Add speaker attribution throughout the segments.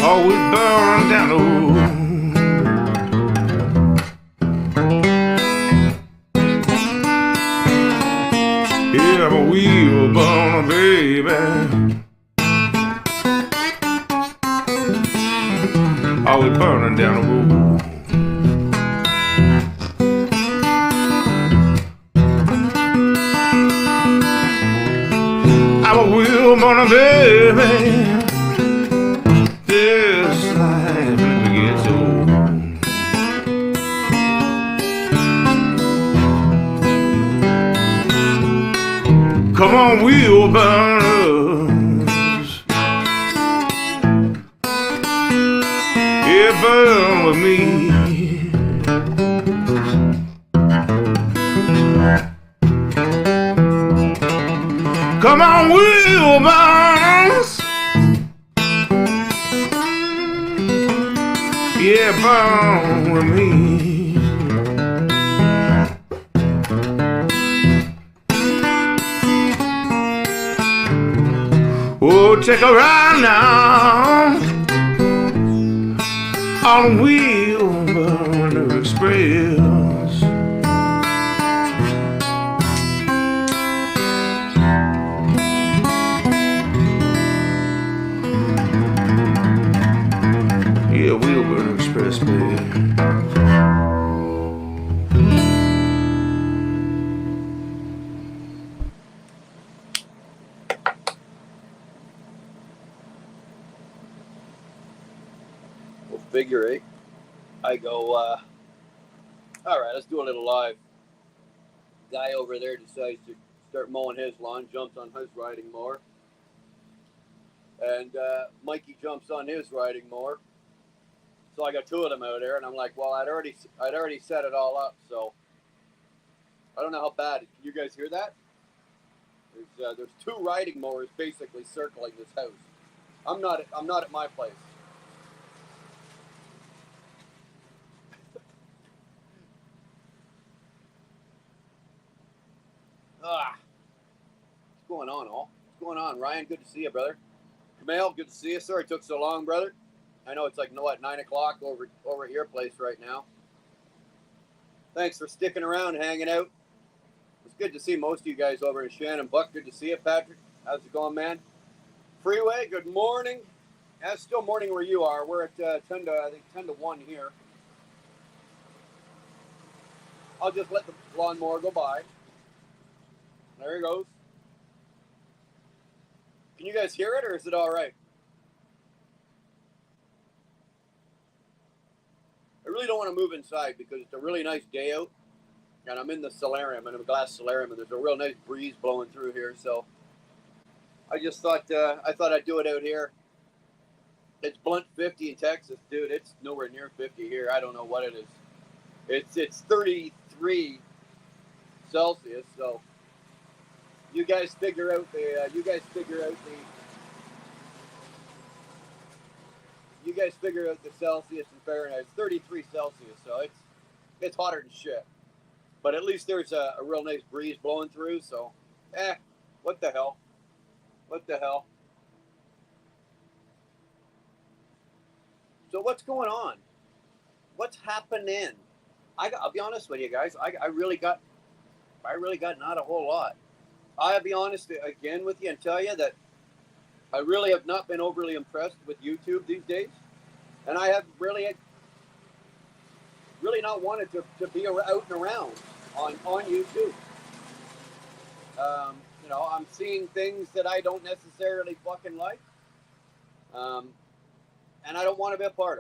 Speaker 1: Always burn down the road. Yeah, my wheel burn, baby. Always burning down the road. I'm a wheel burning, baby. This life never gets old. Come on, wheel burners, yeah, burn with me. Come on, wheel burners, yeah, burn with me. Oh, take a ride now on Wheelburner Express. Yeah, Wheelburner Express, baby.
Speaker 2: Figure eight. I go, all right, let's do a little live. Guy over there decides to start mowing his lawn, jumps on his riding mower. And Mikey jumps on his riding mower. So I got two of them out there, and I'm like, well, I'd already set it all up, so I don't know how bad. Can you guys hear that? There's two riding mowers basically circling this house. I'm not at my place. What's going on, all? What's going on, Ryan? Good to see you, brother. Kamal, good to see you. Sorry it took so long, brother. I know it's like 9 o'clock over at your place right now. Thanks for sticking around, hanging out. It's good to see most of you guys over in Shannon. Buck, good to see you. Patrick, how's it going, man? Freeway, good morning. It's still morning where you are. We're at 10 to 1 here. I'll just let the lawnmower go by. There he goes. Can you guys hear it, or is it all right? I really don't want to move inside because it's a really nice day out, and I'm in the solarium, in a glass solarium, and there's a real nice breeze blowing through here. So I just thought I'd do it out here. It's blunt 50 in Texas, dude. It's nowhere near 50 here. I don't know what it is. It's 33 Celsius. So you guys figure out the Celsius and Fahrenheit. It's 33 Celsius, so it's hotter than shit. But at least there's a real nice breeze blowing through. So, what the hell? What the hell? So what's going on? What's happening? I'll be honest with you guys. I really got not a whole lot. I'll be honest again with you and tell you that I really have not been overly impressed with YouTube these days, and I have really not wanted to be out and around on YouTube. I'm seeing things that I don't necessarily fucking like, and I don't want to be a part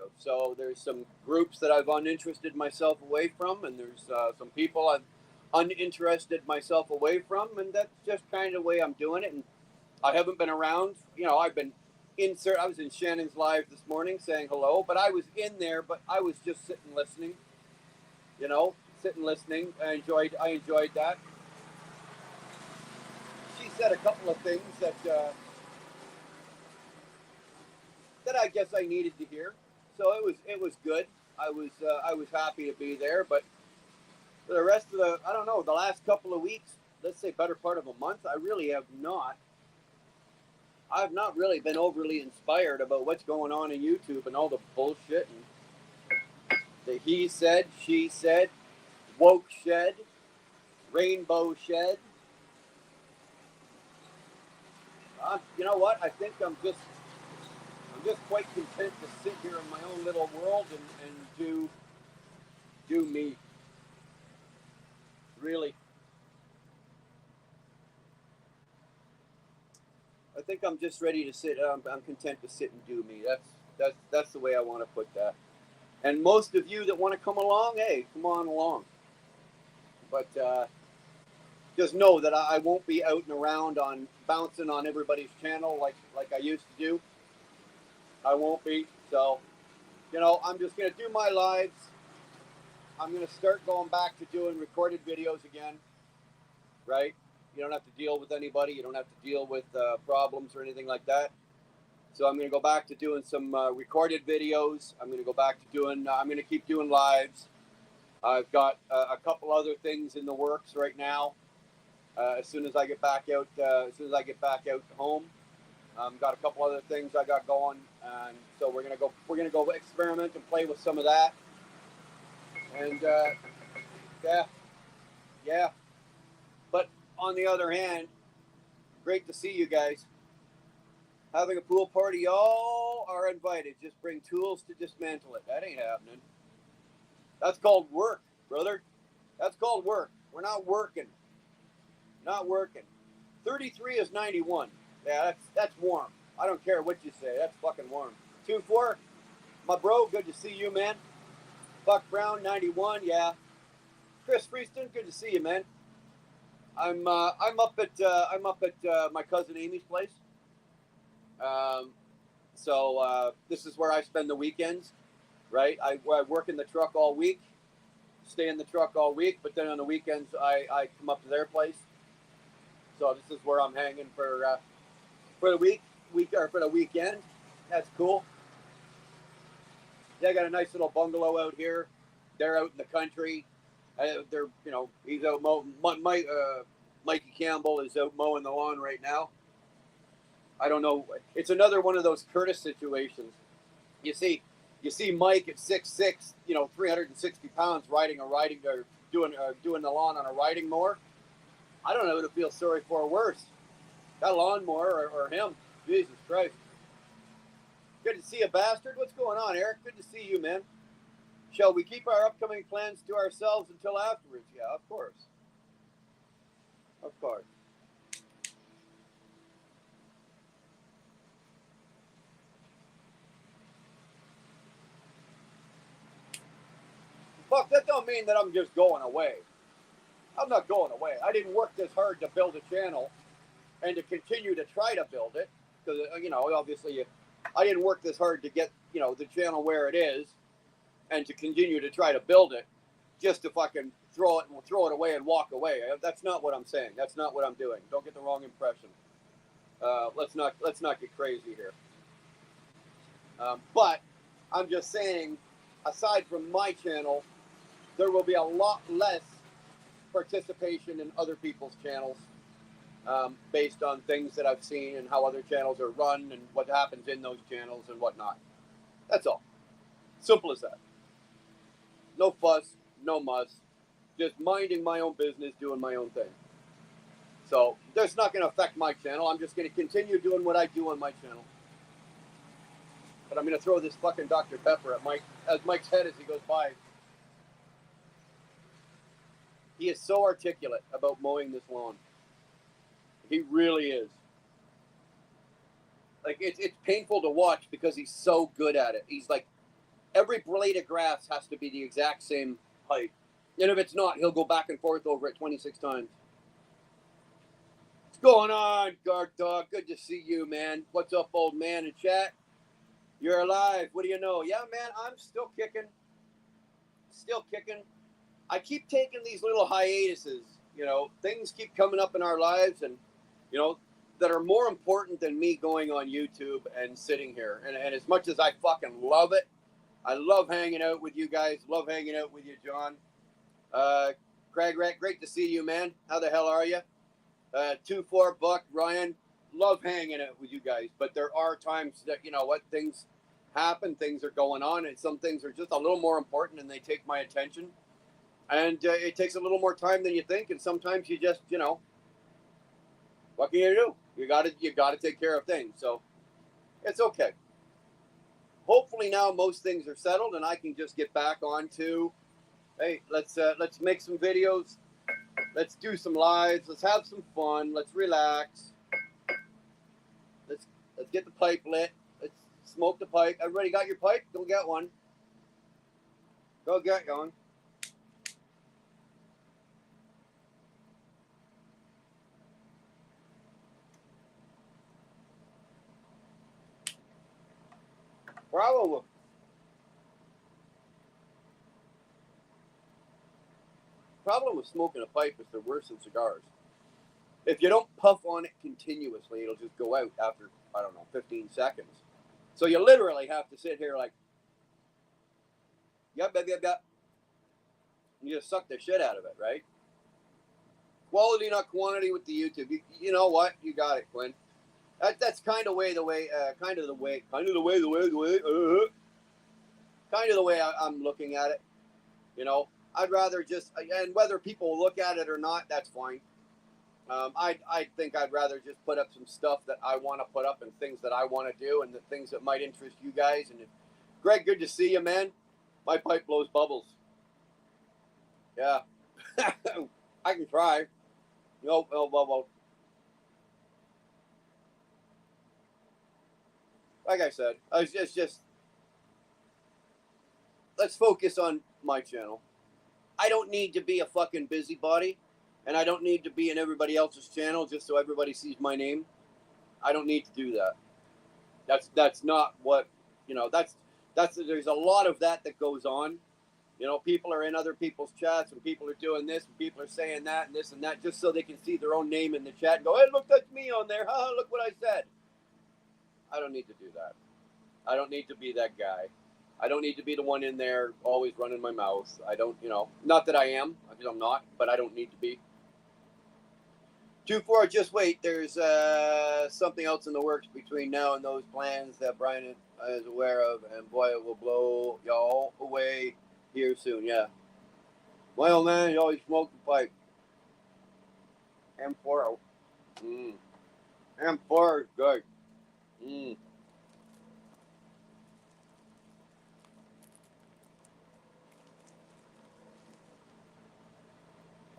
Speaker 2: of. So there's some groups that I've uninterested myself away from, and there's some people I've uninterested myself away from, and that's just kind of the way I'm doing it. And I haven't been around. I've been I was in Shannon's live this morning saying hello, but I was in there, but I was just sitting listening. I enjoyed that. She said a couple of things that I guess I needed to hear. So it was good. I was happy to be there, but for the rest of the last couple of weeks, let's say, better part of a month, I really have not. I've not really been overly inspired about what's going on in YouTube and all the bullshit and the he said, she said, woke shed, rainbow shed. You know what? I think I'm just quite content to sit here in my own little world and do me. Really. I think I'm just ready to sit. I'm content to sit and do me. That's the way I want to put that. And most of you that want to come along, hey, come on along. But just know that I won't be out and around on bouncing on everybody's channel like I used to do. I won't be. So, you know, I'm just going to do my lives. I'm going to start going back to doing recorded videos again, right? You don't have to deal with anybody. You don't have to deal with problems or anything like that. So I'm going to go back to doing some recorded videos. I'm going to go back to doing, I'm going to keep doing lives. I've got a couple other things in the works right now. As soon as I get back out, home, got a couple other things I got going, and so we're gonna go experiment and play with some of that. And yeah. But on the other hand, great to see you guys. Having a pool party, y'all are invited. Just bring tools to dismantle it. That ain't happening. That's called work, brother. That's called work. We're not working. Not working. 33 is 91. Yeah, that's warm. I don't care what you say. That's fucking warm. 2-4, my bro, good to see you, man. Buck Brown, 91, yeah. Chris Freeston, good to see you, man. I'm up at my cousin Amy's place. So this is where I spend the weekends, right? I work in the truck all week, stay in the truck all week, but then on the weekends I come up to their place. So this is where I'm hanging for the week or for the weekend. That's cool. They got a nice little bungalow out here. They're out in the country. They're, you know, he's out mowing. Mikey Campbell is out mowing the lawn right now. I don't know. It's another one of those Curtis situations. You see Mike at 6'6", you know, 360 pounds, doing the lawn on a riding mower. I don't know who to feel sorry for worse, that lawnmower or him. Jesus Christ. Good to see you, bastard. What's going on, Eric? Good to see you, man. Shall we keep our upcoming plans to ourselves until afterwards? Yeah, of course. Of course. Fuck, that don't mean that I'm just going away. I'm not going away. I didn't work this hard to build a channel and to continue to try to build it. Because, you know, obviously I didn't work this hard to get, you know, the channel where it is and to continue to try to build it just to fucking throw it away and walk away. That's not what I'm saying. That's not what I'm doing. Don't get the wrong impression. Let's not get crazy here. But I'm just saying, aside from my channel, there will be a lot less participation in other people's channels based on things that I've seen and how other channels are run and what happens in those channels and whatnot. That's all. Simple as that. No fuss, no muss. Just minding my own business, doing my own thing. So that's not going to affect my channel. I'm just going to continue doing what I do on my channel. But I'm going to throw this fucking Dr. Pepper at Mike's head as he goes by. He is so articulate about mowing this lawn. He really is. Like, it's painful to watch because he's so good at it. He's like, every blade of grass has to be the exact same height. And if it's not, he'll go back and forth over it 26 times. What's going on, Guard Dog? Good to see you, man. What's up, old man in chat? You're alive. What do you know? Yeah, man, I'm still kicking. Still kicking. I keep taking these little hiatuses. You know, things keep coming up in our lives and, you know, that are more important than me going on YouTube and sitting here. And as much as I fucking love it, I love hanging out with you guys. Love hanging out with you, John. Craig Rat, great to see you, man. How the hell are you? 2-4 Buck, Ryan, love hanging out with you guys, but there are times that, you know what, things happen, things are going on, and some things are just a little more important and they take my attention. And it takes a little more time than you think, and sometimes you just, you know, what can you do? You gotta take care of things. So it's okay. Hopefully now most things are settled and I can just get back on to, hey, let's make some videos. Let's do some lives. Let's have some fun. Let's relax. Let's get the pipe lit. Let's smoke the pipe. Everybody got your pipe? Go get one. Go get one. Problem with smoking a pipe is they're worse than cigars. If you don't puff on it continuously, it'll just go out after, I don't know, 15 seconds. So you literally have to sit here like, yep. You just suck the shit out of it, right? Quality, not quantity with the YouTube. You know what? You got it, Quinn. That's kind of the way I'm looking at it. You know, I'd rather just, and whether people look at it or not, that's fine. I think I'd rather just put up some stuff that I want to put up and things that I want to do and the things that might interest you guys. And Greg, good to see you, man. My pipe blows bubbles. Yeah, I can try. Well. Like I said, it's just let's focus on my channel. I don't need to be a fucking busybody, and I don't need to be in everybody else's channel just so everybody sees my name. I don't need to do that. That's not what, you know, that's there's a lot of that goes on. You know, people are in other people's chats and people are doing this and people are saying that and this and that just so they can see their own name in the chat and go, hey, look, that's me on there. Haha, look what I said. I don't need to do that. I don't need to be that guy. I don't need to be the one in there always running my mouth. I don't, you know, not that I am, because I'm not, but I don't need to be. 2-4, just wait. There's something else in the works between now and those plans that Brian is aware of, and boy, it will blow y'all away here soon. Yeah. My old man, he always smoked the pipe. M4. M4 is good.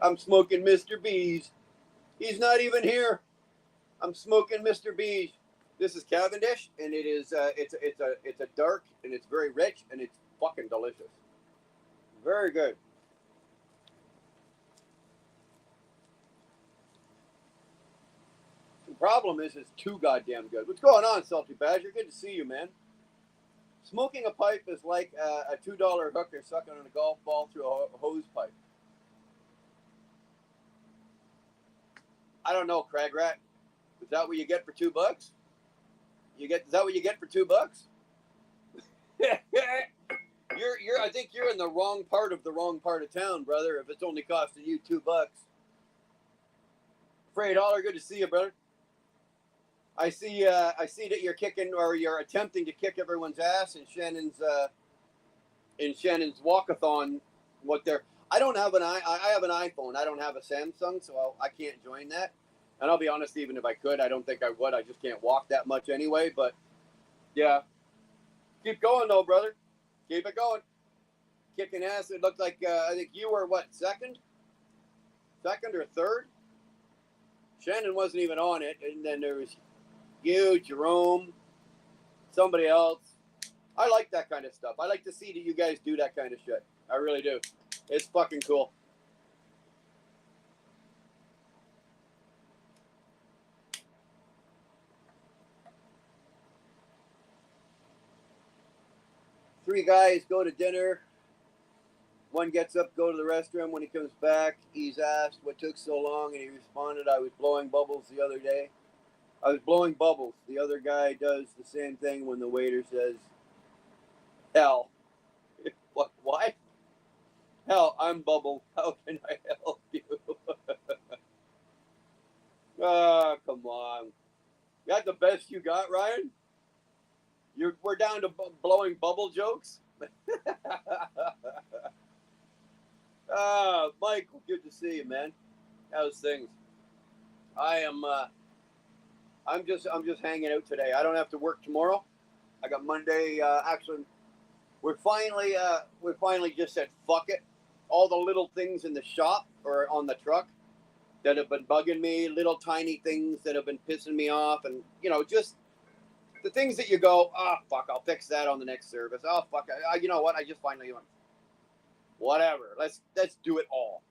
Speaker 2: I'm smoking Mr. B's. He's not even here. I'm smoking Mr. B's. This is Cavendish, and it is it's a dark, and it's very rich, and it's fucking delicious. Very good. The problem is it's too goddamn good. What's going on, Salty Badger? Good to see you, man. Smoking a pipe is like a $2 hooker sucking on a golf ball through a hose pipe. I don't know, Craig Rat. Is that what you get for $2? Is that what you get for $2? I think you're in the wrong part of town, brother. If it's only costing you $2. Freight Dollar, good to see you, brother. I see that you're kicking, or you're attempting to kick everyone's ass in Shannon's walkathon. I don't have I have an iPhone. I don't have a Samsung, so I can't join that. And I'll be honest, even if I could, I don't think I would. I just can't walk that much anyway. But yeah, keep going though, brother. Keep it going. Kicking ass. It looked like I think you were what, second or third. Shannon wasn't even on it, and then there was you, Jerome, somebody else. I like that kind of stuff. I like to see that you guys do that kind of shit. I really do. It's fucking cool. Three guys go to dinner. One gets up, go to the restroom. When he comes back, he's asked what took so long, and he responded, I was blowing bubbles the other day. I was blowing bubbles. The other guy does the same thing when the waiter says, hell. What? Hell, I'm Bubble. How can I help you? Oh, come on. Got the best you got, Ryan? We're down to blowing bubble jokes? Michael, good to see you, man. How's things? I am. I'm just hanging out today. I don't have to work tomorrow. I got Monday. Actually, we finally just said fuck it. All the little things in the shop or on the truck that have been bugging me, little tiny things that have been pissing me off, and just the things that you go, oh fuck, I'll fix that on the next service. Oh fuck, you know what? I just finally went, whatever. Let's do it all.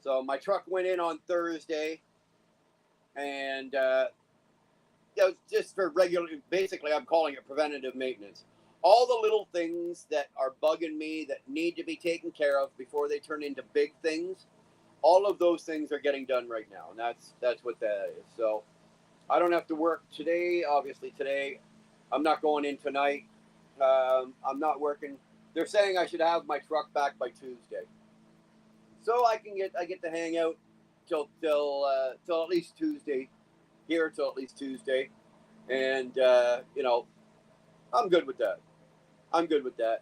Speaker 2: So my truck went in on Thursday, and just for regular. Basically, I'm calling it preventative maintenance. All the little things that are bugging me that need to be taken care of before they turn into big things. All of those things are getting done right now, and that's what that is. So I don't have to work today. Obviously, today I'm not going in tonight. I'm not working. They're saying I should have my truck back by Tuesday, so I get to hang out till at least Tuesday, here till at least Tuesday, and I'm good with that. I'm good with that.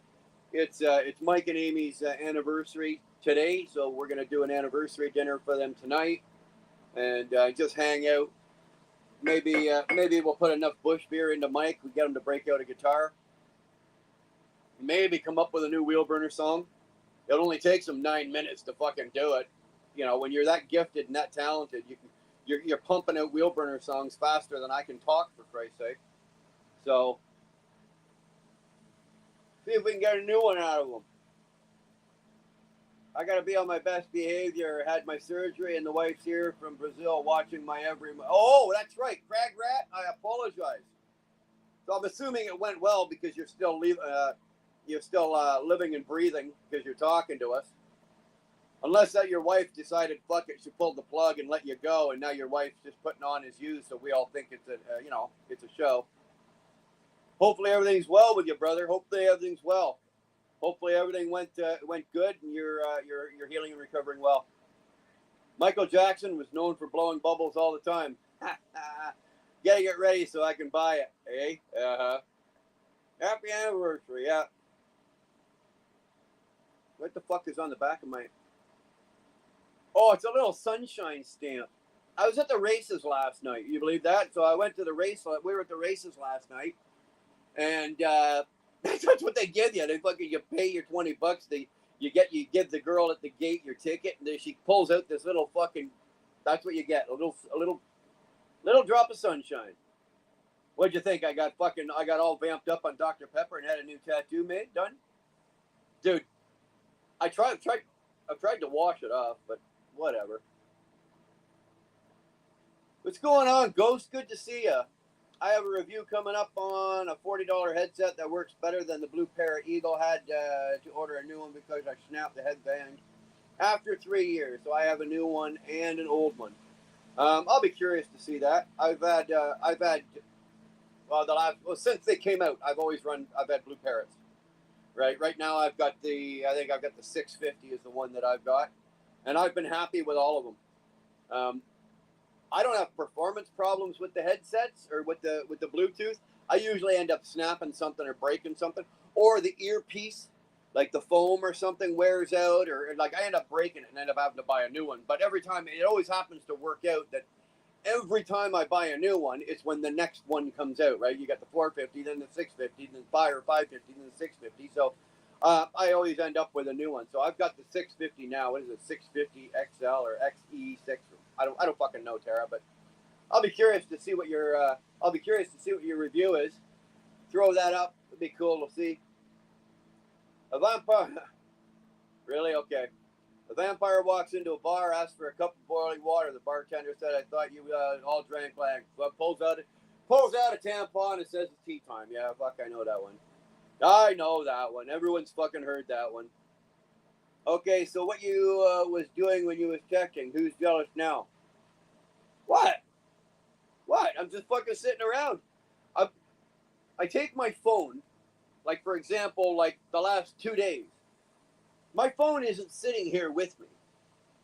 Speaker 2: It's Mike and Amy's anniversary today, so we're gonna do an anniversary dinner for them tonight, and just hang out. Maybe we'll put enough bush beer into Mike. We get him to break out a guitar. Maybe come up with a new Wheelburner song. It only takes him 9 minutes to fucking do it. When you're that gifted and that talented, you're pumping out Wheelburner songs faster than I can talk, for Christ's sake. So see if we can get a new one out of them. I got to be on my best behavior. Had my surgery, and the wife's here from Brazil watching my every. Oh, that's right, Crag Rat. I apologize. So I'm assuming it went well because you're still living and breathing because you're talking to us. Unless that your wife decided, fuck it, she pulled the plug and let you go, and now your wife's just putting on as you, so we all think it's it's a show. Hopefully everything's well with you, brother. Hopefully everything's well. Hopefully everything went good, and you're healing and recovering well. Michael Jackson was known for blowing bubbles all the time. Getting it ready so I can buy it. Hey, happy anniversary, yeah. What the fuck is on the back of my? Oh, it's a little sunshine stamp. I was at the races last night. You believe that? So I went to the race. We were at the races last night, and that's what they give you. They fucking you pay your $20. You give the girl at the gate your ticket, and then she pulls out this little fucking. That's what you get. A little drop of sunshine. What'd you think? I got all vamped up on Dr. Pepper and had a new tattoo made done. Dude, I've tried to wash it off, but whatever. What's going on, Ghost? Good to see you. I have a review coming up on a $40 headset that works better than the Blue Parrot Eagle. Had to order a new one because I snapped the headband after 3 years. So I have a new one and an old one. I'll be curious to see that. Since they came out, I've had Blue Parrots. Right now I think I've got the 650 is the one that I've got, and I've been happy with all of them. I don't have performance problems with the headsets or with the Bluetooth. I usually end up snapping something or breaking something, or the earpiece, like the foam or something, wears out, or like I end up breaking it and end up having to buy a new one. But every time, it always happens to work out that every time I buy a new one, it's when the next one comes out, right? You got the 450, then the 650, then 550, then the 650. So I always end up with a new one. So I've got the 650 now. What is it, 650 XL or XE6? I don't fucking know, Tara, but I'll be curious to see what your review is. Throw that up. It'd be cool to see. A vampire. Really? Okay. The vampire walks into a bar, asks for a cup of boiling water. The bartender said, "I thought you all drank like." But pulls out a tampon and says it's tea time. Yeah, fuck, I know that one. I know that one. Everyone's fucking heard that one. Okay, so what you was doing when you was checking? Who's jealous now? What? I'm just fucking sitting around. I take my phone, like for example, like the last 2 days. My phone isn't sitting here with me,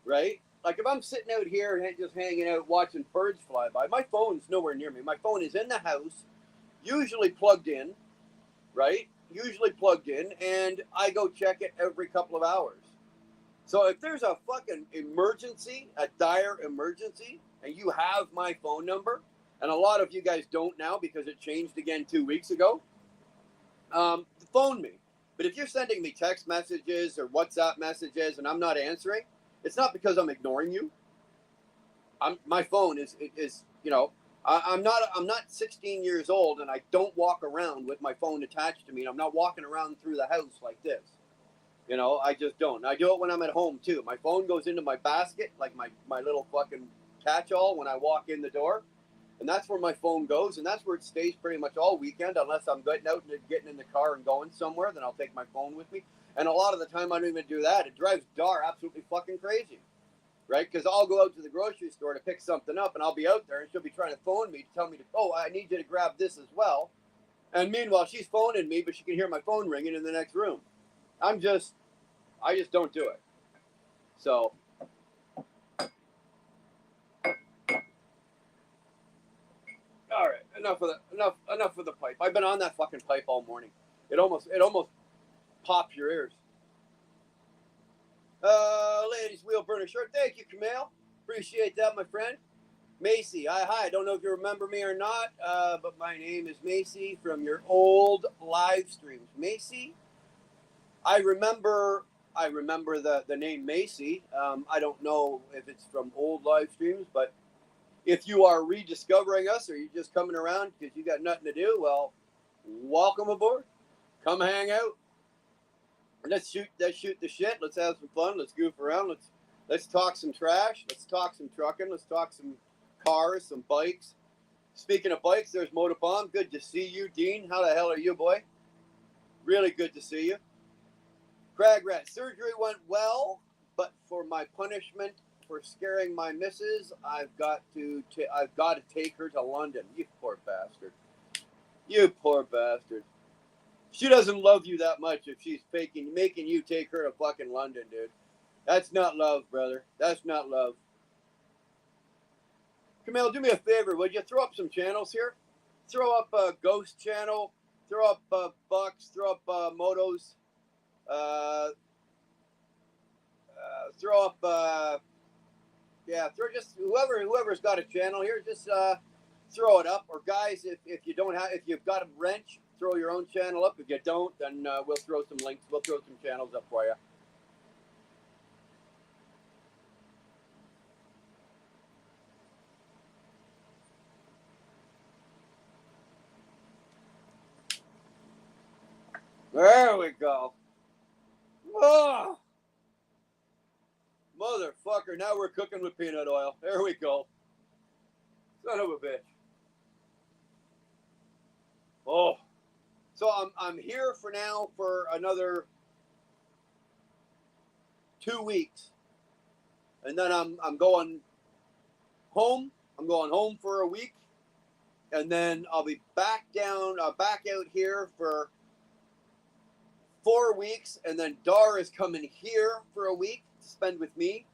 Speaker 2: right? Like if I'm sitting out here and just hanging out watching birds fly by, my phone's nowhere near me. My phone is in the house, usually plugged in, right? Usually plugged in, and I go check it every couple of hours. So if there's a fucking emergency, a dire emergency, and you have my phone number, and a lot of you guys don't now because it changed again 2 weeks ago, phone me. But if you're sending me text messages or WhatsApp messages and I'm not answering, it's not because I'm ignoring you. My phone is I'm not 16 years old and I don't walk around with my phone attached to me. And I'm not walking around through the house like this. I just don't. I do it when I'm at home too. My phone goes into my basket, like my little fucking catch-all when I walk in the door. And that's where my phone goes, and that's where it stays pretty much all weekend, unless I'm getting out and getting in the car and going somewhere, then I'll take my phone with me. And a lot of the time I don't even do that. It drives Dar absolutely fucking crazy, right? Because I'll go out to the grocery store to pick something up, and I'll be out there, and she'll be trying to phone me to tell me, I need you to grab this as well. And meanwhile, she's phoning me, but she can hear my phone ringing in the next room. I just don't do it. So... all right, enough of the pipe. I've been on that fucking pipe all morning. It almost pops your ears. Ladies wheel burner shirt. Thank you, Camille. Appreciate that, my friend. Macy, hi. I don't know if you remember me or not, but my name is Macy from your old live streams. Macy, I remember the name Macy. I don't know if it's from old live streams, but if you are rediscovering us or you're just coming around because you got nothing to do, well, welcome aboard. Come hang out. Let's shoot the shit. Let's have some fun. Let's goof around. Let's talk some trash. Let's talk some trucking. Let's talk some cars, some bikes. Speaking of bikes, there's Motobomb. Good to see you, Dean. How the hell are you, boy? Really good to see you. Crag Rat, surgery went well, but for my punishment for scaring my missus, I've got to take her to London. You poor bastard. You poor bastard. She doesn't love you that much if she's making you take her to fucking London, dude. That's not love, brother. That's not love. Camille, do me a favor. Would you throw up some channels here? Throw up a Ghost channel. Throw up Bucks. Throw up Motos. Throw up... throw just whoever's got a channel here, just throw it up. Or guys, if you've got a wrench, throw your own channel up. If you don't, then we'll throw some links. We'll throw some channels up for you. There we go. Oh, motherfucker! Now we're cooking with peanut oil. There we go. Son of a bitch. Oh, so I'm here for now for another 2 weeks, and then I'm going home. I'm going home for a week, and then I'll be back out here for 4 weeks, and then Dar is coming here for a week to spend with me,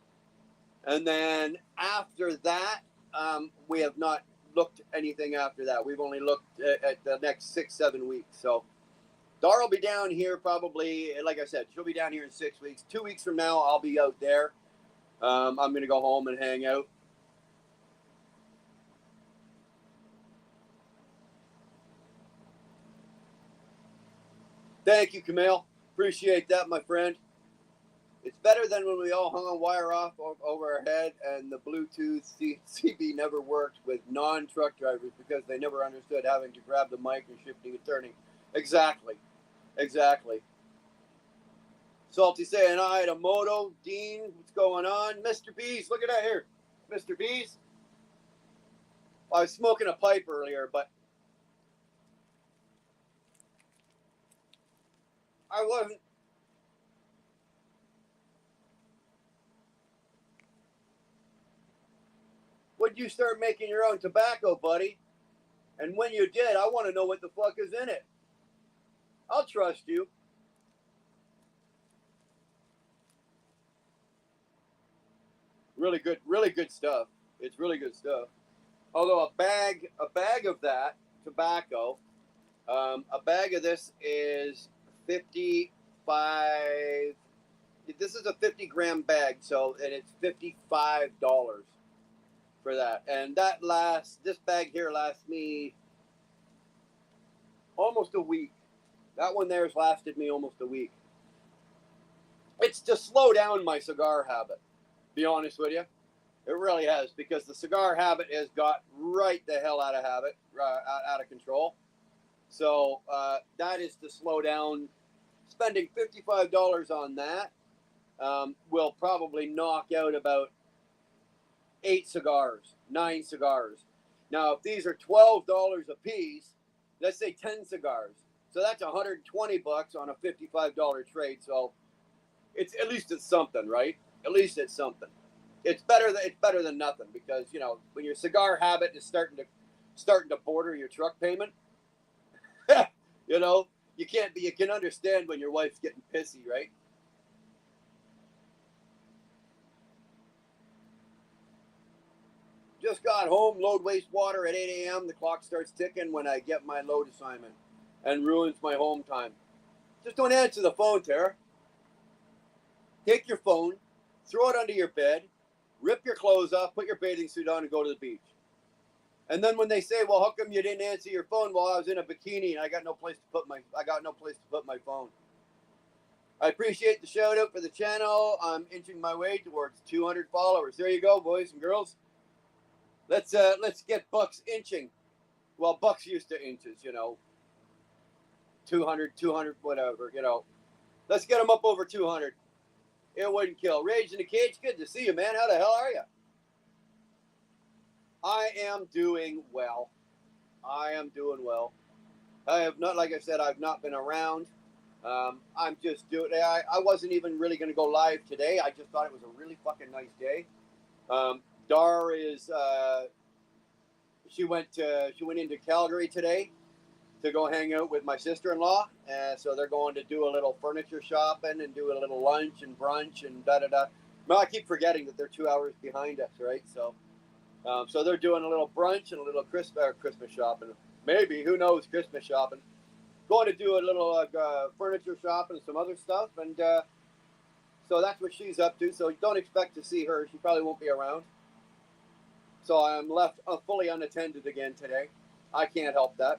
Speaker 2: and then after that, we have not looked anything after that. We've only looked at the next 6-7 weeks. So Dar will be down here probably, like I said, she'll be down here in 6 weeks. 2 weeks from now, I'll be out there. I'm going to go home and hang out. Thank you, Camille. Appreciate that, my friend. It's better than when we all hung a wire off over our head and the Bluetooth CB never worked with non-truck drivers because they never understood having to grab the mic and shifting and turning. Exactly. Salty saying hi to Moto. Dean, what's going on? Mr. Bees, look at that here. Mr. Bees. I was smoking a pipe earlier, but I wasn't. Would you start making your own tobacco, buddy? And when you did, I want to know what the fuck is in it. I'll trust you. really good stuff. It's really good stuff. Although a bag of that tobacco, a bag of this is 55. This is a 50-gram bag, so and it's $55 for that. And this bag here lasts me almost a week. That one there's lasted me almost a week. It's to slow down my cigar habit, be honest with you. It really has, because the cigar habit has got right the hell out of out of control. So that is to slow down. Spending $55 on that will probably knock out about 9 cigars. Now, if these are $12 a piece, let's say 10 cigars. So that's $120 on a $55 trade. So it's at least it's something, right? At least it's something. It's better than nothing, because when your cigar habit is starting to border your truck payment, you can understand when your wife's getting pissy, right? Just got home, load wastewater at 8 a.m. The clock starts ticking when I get my load assignment and ruins my home time. Just don't answer the phone, Tara. Take your phone, throw it under your bed, rip your clothes off, put your bathing suit on, and go to the beach. And then when they say, "Well, how come you didn't answer your phone?" Well, I was in a bikini and I got no place to put my phone. I appreciate the shout out for the channel. I'm inching my way towards 200 followers. There you go, boys and girls. Let's get Bucks inching. Well, Bucks used to inches, 200, whatever, Let's get them up over 200. It wouldn't kill. Rage in the Cage, good to see you, man. How the hell are you? I am doing well. I have not, like I said, I've not been around. I'm just doing. I wasn't even really going to go live today. I just thought it was a really fucking nice day. Dar is. She went into Calgary today to go hang out with my sister-in-law. So they're going to do a little furniture shopping and do a little lunch and brunch and da-da-da. No, I keep forgetting that they're 2 hours behind us, right? So they're doing a little brunch and a little Christmas shopping. Maybe, who knows, Christmas shopping. Going to do a little furniture shopping and some other stuff. And so that's what she's up to. So don't expect to see her. She probably won't be around. So I'm left fully unattended again today. I can't help that.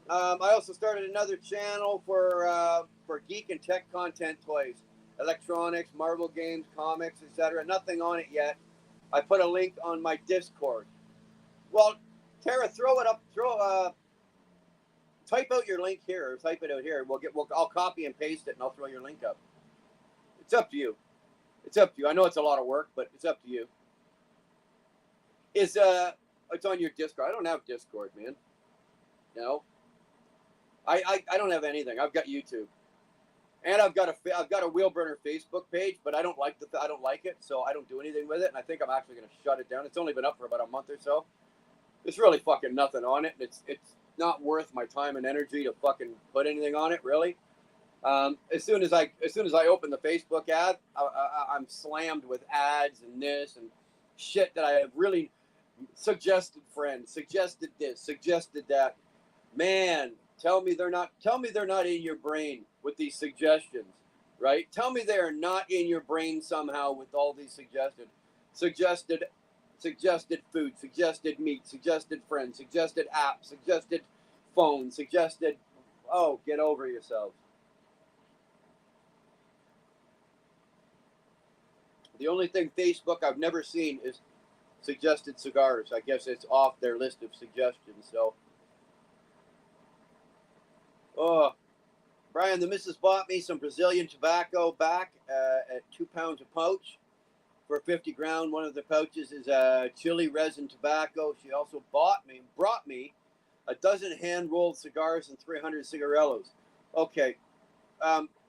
Speaker 2: I also started another channel for geek and tech content toys, electronics, Marvel games, comics, etc. Nothing on it yet. I put a link on my Discord. Well, Tara, throw it up. Type out your link here, or type it out here. I'll copy and paste it, and I'll throw your link up. It's up to you. I know it's a lot of work, but it's up to you. It's on your Discord. I don't have Discord, man. I don't have anything. I've got YouTube, and I've got a Wheelburner Facebook page, but I don't like it, so I don't do anything with it. And I think I'm actually going to shut it down. It's only been up for about a month or so. There's really fucking nothing on it. It's not worth my time and energy to fucking put anything on it, really. As soon as I open the Facebook ad, I'm slammed with ads and this and shit that I have really suggested friends, suggested this, suggested that. Man, tell me they're not in your brain with these suggestions, right? Tell me they are not in your brain somehow with all these suggested food, suggested meat, suggested friends, suggested apps, suggested phone, suggested. Oh, get over yourselves. The only thing Facebook I've never seen is suggested cigars. I guess it's off their list of suggestions. So, Brian, the missus bought me some Brazilian tobacco back at 2 pounds a pouch for 50 ground. One of the pouches is Chile resin tobacco. She also brought me a dozen hand-rolled cigars and 300 cigarillos. Okay,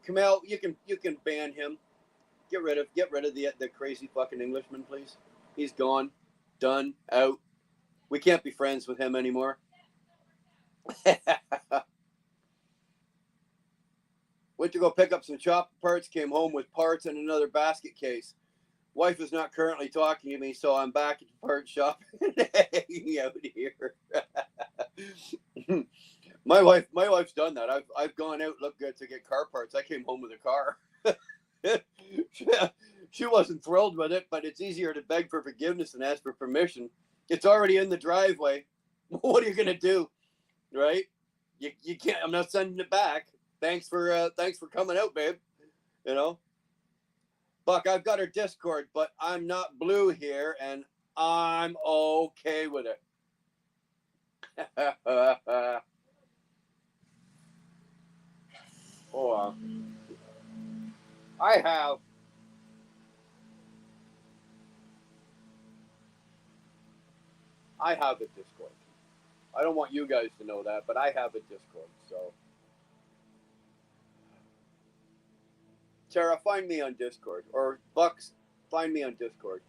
Speaker 2: Kamel, you can ban him. Get rid of the crazy fucking Englishman, please. He's gone, done, out. We can't be friends with him anymore. Went to go pick up some chopper parts, came home with parts and another basket case. Wife is not currently talking to me, so I'm back at the part shop hanging out here. my wife's done that. I've gone out look good to get car parts. I came home with a car. She wasn't thrilled with it, but it's easier to beg for forgiveness than ask for permission. It's already in the driveway. What are you gonna do, right? You can't. I'm not sending it back. Thanks for coming out, babe. You know, Buck. I've got her Discord, but I'm not blue here, and I'm okay with it. Oh, I have. a Discord. I don't want you guys to know that, but I have a Discord. So, Tara, find me on Discord, or Bucks, find me on Discord.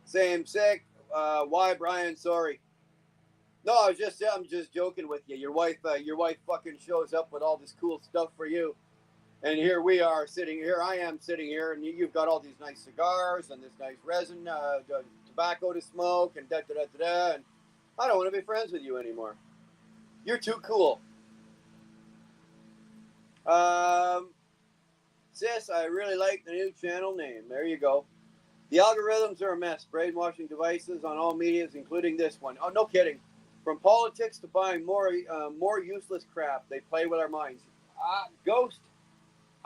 Speaker 2: Same sick. Why, Brian? Sorry. No, I'm just joking with you. Your wife fucking shows up with all this cool stuff for you, and here we are sitting here. I am sitting here, and you've got all these nice cigars and this nice resin, tobacco to smoke, and da da da da da. And I don't want to be friends with you anymore. You're too cool. Sis, I really like the new channel name. There you go. The algorithms are a mess. Brainwashing devices on all medias, including this one. Oh, no kidding. From politics to buying more useless crap, they play with our minds. Ghost,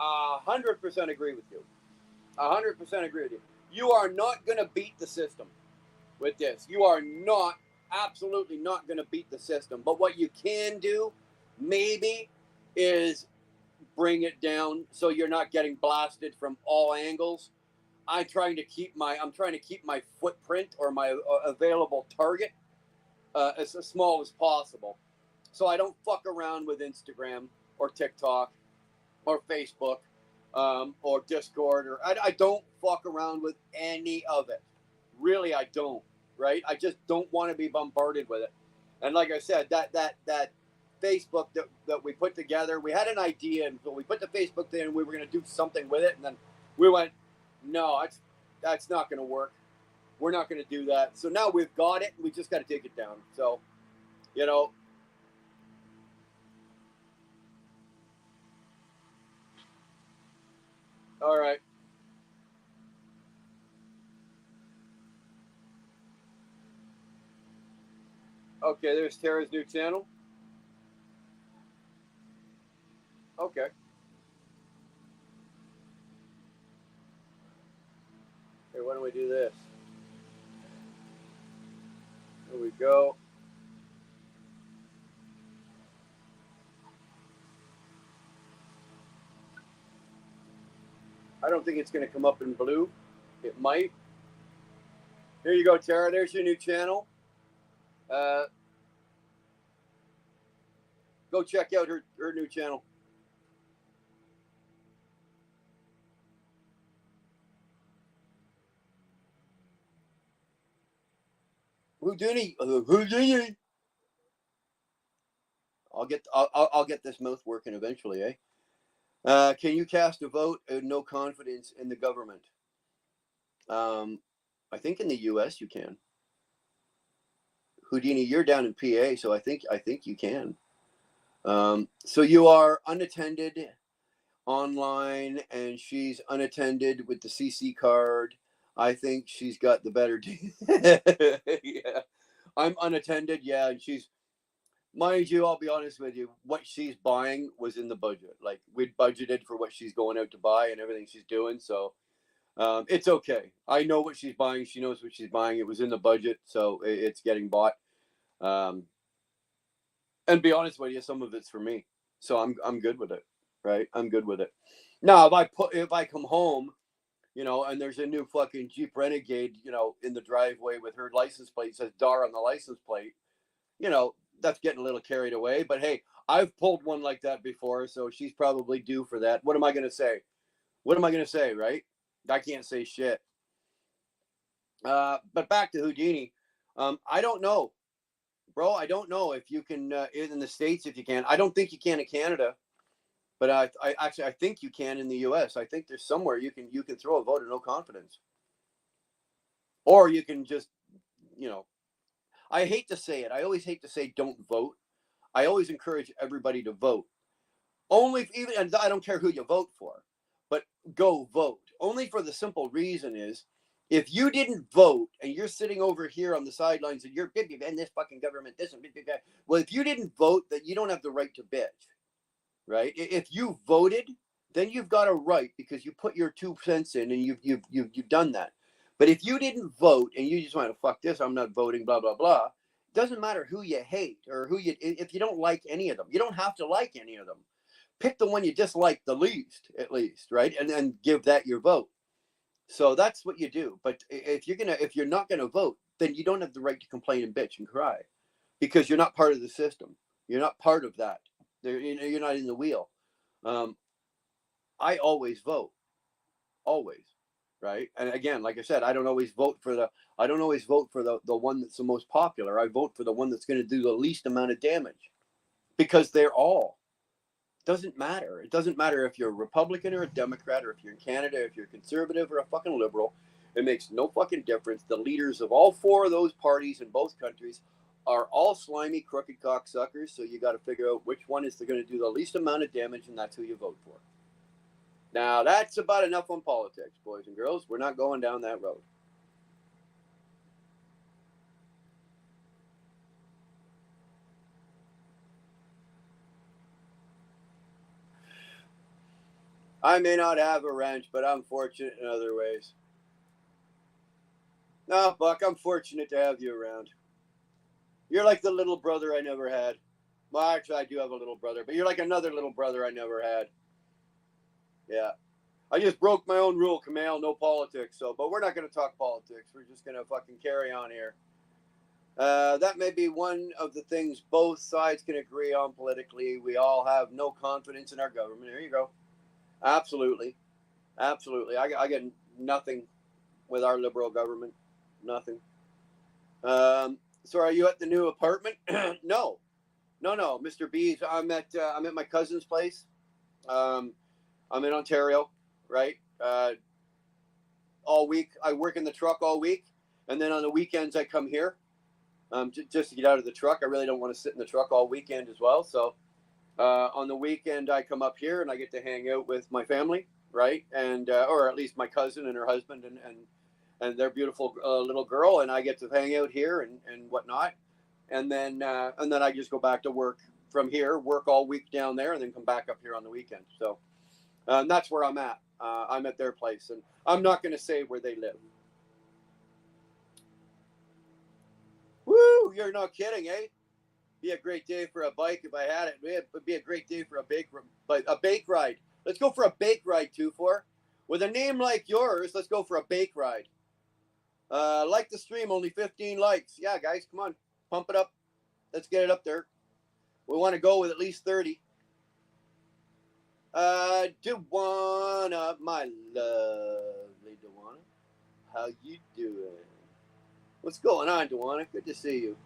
Speaker 2: 100% agree with you. 100% agree with you. You are not going to beat the system with this. You are not, absolutely not going to beat the system. But what you can do, maybe, is bring it down so you're not getting blasted from all angles. I'm trying to keep my footprint or my available target as small as possible, so I don't fuck around with Instagram or TikTok or Facebook or Discord, or I don't fuck around with any of it. Really, I don't. Right? I just don't want to be bombarded with it. And like I said, that Facebook that we put together, we had an idea, and so we put the Facebook thing, and we were going to do something with it, and then we went, no, that's not going to work. We're not going to do that. So now we've got it. We just got to take it down. So, you know. All right. Okay, there's Tara's new channel. Okay. Okay, why don't we do this? There we go. I don't think it's going to come up in blue. It might. Here you go, Tara. There's your new channel. Go check out her new channel. Houdini. I'll get this mouth working eventually, eh? Can you cast a vote? No confidence in the government. I think in the U.S. you can. Houdini, you're down in PA, so I think you can. So you are unattended online, and she's unattended with the CC card. I think she's got the better deal. Yeah, I'm unattended. Yeah, and she's, mind you, I'll be honest with you, what she's buying was in the budget. Like, we'd budgeted for what she's going out to buy and everything she's doing. So it's okay. I know what she's buying. She knows what she's buying. It was in the budget, so it's getting bought. And be honest with you, some of it's for me. So I'm good with it, right? I'm good with it. Now, if I come home, you know, and there's a new fucking Jeep Renegade, you know, in the driveway with her license plate, says DAR on the license plate, you know, that's getting a little carried away. But hey, I've pulled one like that before, so she's probably due for that. What am I going to say? What am I going to say, right? I can't say shit. But back to Houdini. I don't know, bro. I don't know if you can, in the States, if you can. I don't think you can in Canada. But I think you can in the U.S. I think there's somewhere you can throw a vote of no confidence, or you can just, I hate to say it. I always hate to say don't vote. I always encourage everybody to vote. Only if even, and I don't care who you vote for, but go vote. Only for the simple reason is, if you didn't vote and you're sitting over here on the sidelines and you're and this fucking government, this and well, if you didn't vote, then you don't have the right to bitch, right? If you voted, then you've got a right because you put your 2 cents in and you've done that. But if you didn't vote and you just want to fuck this, I'm not voting, blah blah blah. It doesn't matter who you hate or if you don't like any of them, you don't have to like any of them. Pick the one you dislike the least, at least, right? And then give that your vote. So that's what you do. But if you're not gonna vote, then you don't have the right to complain and bitch and cry, because you're not part of the system. You're not part of that. You're not in the wheel. I always vote, always, right? And again, like I said, I don't always vote for the one that's the most popular. I vote for the one that's going to do the least amount of damage, because they're all. Doesn't matter. It doesn't matter if you're a Republican or a Democrat, or if you're in Canada, if you're a conservative or a fucking liberal. It makes no fucking difference. The leaders of all four of those parties in both countries are all slimy, crooked cocksuckers. So you got to figure out which one is going to do the least amount of damage, and that's who you vote for. Now, that's about enough on politics, boys and girls. We're not going down that road. I may not have a ranch, but I'm fortunate in other ways. No, Buck, I'm fortunate to have you around. You're like the little brother I never had. Well, actually, I do have a little brother, but you're like another little brother I never had. Yeah. I just broke my own rule, Kamal, no politics. But we're not going to talk politics. We're just going to fucking carry on here. That may be one of the things both sides can agree on politically. We all have no confidence in our government. There you go. Absolutely. Absolutely. I get nothing with our liberal government. Nothing. So are you at the new apartment? No, Mr. B's. I'm at my cousin's place. I'm in Ontario, right? All week. I work in the truck all week. And then on the weekends I come here just to get out of the truck. I really don't want to sit in the truck all weekend as well. So on the weekend I come up here and I get to hang out with my family, right? And or at least my cousin and her husband and their beautiful little girl, and I get to hang out here and whatnot. And then I just go back to work from here, work all week down there, and then come back up here on the weekend. So that's where I'm at. I'm at their place, and I'm not going to say where they live. Woo! You're not kidding, eh? Be a great day for a bike if I had it. It would be a great day for a bake ride. Let's go for a bake ride, 2-4. With a name like yours, let's go for a bake ride. Like the stream, only 15 likes. Yeah, guys, come on. Pump it up. Let's get it up there. We want to go with at least 30. Duana, my lovely Duana. How you doing? What's going on, Duana? Good to see you.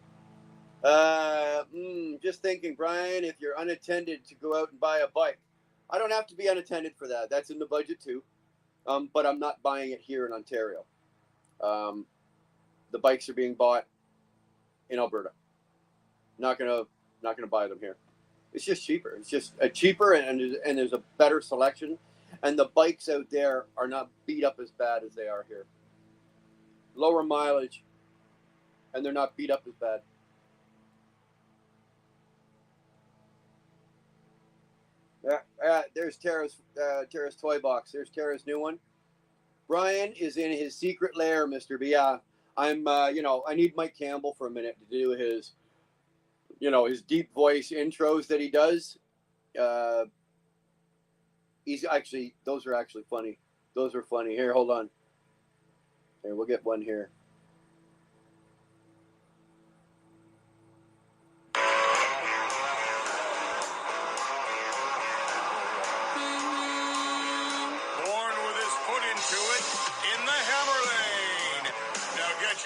Speaker 2: Just thinking, Brian, if you're unattended to go out and buy a bike. I don't have to be unattended for that. That's in the budget too. But I'm not buying it here in Ontario. The bikes are being bought in Alberta. Not gonna buy them here. It's just cheaper. It's just cheaper, and there's a better selection, and the bikes out there are not beat up as bad as they are here. Lower mileage, and they're not beat up as bad. Yeah, there's Tara's toy box. There's Tara's new one. Brian is in his secret lair, Mr. B. Yeah, I'm, I need Mike Campbell for a minute to do his, his deep voice intros that he does. Those are actually funny. Those are funny. Here, hold on. Here, we'll get one here.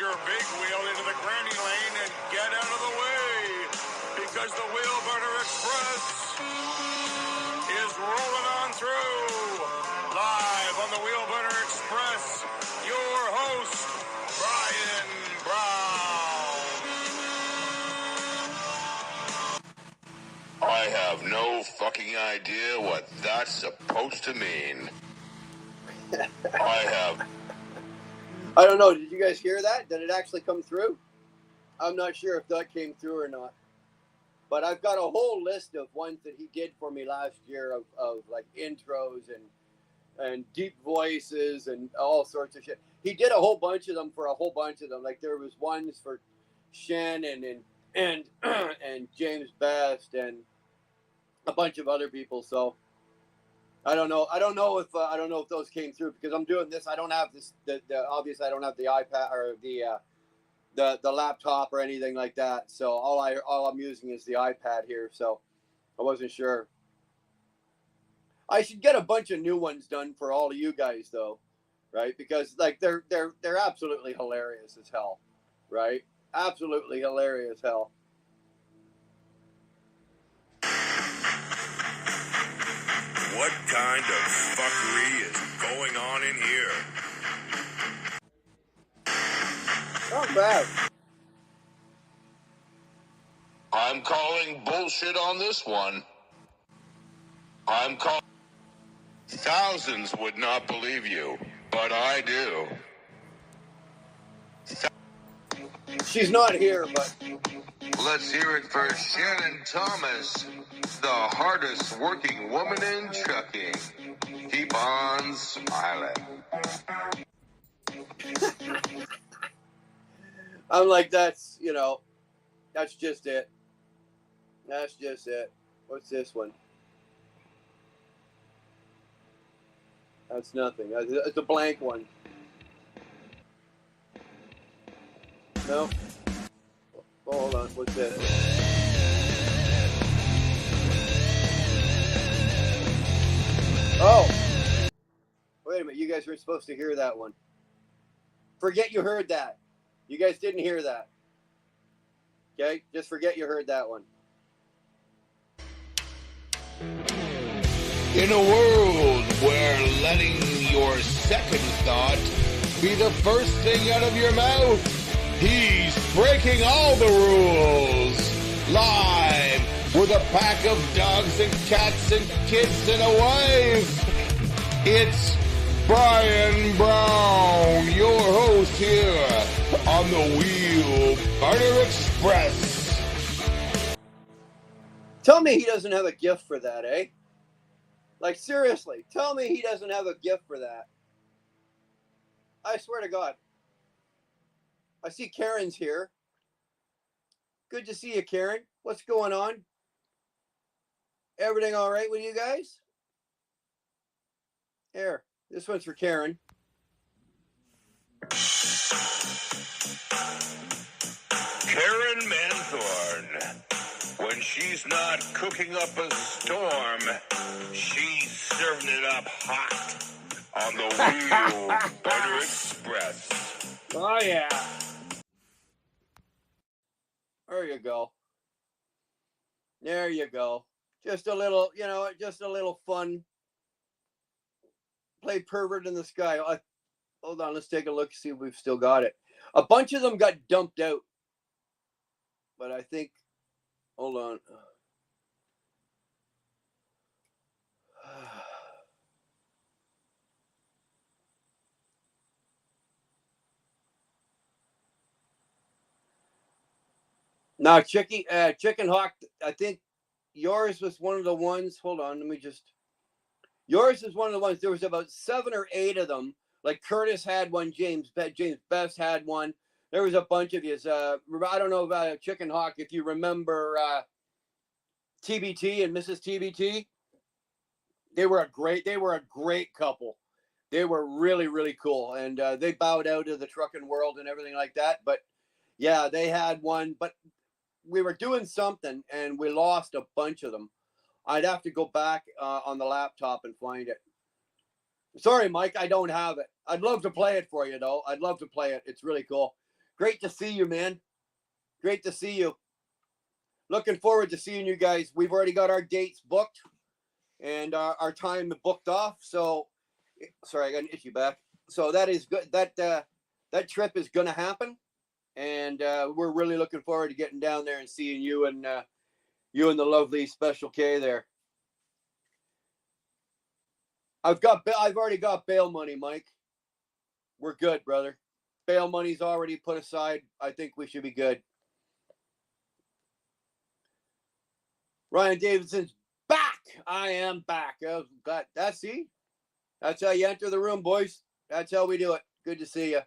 Speaker 3: Your big wheel into the granny lane and get out of the way, because the Wheelburner Express is rolling on through. Live on the Wheelburner Express, your host, Brian Brown. I have no fucking idea what that's supposed to mean.
Speaker 2: I don't know. Did you guys hear that? Did it actually come through? I'm not sure if that came through or not. But I've got a whole list of ones that he did for me last year of like intros and deep voices and all sorts of shit. He did a whole bunch of them for a whole bunch of them. Like there was ones for Shannon and James Best and a bunch of other people. So I don't know if those came through because I'm doing this. I don't have this. Obviously I don't have the iPad or the laptop or anything like that. So all I'm using is the iPad here. So I wasn't sure. I should get a bunch of new ones done for all of you guys though, right? Because like they're absolutely hilarious as hell, right? Absolutely hilarious as hell.
Speaker 3: What kind of fuckery is going on in here?
Speaker 2: Not bad.
Speaker 3: I'm calling bullshit on this one. Thousands would not believe you, but I do.
Speaker 2: She's not here, but
Speaker 3: Let's hear it for Shannon Thomas, the hardest working woman in trucking. Keep on smiling.
Speaker 2: I'm like, that's just it. That's just it. What's this one? That's nothing. It's a blank one. No. Oh, hold on. What's this? Oh. Wait a minute. You guys were supposed to hear that one. Forget you heard that. You guys didn't hear that. Okay? Just forget you heard that one.
Speaker 3: In a world where letting your second thought be the first thing out of your mouth, he's breaking all the rules. Live with a pack of dogs and cats and kids and a wife. It's Brian Brown, your host here on the Wheelburner Express.
Speaker 2: Tell me he doesn't have a gift for that, eh? Like, seriously, tell me he doesn't have a gift for that. I swear to God. I see Karen's here. Good to see you, Karen. What's going on? Everything all right with you guys? Here, this one's for Karen.
Speaker 3: Karen Manthorn. When she's not cooking up a storm, she's serving it up hot on the Wheelburner Express.
Speaker 2: Oh, yeah. There you go. There you go. Just a little, just a little fun. Play Pervert in the Sky. Hold on, let's take a look, see if we've still got it. A bunch of them got dumped out. But I think, hold on. Now, Chicken Hawk, I think yours was one of the ones. Hold on, yours is one of the ones. There was about 7 or 8 of them. Like Curtis had one, James Best had one. There was a bunch of you. I don't know about Chicken Hawk if you remember TBT and Mrs. TBT. They were a great couple. They were really, really cool, and they bowed out of the trucking world and everything like that. But yeah, they had one. But we were doing something, and we lost a bunch of them. I'd have to go back on the laptop and find it. Sorry, Mike, I don't have it. I'd love to play it for you, though. I'd love to play it. It's really cool. Great to see you, man. Great to see you. Looking forward to seeing you guys. We've already got our dates booked. and our time booked off. So, sorry, I got an issue back. So that is good. That trip is going to happen, and we're really looking forward to getting down there and seeing you and the lovely Special K there. I've already got bail money, Mike. We're good, brother. Bail money's already put aside. I think we should be good. Ryan Davidson's back. I am back. That's how you enter the room, boys. That's how we do it. Good to see you.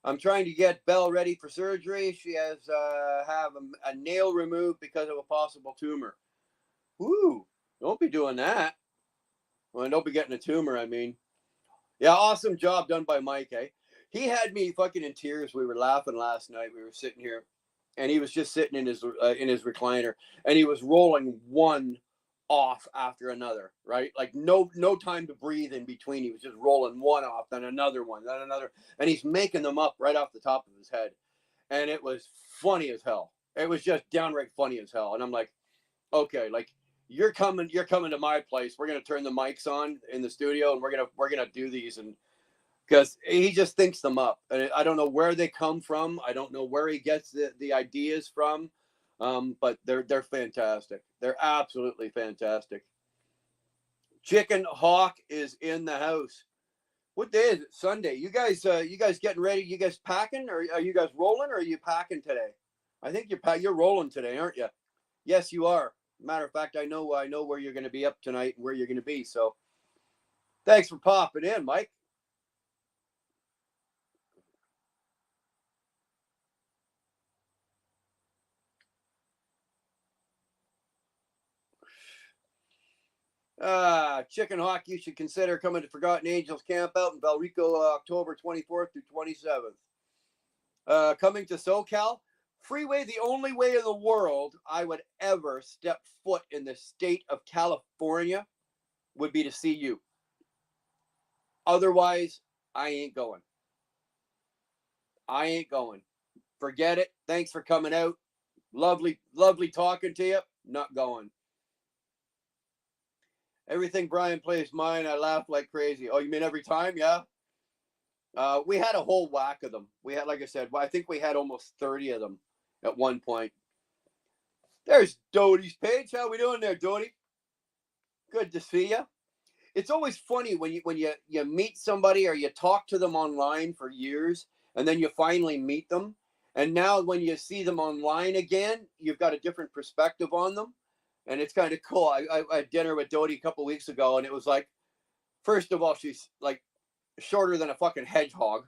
Speaker 2: I'm trying to get Belle ready for surgery. She has have a nail removed because of a possible tumor. Woo! Don't be doing that. Well, don't be getting a tumor, I mean. Yeah, awesome job done by Mike, eh? He had me fucking in tears. We were laughing last night. We were sitting here, and he was just sitting in his recliner, and he was rolling one off after another, right? Like no time to breathe in between. He was just rolling one off, then another one, then another, and he's making them up right off the top of his head, and it was funny as hell. It was just downright funny as hell, and I'm like, okay, like. You're coming to my place. We're gonna turn the mics on in the studio, and we're gonna do these, and because he just thinks them up, and I don't know where they come from. I don't know where he gets the ideas from, but they're fantastic. They're absolutely fantastic. Chicken Hawk is in the house. What day is it? Sunday. You guys getting ready? You guys packing, or are you guys rolling, or are you packing today? I think you're rolling today, aren't you? Yes, you are. Matter of fact, I know where you're going to be up tonight and where you're going to be. So thanks for popping in, Mike. Chicken Hawk, you should consider coming to Forgotten Angels Camp out in Valrico, October 24th through 27th. Coming to SoCal. Freeway, the only way in the world I would ever step foot in the state of California would be to see you. Otherwise, I ain't going. Forget it. Thanks for coming out. Lovely talking to you. Not going. Everything Brian plays mine, I laugh like crazy. Oh, you mean every time? Yeah. We had a whole whack of them. We had, like I said, I think we had almost 30 of them at one point. There's Doty's page. How we doing there, Doty? Good to see you. It's always funny when you meet somebody or you talk to them online for years, and then you finally meet them. And now when you see them online again, you've got a different perspective on them. And it's kind of cool. I had dinner with Doty a couple of weeks ago, and it was like, first of all, she's like shorter than a fucking hedgehog,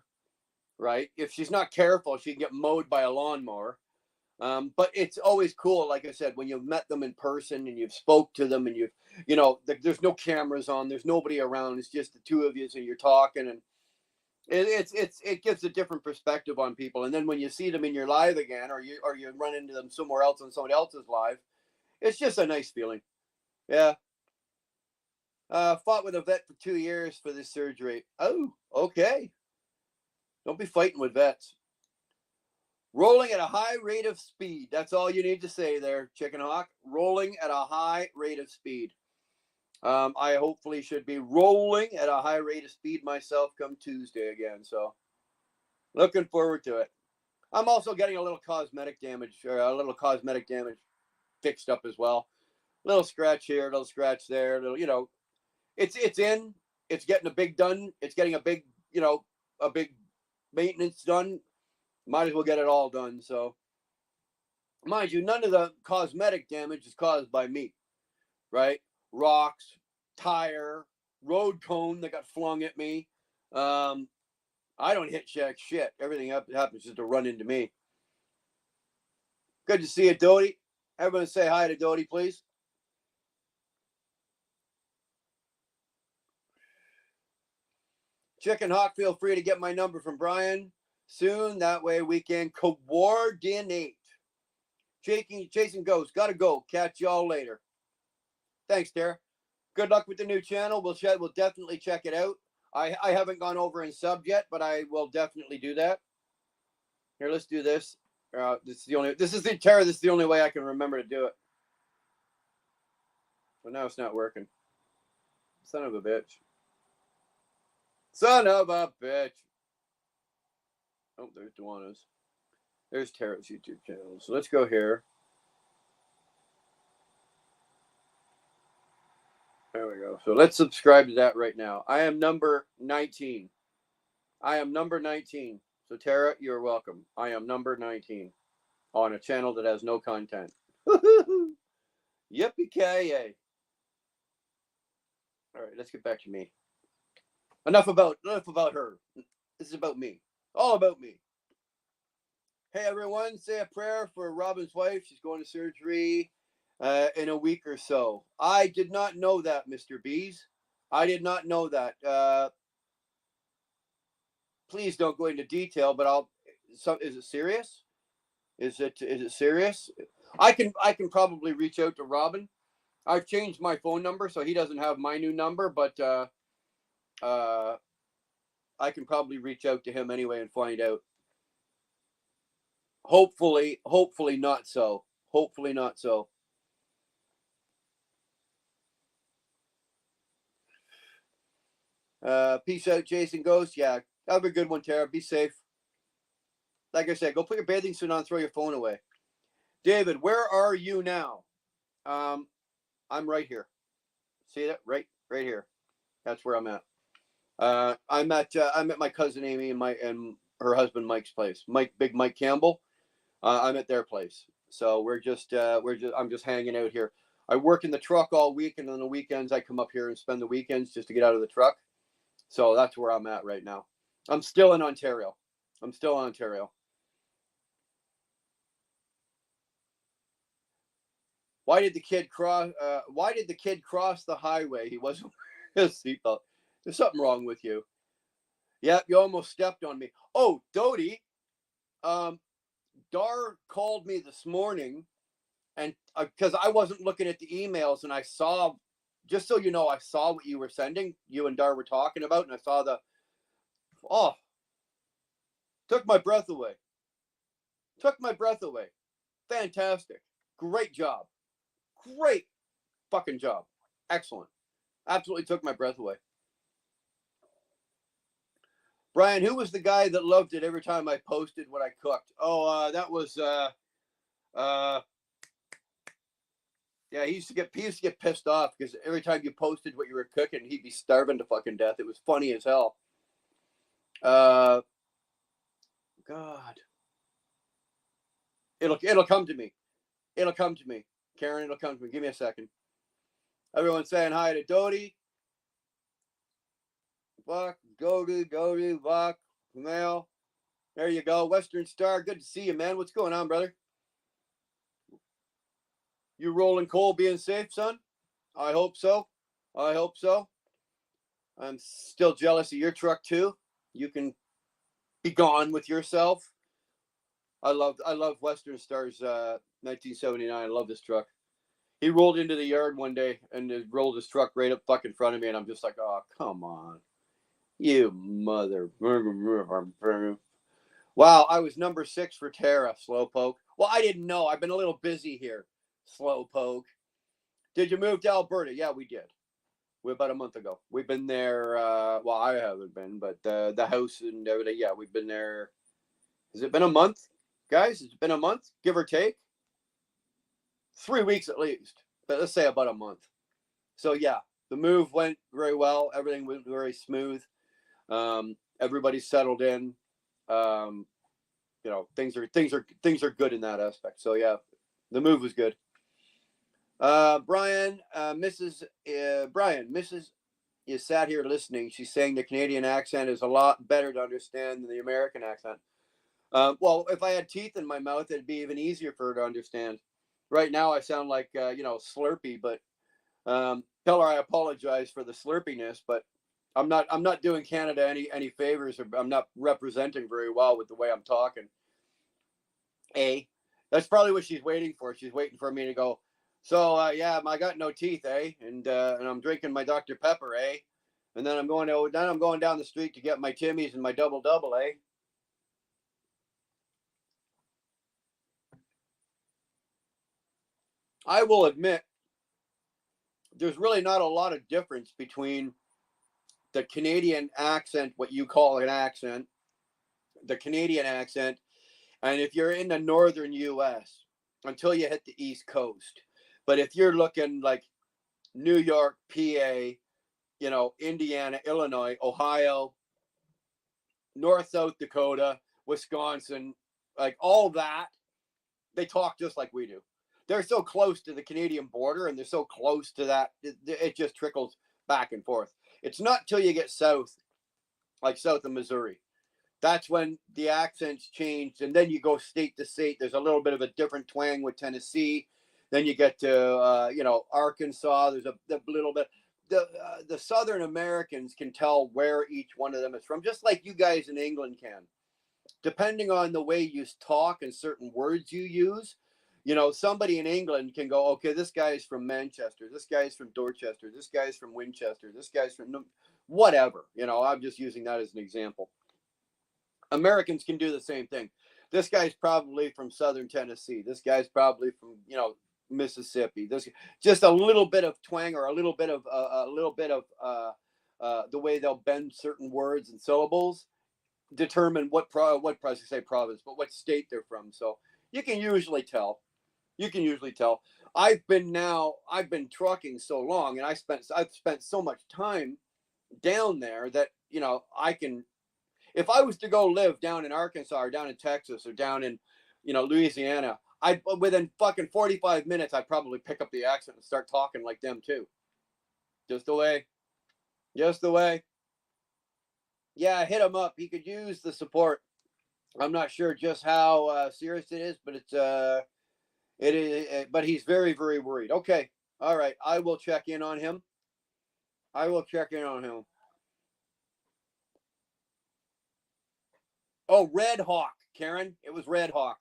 Speaker 2: right? If she's not careful, she can get mowed by a lawnmower. But it's always cool, like I said, when you've met them in person and you've spoke to them, and there's no cameras on, there's nobody around, it's just the two of you, and you're talking, and it gives a different perspective on people. And then when you see them in your live again, or you run into them somewhere else on somebody else's live, it's just a nice feeling. Yeah. Fought with a vet for 2 years for this surgery. Oh, okay. Don't be fighting with vets. Rolling at a high rate of speed. That's all you need to say there, Chicken Hawk. Rolling at a high rate of speed. I hopefully should be rolling at a high rate of speed myself come Tuesday again. So looking forward to it. I'm also getting a little cosmetic damage fixed up as well. Little scratch here, little scratch there, little, it's in, it's getting a big done. It's getting a big maintenance done. Might as well get it all done. So mind you, none of the cosmetic damage is caused by me, right? Rocks, tire, road cone that got flung at me. I don't hit shit. Everything happens just to run into me. Good to see you, Doty. Everyone say hi to Doty, please. Chicken Hawk, feel free to get my number from Brian soon. That way we can coordinate. Jason goes. Gotta go. Catch y'all later. Thanks, Tara. Good luck with the new channel. We'll definitely check it out. I haven't gone over and subbed yet, but I will definitely do that. Here, let's do this. This is the only way I can remember to do it. But now it's not working. Son of a bitch. Son of a bitch. Oh, there's Duana's. There's Tara's YouTube channel. So let's go here. There we go. So let's subscribe to that right now. I am number 19. I am number 19. So Tara, you're welcome. I am number 19 on a channel that has no content. Yippee-ki-yay. All right, let's get back to me. Enough about her. This is about me. All about me. Hey, everyone, say a prayer for Robin's wife. She's going to surgery in a week or so. I did not know that, Mr. Bees. I did not know that. Please don't go into detail, but is it serious? Is it serious? I can probably reach out to Robin. I've changed my phone number, so he doesn't have my new number, but I can probably reach out to him anyway and find out. Hopefully not so. Hopefully not so. Peace out, Jason Ghost. Yeah, have a good one, Tara. Be safe. Like I said, go put your bathing suit on, throw your phone away. David, where are you now? I'm right here. See that? Right here. That's where I'm at. I'm at my cousin Amy and her husband Mike's place. Big Mike Campbell. I'm at their place. So I'm just hanging out here. I work in the truck all week, and on the weekends I come up here and spend the weekends just to get out of the truck. So that's where I'm at right now. I'm still in Ontario. Why did the kid cross the highway? He wasn't wearing his seatbelt. There's something wrong with you. Yep, you almost stepped on me. Oh, Dodie. Dar called me this morning, and because I wasn't looking at the emails, and I saw, just so you know, I saw what you were sending. You and Dar were talking about, and I saw took my breath away. Fantastic. Great job. Great fucking job. Excellent. Absolutely took my breath away. Brian, who was the guy that loved it every time I posted what I cooked? Oh, that was yeah, he used to get pissed off because every time you posted what you were cooking, he'd be starving to fucking death. It was funny as hell. God. It'll come to me. Karen, it'll come to me. Give me a second. Everyone's saying hi to Dodie. Buck, Dodie, Buck, Mel. There you go. Western Star. Good to see you, man. What's going on, brother? You rolling coal, being safe, son? I hope so. I'm still jealous of your truck too. You can be gone with yourself. I love Western Star's 1979. I love this truck. He rolled into the yard one day and rolled his truck right up fucking in front of me, and I'm just like, oh, come on. You mother. Wow, I was number 6 for Tara, Slowpoke. Well, I didn't know. I've been a little busy here, Slowpoke. Did you move to Alberta? Yeah, we did. About a month ago. We've been there. Well, I haven't been, but the house and everything. Yeah, we've been there. Has it been a month, guys? Has it been a month, give or take? 3 weeks at least, but let's say about a month. So yeah, the move went very well. Everything went very smooth. Everybody settled in. You know, things are good in that aspect. So yeah, the move was good. Brian, Mrs. is sat here listening. She's saying the Canadian accent is a lot better to understand than the American accent. Well, if I had teeth in my mouth, it'd be even easier for her to understand. Right now, I sound like Slurpee, but tell her I apologize for the slurpiness, but I'm not doing Canada any favors, or I'm not representing very well with the way I'm talking. That's probably what she's waiting for. She's waiting for me to go, so yeah, I got no teeth, and I'm drinking my Dr. Pepper, and then I'm going down the street to get my Timmies and my double, I will admit there's really not a lot of difference between the Canadian accent, what you call an accent, the Canadian accent, and if you're in the northern U.S. until you hit the East Coast. But if you're looking like New York, PA, Indiana, Illinois, Ohio, North, South Dakota, Wisconsin, like all that, they talk just like we do. They're so close to the Canadian border and they're so close to that, it just trickles back and forth. It's not till you get south, like south of Missouri. That's when the accents changed. And then you go state to state. There's a little bit of a different twang with Tennessee. Then you get to, Arkansas. There's a little bit. The Southern Americans can tell where each one of them is from, just like you guys in England can. Depending on the way you talk and certain words you use, somebody in England can go, okay, this guy's from Manchester, this guy's from Dorchester, this guy's from Winchester, this guy's from whatever. I'm just using that as an example. Americans can do the same thing. This guy's probably from Southern Tennessee. This guy's probably from, Mississippi. This just a little bit of twang or a little bit of the way they'll bend certain words and syllables determine what province, but what state they're from. So you can usually tell. I've been trucking so long, and I've spent so much time down there that I can. If I was to go live down in Arkansas or down in Texas or down in Louisiana, within fucking 45 minutes I'd probably pick up the accent and start talking like them too. Just the way. Yeah, hit him up. He could use the support. I'm not sure just how serious it is, but it is. But he's very, very worried. Okay, all right. I will check in on him. Oh, Red Hawk, Karen. It was Red Hawk.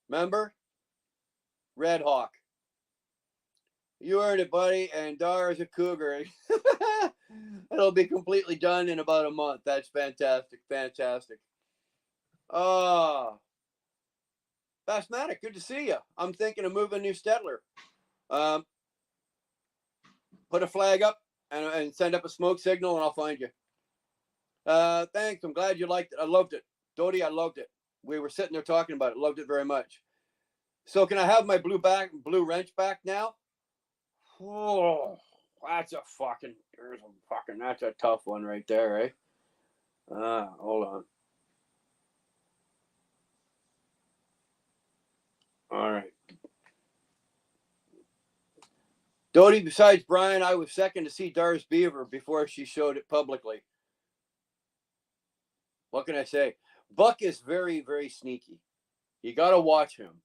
Speaker 2: Remember? Red Hawk. You heard it, buddy. And Dar is a cougar. It'll be completely done in about a month. That's fantastic. Oh, Bassmatic, good to see you. I'm thinking of moving New Stettler. Put a flag up and send up a smoke signal, and I'll find you. Thanks. I'm glad you liked it. I loved it. Dodie, I loved it. We were sitting there talking about it. Loved it very much. So can I have my blue wrench back now? Oh, that's a tough one right there, eh? Hold on. All right. Dodie, besides Brian, I was second to see Dar's beaver before she showed it publicly. What can I say? Buck is very, very sneaky. You got to watch him,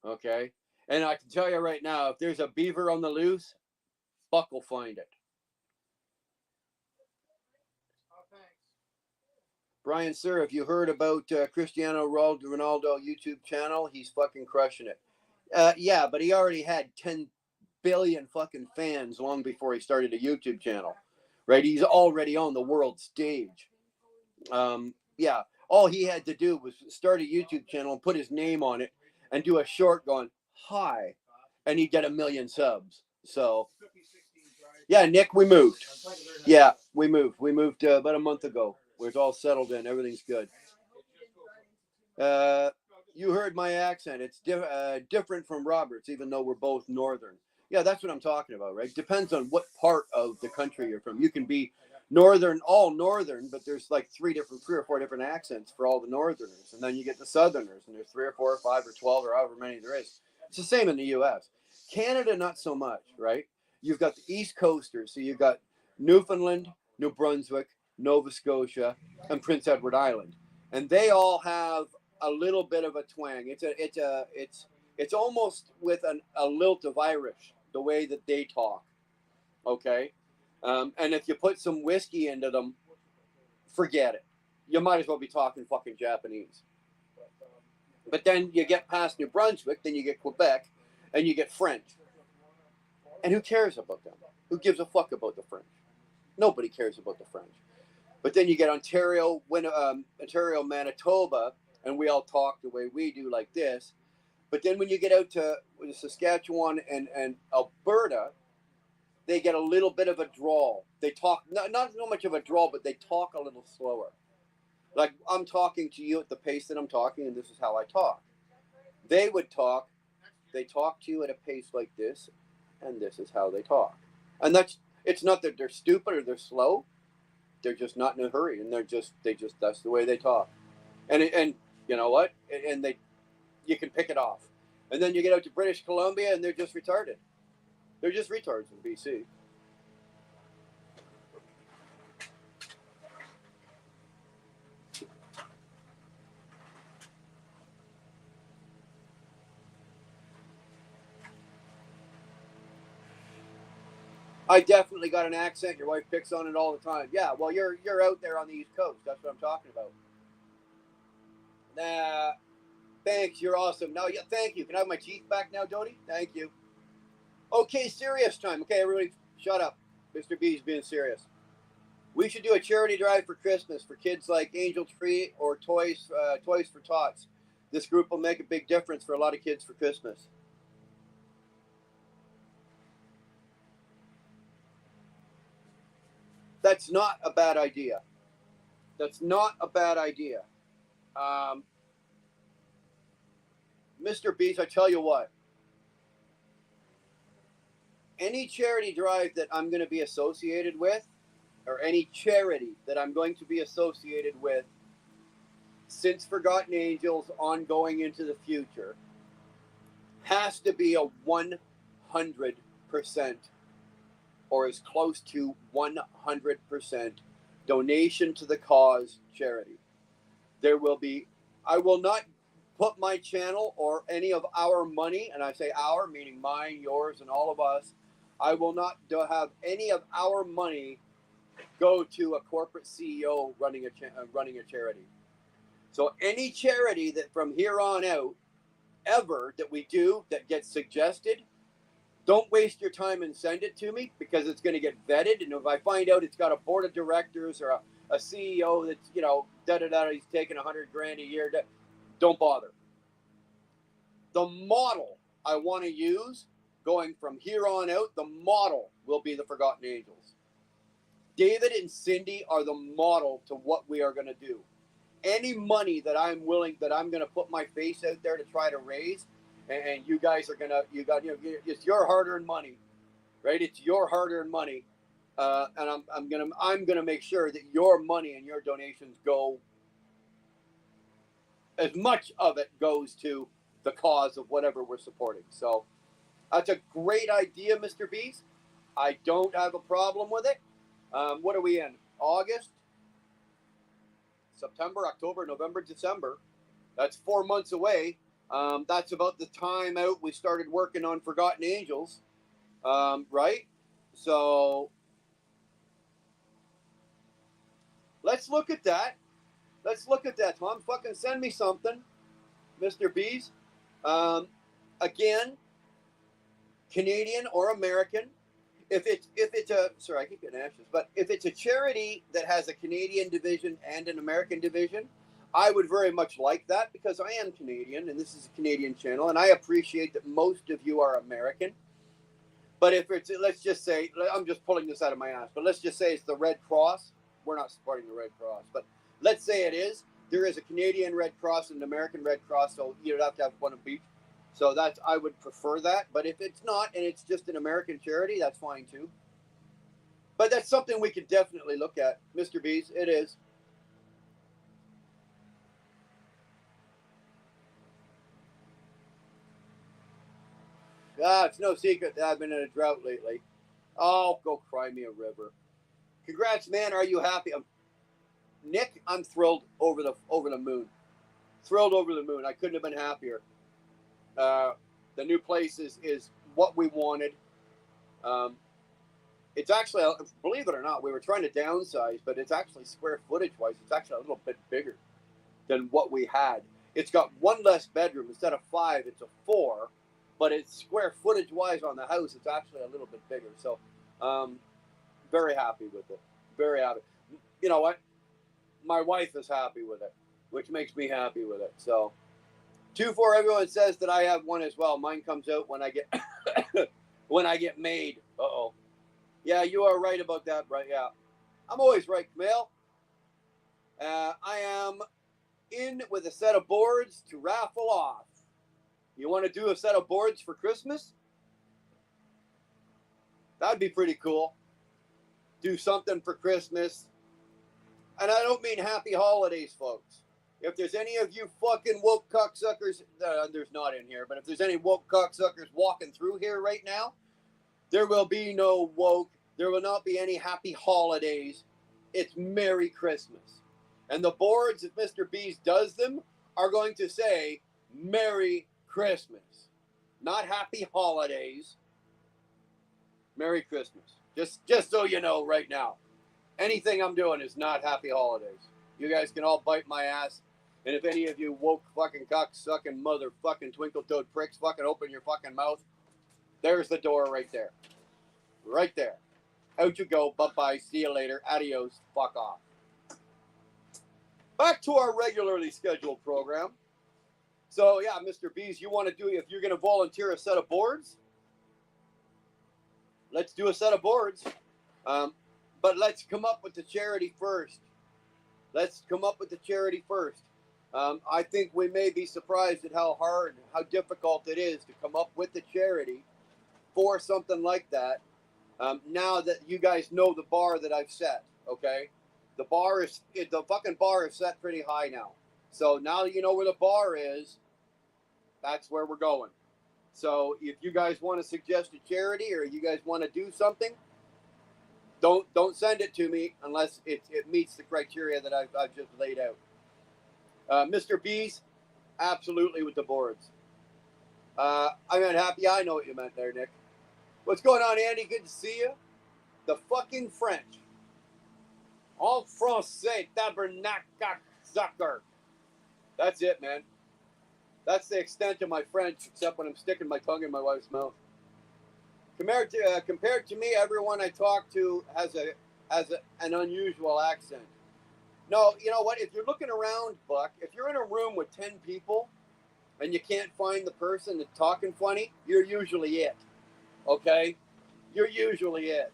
Speaker 2: okay? And I can tell you right now, if there's a beaver on the loose, Buck will find it. Brian, sir, have you heard about Cristiano Ronaldo YouTube channel? He's fucking crushing it. Yeah, but he already had 10 billion fucking fans long before he started a YouTube channel, right? He's already on the world stage. Yeah, all he had to do was start a YouTube channel and put his name on it and do a short going, hi, and he'd get 1 million subs. So, yeah, Nick, we moved. Yeah, we moved. We moved about a month ago. We're all settled in. Everything's good. You heard my accent. It's different from Robert's, even though we're both northern. Yeah, that's what I'm talking about, right? Depends on what part of the country you're from. You can be northern, all northern, but there's like 3 or 4 different accents for all the northerners. And then you get the southerners, and there's 3 or 4 or 5 or 12 or however many there is. It's the same in the U.S. Canada, not so much, right? You've got the East Coasters. So you've got Newfoundland, New Brunswick, Nova Scotia, and Prince Edward Island. And they all have a little bit of a twang. It's almost with a lilt of Irish, the way that they talk. Okay? And if you put some whiskey into them, forget it. You might as well be talking fucking Japanese. But then you get past New Brunswick, then you get Quebec, and you get French. And who cares about them? Who gives a fuck about the French? Nobody cares about the French. But then you get Ontario, Manitoba, and we all talk the way we do like this. But then when you get out to Saskatchewan and Alberta, they get a little bit of a drawl. They talk, not so much of a drawl, but they talk a little slower. Like I'm talking to you at the pace that I'm talking, and this is how I talk. They talk to you at a pace like this, and this is how they talk. And it's not that they're stupid or they're slow. They're just not in a hurry, and that's the way they talk. And you know what? And you can pick it off. And then you get out to British Columbia, and they're just retarded. They're just retards in BC. I definitely got an accent. Your wife picks on it all the time. Yeah, well, you're out there on the East Coast. That's what I'm talking about. Nah, thanks. You're awesome. No, yeah, thank you. Can I have my teeth back now, Dodie? Thank you. Okay, serious time. Okay, everybody, shut up. Mr. B's being serious. We should do a charity drive for Christmas for kids like Angel Tree or Toys for Tots. This group will make a big difference for a lot of kids for Christmas. That's not a bad idea. That's not a bad idea. Mr. Beast, I tell you what. Any charity drive that I'm going to be associated with, or any charity that I'm going to be associated with since Forgotten Angels ongoing into the future, has to be a 100% or as close to 100% donation to the cause charity. I will not put my channel or any of our money, and I say our, meaning mine, yours, and all of us, I will not have any of our money go to a corporate CEO running a charity. So any charity that from here on out, ever that we do that gets suggested, don't waste your time and send it to me, because it's going to get vetted. And if I find out it's got a board of directors or a CEO that's, he's taking $100,000 a year, don't bother. The model I want to use going from here on out, the model will be the Forgotten Angels. David and Cindy are the model to what we are going to do. Any money that I'm going to put my face out there to try to raise, and you guys are it's your hard-earned money, right? It's your hard-earned money, and I'm gonna make sure that your money and your donations go, as much of it goes to the cause of whatever we're supporting. So that's a great idea, Mr. Beast. I don't have a problem with it. What are we in? August, September, October, November, December. That's 4 months away. That's about the time out we started working on Forgotten Angels, right? So let's look at that. Tom, fucking send me something, Mr. Bees. Again, Canadian or American. If it's a, sorry, I keep getting anxious, but if it's a charity that has a Canadian division and an American division, I would very much like that, because I am Canadian and this is a Canadian channel, and I appreciate that most of you are American. But if it's, let's just say, I'm just pulling this out of my ass, but let's just say it's the Red Cross. We're not supporting the Red Cross, but let's say it is. There is a Canadian Red Cross and an American Red Cross, so you'd have to have one of each. So I would prefer that. But if it's not, and it's just an American charity, that's fine too. But that's something we could definitely look at, Mr. Bees. It is. It's no secret that I've been in a drought lately. Oh, go cry me a river. Congrats, man. Are you happy? Nick, I'm thrilled over the moon. Thrilled over the moon. I couldn't have been happier. The new place is what we wanted. It's actually, believe it or not, we were trying to downsize, but it's actually square footage wise, it's actually a little bit bigger than what we had. It's got one less bedroom. Instead of 5, it's a 4. But it's square footage wise on the house, it's actually a little bit bigger. So, very happy with it. Very happy. You know what? My wife is happy with it, which makes me happy with it. So, 2-4, everyone says that I have one as well. Mine comes out when I get when I get made. Uh-oh. Yeah, you are right about that, right? Yeah. I'm always right, Camille. I am in with a set of boards to raffle off. You want to do a set of boards for Christmas? That'd be pretty cool. Do something for Christmas. And I don't mean happy holidays, folks. If there's any of you fucking woke cocksuckers, there's not in here, but if there's any woke cocksuckers walking through here right now, there will be no woke. There will not be any happy holidays. It's Merry Christmas. And the boards, if Mr. Beast does them, are going to say Merry Christmas. Not happy holidays. Merry Christmas. Just so you know right now. Anything I'm doing is not happy holidays. You guys can all bite my ass. And if any of you woke fucking cock-sucking motherfucking twinkle-toed pricks fucking open your fucking mouth, there's the door right there. Right there. Out you go. Bye-bye. See you later. Adios. Fuck off. Back to our regularly scheduled program. So, yeah, Mr. Bees, you want to do, if you're going to volunteer a set of boards, let's do a set of boards. But let's come up with the charity first. Let's come up with the charity first. I think we may be surprised at how hard, how difficult it is to come up with the charity for something like that. Now that you guys know the bar that I've set, okay? The fucking bar is set pretty high now. So now that you know where the bar is, that's where we're going. So if you guys want to suggest a charity or you guys want to do something, don't send it to me unless it meets the criteria that I've just laid out. Mr. Bees, absolutely with the boards. I meant happy. I know what you meant there, Nick. What's going on, Andy? Good to see you. The fucking French. En français, tabernacle sucker. That's it, man. That's the extent of my French, except when I'm sticking my tongue in my wife's mouth. Compared to me, everyone I talk to has an unusual accent. No, you know what? If you're looking around, Buck, if you're in a room with 10 people and you can't find the person that's talking funny, you're usually it. Okay? You're usually it.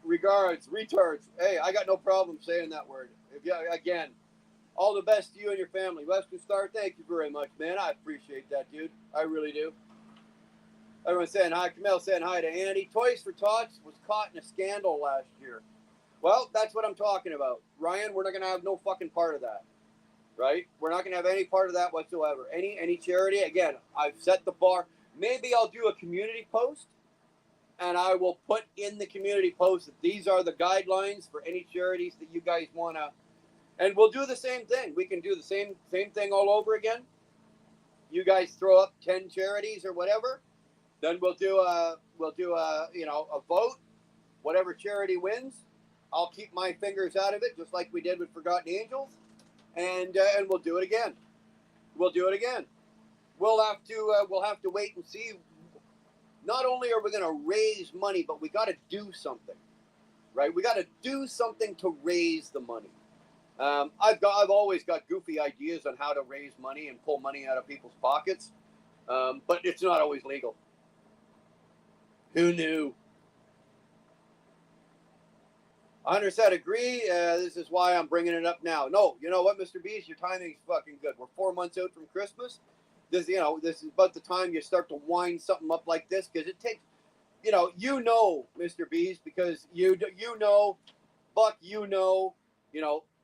Speaker 2: Regards, retards. Hey, I got no problem saying that word. Again, all the best to you and your family. Western Star, thank you very much, man. I appreciate that, dude. I really do. Everyone's saying hi. Camille saying hi to Andy. Toys for Tots was caught in a scandal last year. Well, that's what I'm talking about. Ryan, we're not going to have no fucking part of that. Right? We're not going to have any part of that whatsoever. Any charity, again, I've set the bar. Maybe I'll do a community post, and I will put in the community post that these are the guidelines for any charities that you guys want to. And we'll do the same thing. We can do the same thing all over again. You guys throw up 10 charities or whatever. Then we'll do a vote. Whatever charity wins, I'll keep my fingers out of it, just like we did with Forgotten Angels, and we'll do it again. We'll do it again. We'll have to wait and see. Not only are we going to raise money, but we got to do something, right? We got to do something to raise the money. I've always got goofy ideas on how to raise money and pull money out of people's pockets, but it's not always legal. Who knew? 100% agree. This is why I'm bringing it up now. No, you know what, Mr. Beast, your timing's fucking good. We're 4 months out from Christmas. This is about the time you start to wind something up like this, because it takes, Mr. Beast, because you know, Buck,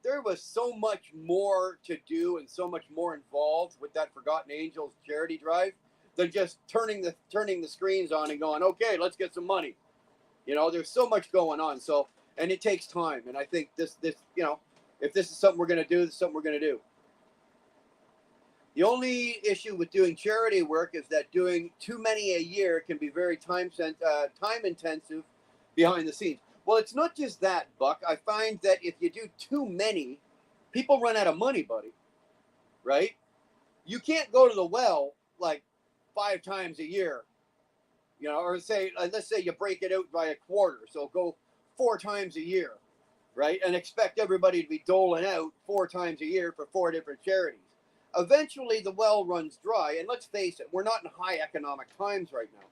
Speaker 2: there was so much more to do and so much more involved with that Forgotten Angels charity drive than just turning the screens on and going, okay, let's get some money. There's so much going on. So, and it takes time. And I think this, if this is something we're going to do, this is something we're going to do. The only issue with doing charity work is that doing too many a year can be very time intensive behind the scenes. Well, it's not just that, Buck. I find that if you do too many, people run out of money, buddy. Right? You can't go to the well like 5 times a year, or let's say you break it out by a quarter. So go 4 times a year, right? And expect everybody to be doling out 4 times a year for 4 different charities. Eventually the well runs dry. And let's face it, we're not in high economic times right now.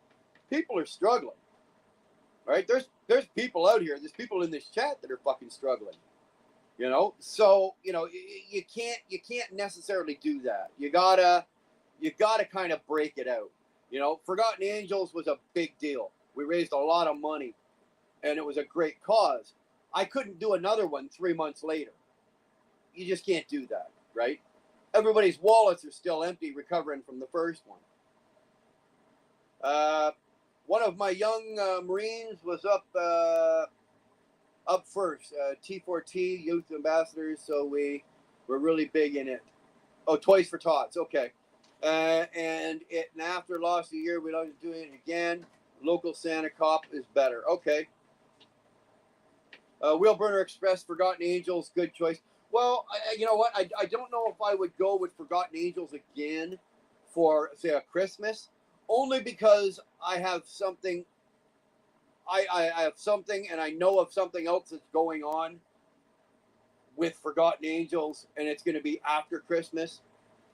Speaker 2: People are struggling. right? There's people out here. There's people in this chat that are fucking struggling. You know, so you can't necessarily do that. You gotta kind of break it out. You know, Forgotten Angels was a big deal. We raised a lot of money, and it was a great cause. I couldn't do another one 3 months later. You just can't do that, right? Everybody's wallets are still empty, recovering from the first one. One of my young Marines was up first, T4T, Youth Ambassadors, so we were really big in it. Oh, Toys for Tots, okay. And after lost a year, we don't do it again. Local Santa Cop is better. Okay. Wheelburner Express, Forgotten Angels, good choice. Well, you know what? I don't know if I would go with Forgotten Angels again for, say, a Christmas, only because I have something. I have something, and I know of something else that's going on with Forgotten Angels, and it's going to be after Christmas.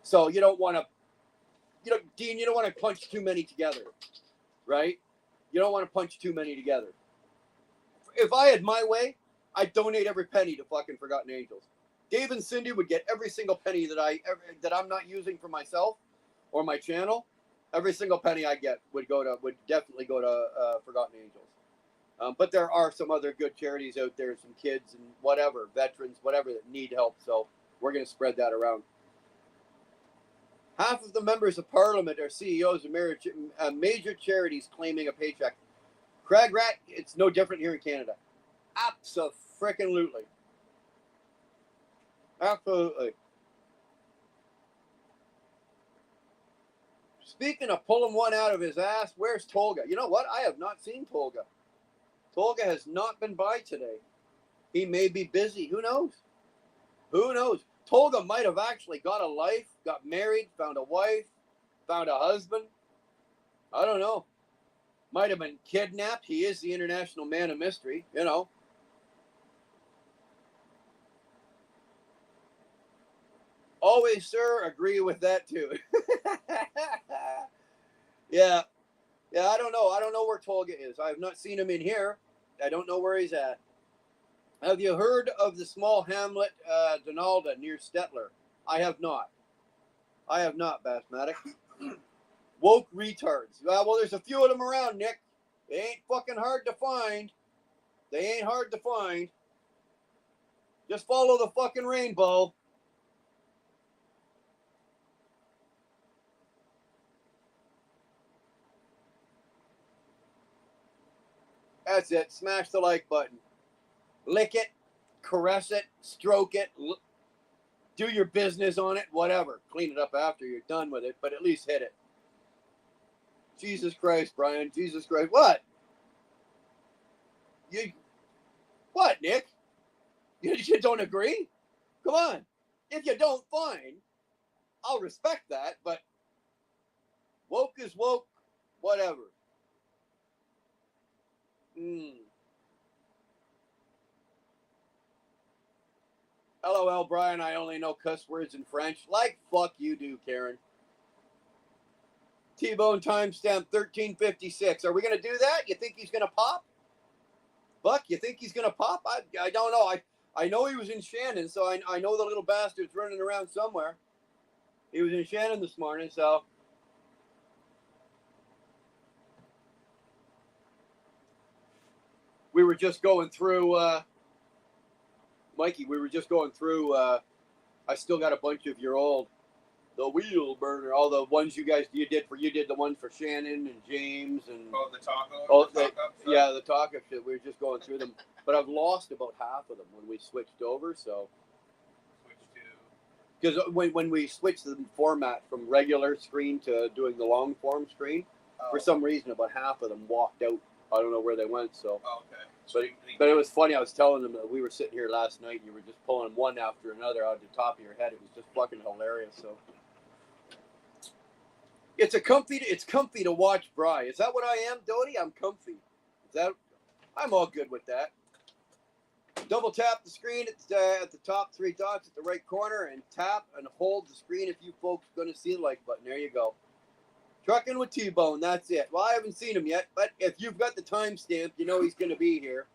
Speaker 2: So you don't want to, Dean, you don't want to punch too many together, right? You don't want to punch too many together. If I had my way, I'd donate every penny to fucking Forgotten Angels. Dave and Cindy would get every single penny that I'm not using for myself or my channel. Every single penny I get would definitely go to Forgotten Angels. But there are some other good charities out there, some kids and whatever, veterans, whatever, that need help. So we're going to spread that around. Half of the members of Parliament are CEOs of major charities claiming a paycheck. Crag Rat, it's no different here in Canada. Abso-frickin-lutely. Absolutely. Speaking of pulling one out of his ass, where's Tolga? You know what? I have not seen Tolga. Tolga has not been by today. He may be busy. Who knows? Who knows? Tolga might have actually got a life, got married, found a wife, found a husband. I don't know. Might have been kidnapped. He is the international man of mystery, you know. Always, sir, agree with that too. Yeah. Yeah, I don't know. I don't know where Tolga is. I have not seen him in here. I don't know where he's at. Have you heard of the small hamlet, Donalda, near Stettler? I have not. I have not, Bassmatic. Woke retards. Well, there's a few of them around, Nick. They ain't fucking hard to find. They ain't hard to find. Just follow the fucking rainbow. That's it. Smash the like button. Lick it, caress it, stroke it, do your business on it, whatever. Clean it up after you're done with it, but at least hit it. Jesus Christ, Brian. Jesus Christ. What? What, Nick? You don't agree? Come on. If you don't, fine. I'll respect that, but woke is woke, whatever. LOL, Brian, I only know cuss words in French. Like fuck you do, Karen. T-Bone timestamp 1356. Are we going to do that? You think he's going to pop? Buck, you think he's going to pop? I don't know. I know he was in Shannon, so I know the little bastard's running around somewhere. He was in Shannon this morning, so. We were just going through, Mikey, we were just going through, I still got a bunch of your old, the wheel burner, all the ones you did the ones for Shannon and James and.
Speaker 4: Oh, the taco?
Speaker 2: Oh,
Speaker 4: the taco
Speaker 2: yeah, the taco shit. We were just going through them. But I've lost about half of them when we switched over, so. Because when we switched the format from regular screen to doing the long form screen, for some reason about half of them walked out. I don't know where they went, so.
Speaker 4: Oh, okay.
Speaker 2: But it was funny. I was telling them that we were sitting here last night and you were just pulling one after another out of the top of your head. It was just fucking hilarious. So it's comfy to watch Bry. Is that what I am, Doty? I'm comfy. I'm all good with that. Double tap the screen at the top 3 dots at the right corner and tap and hold the screen if you folks are going to see the like button. There you go. Trucking with T-Bone, that's it. Well, I haven't seen him yet, but if you've got the timestamp, you know he's going to be here.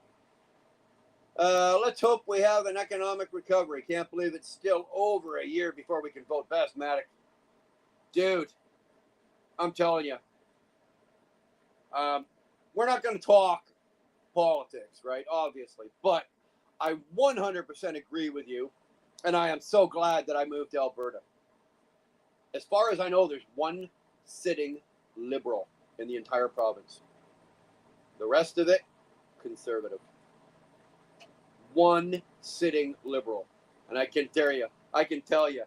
Speaker 2: Let's hope we have an economic recovery. Can't believe it's still over a year before we can vote Basmatic. Dude, I'm telling you. We're not going to talk politics, right? Obviously. But I 100% agree with you, and I am so glad that I moved to Alberta. As far as I know, there's one sitting Liberal in the entire province. The rest of it, Conservative. One sitting Liberal. And I can tell you,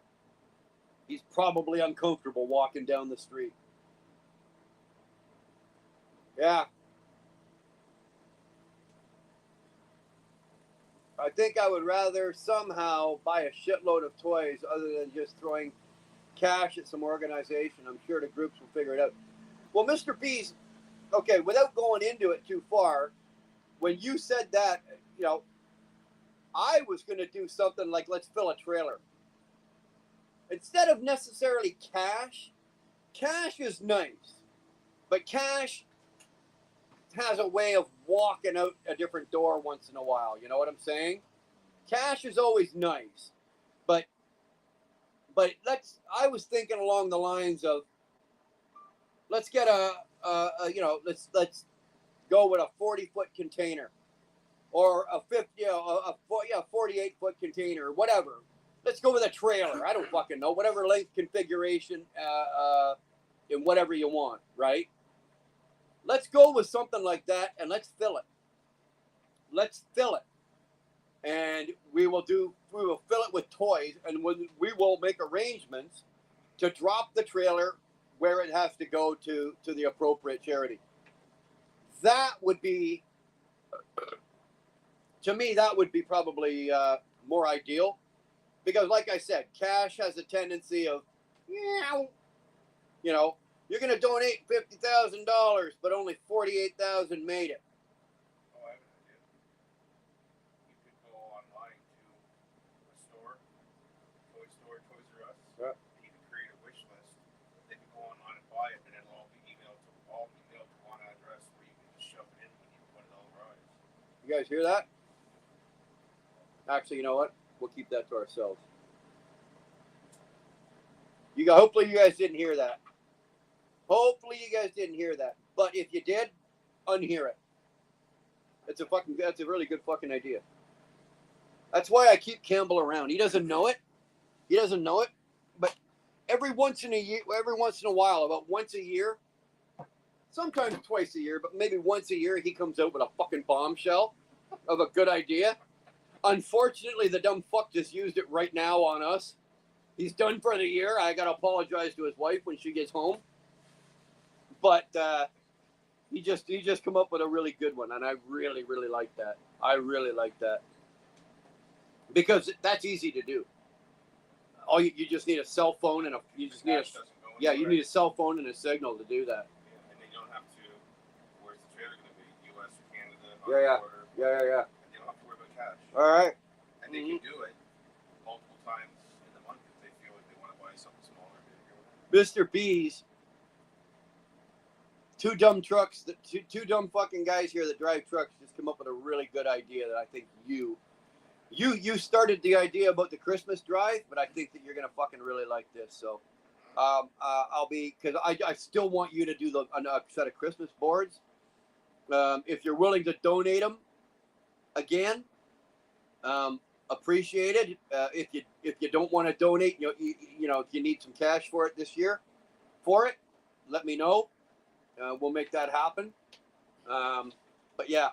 Speaker 2: he's probably uncomfortable walking down the street. Yeah. I think I would rather somehow buy a shitload of toys other than just throwing cash at some organization. I'm sure the groups will figure it out. Well, Mr. B's, okay, without going into it too far, when you said that, you know, I was going to do something like, let's fill a trailer. Instead of necessarily cash is nice, but cash has a way of walking out a different door once in a while. You know what I'm saying? Cash is always nice, but I was thinking along the lines of, let's get let's go with a 40-foot container or a 48-foot container, whatever. Let's go with a trailer. I don't fucking know, whatever length configuration, and whatever you want, right? Let's go with something like that and let's fill it. Let's fill it. And we will fill it with toys, and we will make arrangements to drop the trailer where it has to go to the appropriate charity. That would be, to me, that would be probably more ideal, because like I said, cash has a tendency of, you know, you're going to donate $50,000, but only $48,000 made it.
Speaker 4: Oh, I have an idea. You could go online to a store, Toys R Us.
Speaker 2: Yeah.
Speaker 4: You can create a wish list. They can go online and buy it, and it'll all be emailed to one address where you can just shove it in when it all arrives.
Speaker 2: You guys hear that? Actually, you know what? We'll keep that to ourselves. Hopefully you guys didn't hear that. Hopefully you guys didn't hear that. But if you did, unhear it. That's a really good fucking idea. That's why I keep Campbell around. He doesn't know it. But every once in a while, about once a year, sometimes twice a year, but maybe once a year, he comes out with a fucking bombshell of a good idea. Unfortunately, the dumb fuck just used it right now on us. He's done for the year. I gotta apologize to his wife when she gets home. But he just come up with a really good one, and I really, really like that. I really like that. Because that's easy to do. All you just need a cell phone and you need a cell phone and a signal to do that.
Speaker 4: Yeah, and then you don't have to. Where's the trailer going to be? U.S. or Canada?
Speaker 2: Yeah.
Speaker 4: And you don't have to worry about cash.
Speaker 2: All right.
Speaker 4: And they can do it multiple times in the month if they feel like they want to buy something smaller.
Speaker 2: Mr. B's. Two dumb fucking guys here that drive trucks just come up with a really good idea that I think you started the idea about the Christmas drive, but I think that you're gonna fucking really like this. So, because I still want you to do a set of Christmas boards. If you're willing to donate them, again, appreciated. If you don't want to donate, you know, if you need some cash for it this year, let me know. We'll make that happen. But yeah.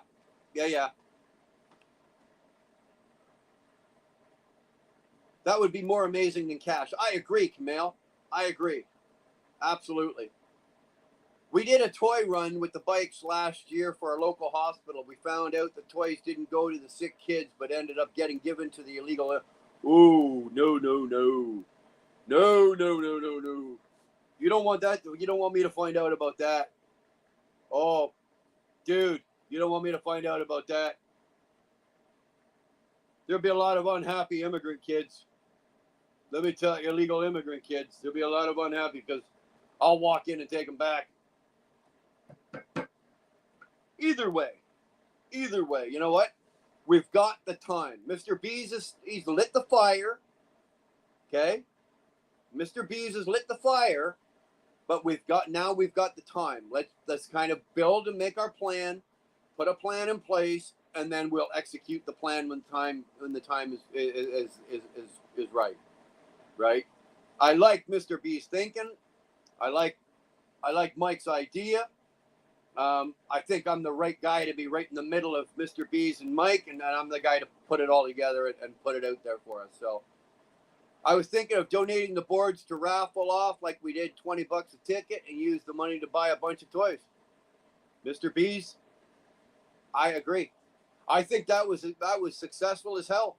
Speaker 2: That would be more amazing than cash. I agree, Camille. I agree. Absolutely. We did a toy run with the bikes last year for our local hospital. We found out the toys didn't go to the sick kids, but ended up getting given to the illegal. Oh, no. No. You don't want that. You don't want me to find out about that. Oh, dude, you don't want me to find out about that. There'll be a lot of unhappy immigrant kids. Let me tell you, illegal immigrant kids. There'll be a lot of unhappy because I'll walk in and take them back. Either way, you know what? We've got the time. Mr. B's he's lit the fire. Okay? Mr. B's has lit the fire, but we've got the time. Let's kind of build and make our plan, put a plan in place, and then we'll execute the plan when the time is right. Right? I like Mr. B's thinking. I like Mike's idea. I think I'm the right guy to be right in the middle of Mr. B's and Mike, and I'm the guy to put it all together and put it out there for us. So I was thinking of donating the boards to raffle off like we did, $20 a ticket, and use the money to buy a bunch of toys. Mr. B's, I agree. I think that was successful as hell.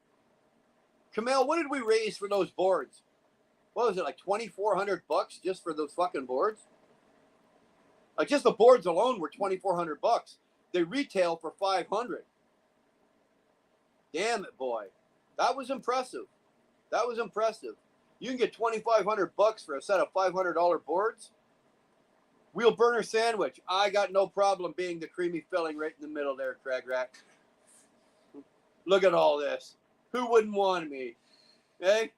Speaker 2: Kamel, what did we raise for those boards? What was it, like $2,400 just for those fucking boards? Like just the boards alone were $2,400. They retail for $500. Damn it, boy. That was impressive. You can get $2,500 for a set of $500 boards. Wheel burner sandwich. I got no problem being the creamy filling right in the middle there, Craig Rat. Look at all this. Who wouldn't want me? Hey?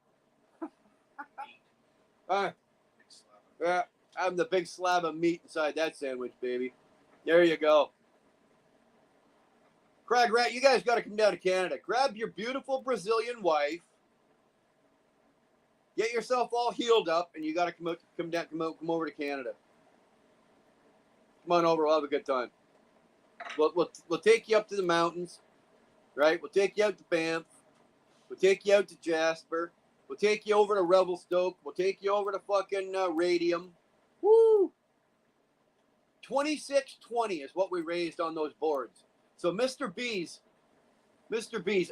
Speaker 2: Yeah, I'm the big slab of meat inside that sandwich, baby. There you go. Craig Rat, you guys got to come down to Canada. Grab your beautiful Brazilian wife. Get yourself all healed up, and you got to come over to Canada. Come on over. We'll have a good time. We'll take you up to the mountains, right? We'll take you out to Banff. We'll take you out to Jasper. We'll take you over to Revelstoke. We'll take you over to fucking Radium. Woo! $26.20 is what we raised on those boards. So Mr. B's,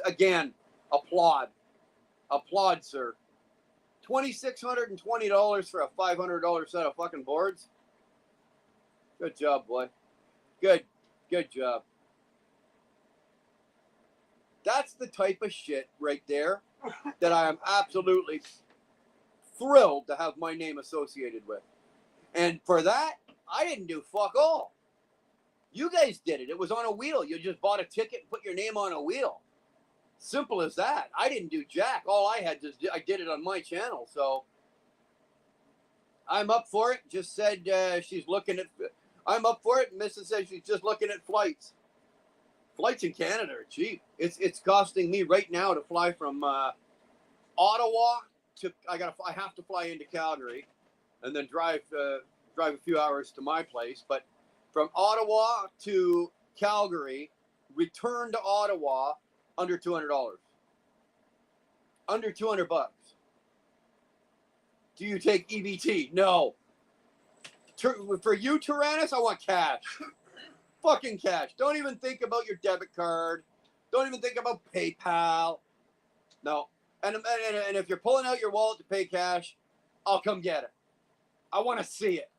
Speaker 2: again, applaud, sir. $2,620 for a $500 set of fucking boards. Good job, boy. Good job. That's the type of shit right there that I am absolutely thrilled to have my name associated with. And for that, I didn't do fuck all. You guys did it. It was on a wheel. You just bought a ticket and put your name on a wheel. Simple as that. I didn't do jack. All I had I did it on my channel. So I'm up for it. Just said she's looking at. I'm up for it. Mrs. said she's just looking at flights. Flights in Canada are cheap. It's costing me right now to fly from Ottawa to. I have to fly into Calgary, and then drive a few hours to my place. But from Ottawa to Calgary, return to Ottawa, under $200. Under $200. Do you take EBT? No. For you, Tyrannus, I want cash. Fucking cash. Don't even think about your debit card. Don't even think about PayPal. No. And if you're pulling out your wallet to pay cash, I'll come get it. I want to see it.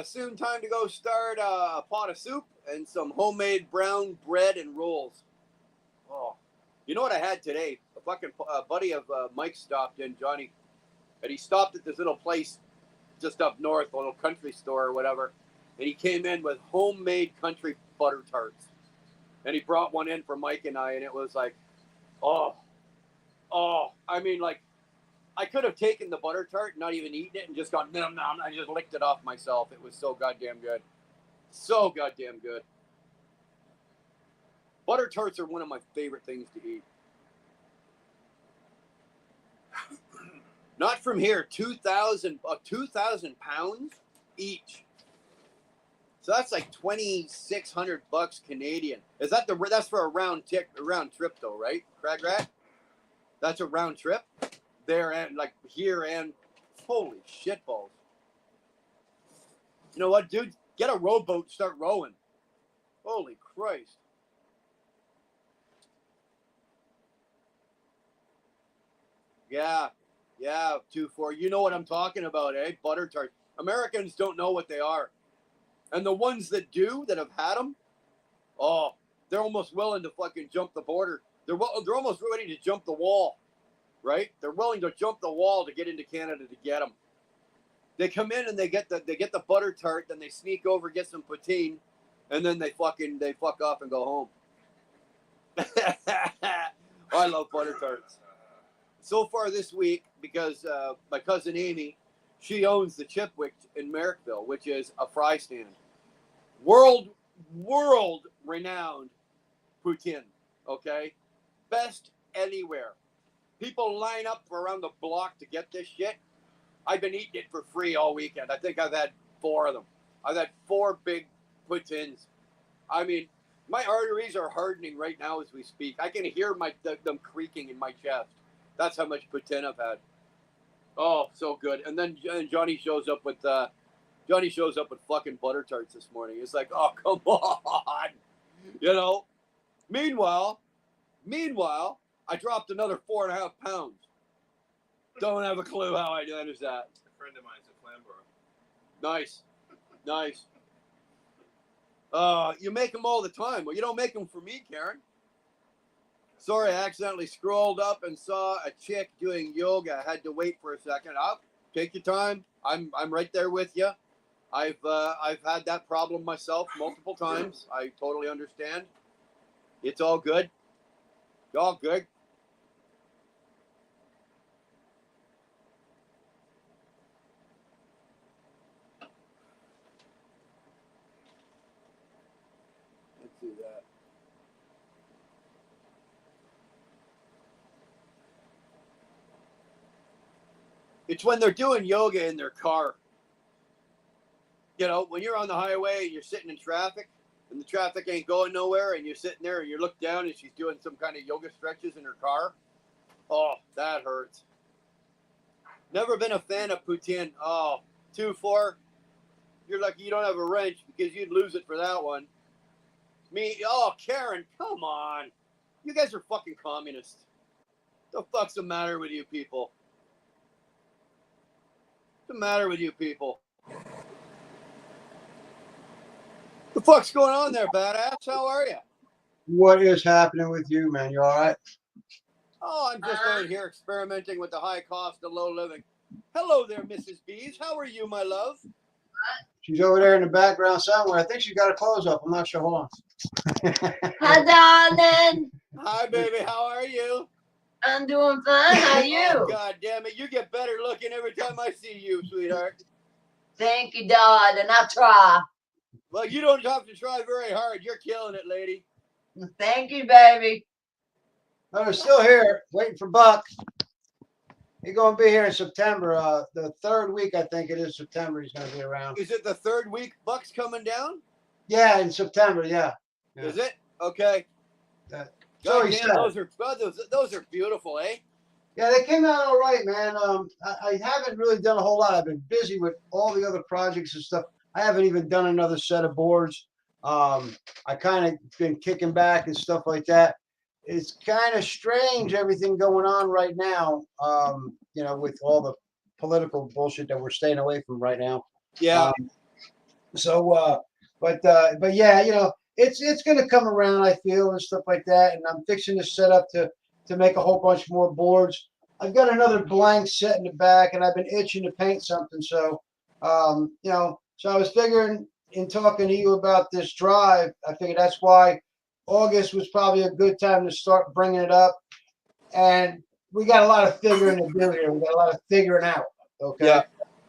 Speaker 2: Soon time to go start a pot of soup and some homemade brown bread and rolls. Oh, you know what I had today? A fucking buddy of Mike stopped in, Johnny, and he stopped at this little place just up north, a little country store or whatever, and he came in with homemade country butter tarts, and he brought one in for Mike and I, and it was like, oh, I mean, like, I could have taken the butter tart, not even eaten it, and just gone, nom, nom. I just licked it off myself. It was so goddamn good. So goddamn good. Butter tarts are one of my favorite things to eat. Not from here. 2,000 pounds each. So that's like $2,600 Canadian. Is that that's for a round trip though, right? Crag Rat? That's a round trip? There and like here and holy shitballs. You know what, dude? Get a rowboat, start rowing. Holy Christ. Yeah, 2-4. You know what I'm talking about, eh? Butter tart. Americans don't know what they are. And the ones that do, that have had them, oh, they're almost willing to fucking jump the border They're almost ready to jump the wall, right? They're willing to jump the wall to get into Canada to get them. They come in and they get the butter tart, then they sneak over, get some poutine, and then they fuck off and go home. I love butter tarts. So far this week, because my cousin Amy, she owns the Chipwick in Merrickville, which is a fry stand. World renowned poutine, okay? Best anywhere. People line up around the block to get this shit. I've been eating it for free all weekend. I think I've had 4 of them. I've had 4 big poutines. I mean, my arteries are hardening right now as we speak. I can hear them creaking in my chest. That's how much poutine I've had. Oh, so good. And then Johnny shows up with fucking butter tarts this morning. It's like, oh, come on. You know? Meanwhile, I dropped another 4.5 pounds. Don't have a clue how I managed that.
Speaker 4: A friend of mine's at Flamborough.
Speaker 2: Nice. You make them all the time. Well, you don't make them for me, Karen. Sorry, I accidentally scrolled up and saw a chick doing yoga. I had to wait for a second. Take your time. I'm right there with you. I've had that problem myself multiple times. I totally understand. It's all good. All good. Let's do that. It's when they're doing yoga in their car. You know, when you're on the highway and you're sitting in traffic and the traffic ain't going nowhere and you're sitting there and you look down and she's doing some kind of yoga stretches in her car. Oh, that hurts. Never been a fan of poutine. Oh, 2-4. You're lucky you don't have a wrench because you'd lose it for that one. Me, oh, Karen, come on. You guys are fucking communists. What the fuck's the matter with you people? What's the matter with you people? The fuck's going on there, badass? How are you?
Speaker 5: What is happening with you, man? You all right?
Speaker 2: Oh, I'm just out here experimenting with the high cost of low living. Hello there, Mrs. Bees. How are you, my love?
Speaker 5: She's over there in the background somewhere. I think she's got her clothes up. I'm not sure. Hold on.
Speaker 6: Hi, darling.
Speaker 2: Hi, baby. How are you?
Speaker 6: I'm doing fine. How are
Speaker 2: Oh,
Speaker 6: you?
Speaker 2: God damn it. You get better looking every time I see you, sweetheart.
Speaker 6: Thank you, darling. I'll try.
Speaker 2: Well, you don't have to try very hard. You're killing it, lady.
Speaker 6: Thank you, baby.
Speaker 5: Oh, we're still here, waiting for Buck. He's going to be here in September. The 3rd week, I think it is September. He's going to be around.
Speaker 2: Is it the 3rd week Buck's coming down?
Speaker 5: Yeah, in September. Yeah.
Speaker 2: Is it? Okay.
Speaker 5: So
Speaker 2: God
Speaker 5: he
Speaker 2: damn,
Speaker 5: said.
Speaker 2: those are beautiful, eh?
Speaker 5: Yeah, they came out all right, man. I haven't really done a whole lot. I've been busy with all the other projects and stuff. I haven't even done another set of boards. I kind of been kicking back and stuff like that. It's kind of strange, everything going on right now, you know, with all the political bullshit that we're staying away from right now.
Speaker 2: Yeah.
Speaker 5: But yeah, you know, it's going to come around, I feel, and stuff like that. And I'm fixing to set up to make a whole bunch more boards. I've got another blank set in the back, and I've been itching to paint something. So, you know, so I was figuring in talking to you about this drive, I figured that's why August was probably a good time to start bringing it up. And we got a lot of figuring to do here. We got a lot of figuring out, okay,
Speaker 2: Yeah.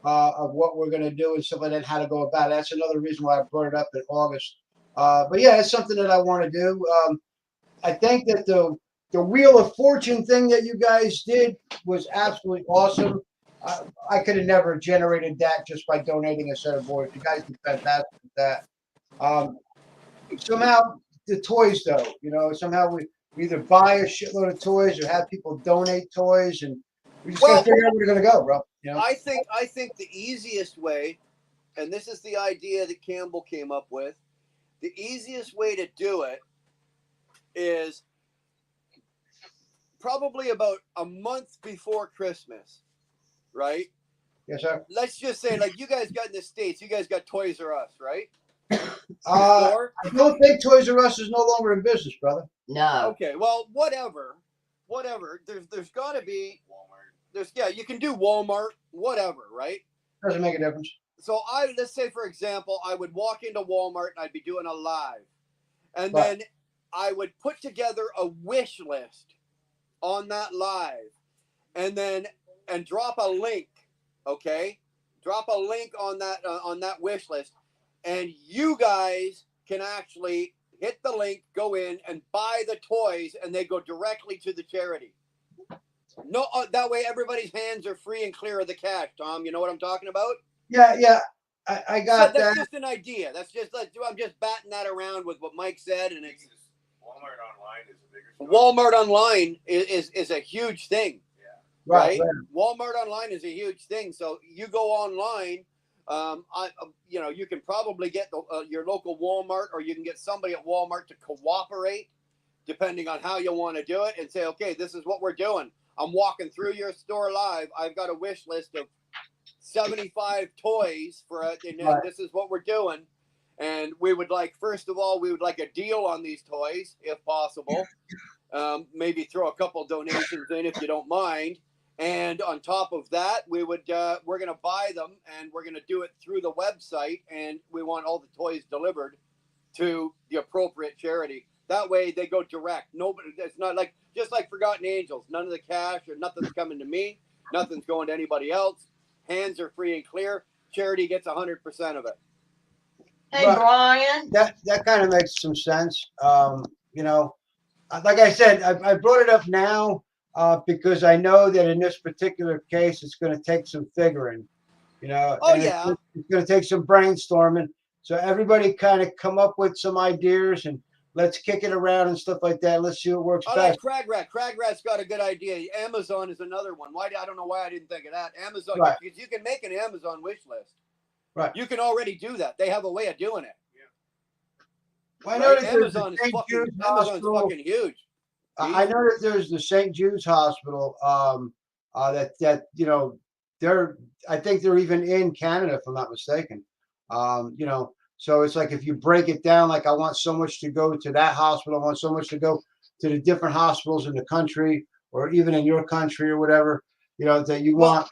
Speaker 5: Of what we're going to do and stuff like that, and how to go about it. That's another reason why I brought it up in August. But yeah, it's something that I want to do. I think that the Wheel of Fortune thing that you guys did was absolutely awesome. I could have never generated that just by donating a set of boards. You guys did fantastic with that. Somehow the toys, though, you know, somehow we either buy a shitload of toys or have people donate toys, and we just gotta figure out where we're gonna go, bro. You know?
Speaker 2: I think the easiest way, and this is the idea that Campbell came up with, the easiest way to do it is probably about a month before Christmas, right?
Speaker 5: Yes, sir.
Speaker 2: Let's just say, like, you guys got in the States, you guys got Toys R Us, right? Store?
Speaker 5: I don't think Toys R Us is no longer in business, brother.
Speaker 6: No.
Speaker 2: Okay, well, whatever. There's got to be. You can do Walmart, whatever, right?
Speaker 5: Doesn't make a difference.
Speaker 2: So let's say, for example, I would walk into Walmart and I'd be doing a live, and
Speaker 5: Right.
Speaker 2: then I would put together a wish list on that live, and drop a link. Okay, drop a link on that wish list, and you guys can actually hit the link, go in and buy the toys, and they go directly to the charity. No, that way everybody's hands are free and clear of the cash. Tom, you know what I'm talking about?
Speaker 5: Yeah. I got
Speaker 2: That's
Speaker 5: that.
Speaker 2: just an idea. I'm just batting that around with what Mike said, and it's
Speaker 4: Walmart online is a bigger store.
Speaker 2: Walmart online is a huge thing.
Speaker 5: Right.
Speaker 2: Walmart online is a huge thing. So you go online, you can probably get your local Walmart, or you can get somebody at Walmart to cooperate, depending on how you want to do it, and say, okay, this is what we're doing. I'm walking through your store live. I've got a wish list of 75 toys for it, and
Speaker 5: Right.
Speaker 2: this is what we're doing. And we would like, first of all, a deal on these toys, if possible. Maybe throw a couple donations in if you don't mind. And on top of that, we're going to buy them, and we're going to do it through the website, and we want all the toys delivered to the appropriate charity. That way they go direct. Nobody, it's not like, just like Forgotten Angels, none of the cash or nothing's coming to me. Nothing's going to anybody else. Hands are free and clear. Charity gets 100% of it.
Speaker 6: Hey,
Speaker 5: Right.
Speaker 6: Brian.
Speaker 5: That kind of makes some sense. Like I said, I brought it up now because I know that in this particular case, it's going to take some figuring.
Speaker 2: Oh,
Speaker 5: and
Speaker 2: yeah.
Speaker 5: it's going to take some brainstorming. So everybody kind of come up with some ideas and let's kick it around and stuff like that. Let's see what works
Speaker 2: I
Speaker 5: best.
Speaker 2: like Cragrat. Cragrat's got a good idea. Amazon is another one. I don't know why I didn't think of that. Amazon,
Speaker 5: Right.
Speaker 2: because you can make an Amazon wish list.
Speaker 5: Right.
Speaker 2: You can already do that. They have a way of doing it.
Speaker 5: Well, I know
Speaker 2: Right?
Speaker 5: that there's the
Speaker 2: Amazon is
Speaker 5: St.
Speaker 2: fucking,
Speaker 5: Jude's
Speaker 2: Amazon's
Speaker 5: Hospital.
Speaker 2: fucking huge.
Speaker 5: I know that there's the St. Jude's Hospital. That I think they're even in Canada, if I'm not mistaken. So it's like if you break it down, like I want so much to go to that hospital, I want so much to go to the different hospitals in the country, or even in your country or whatever. That you want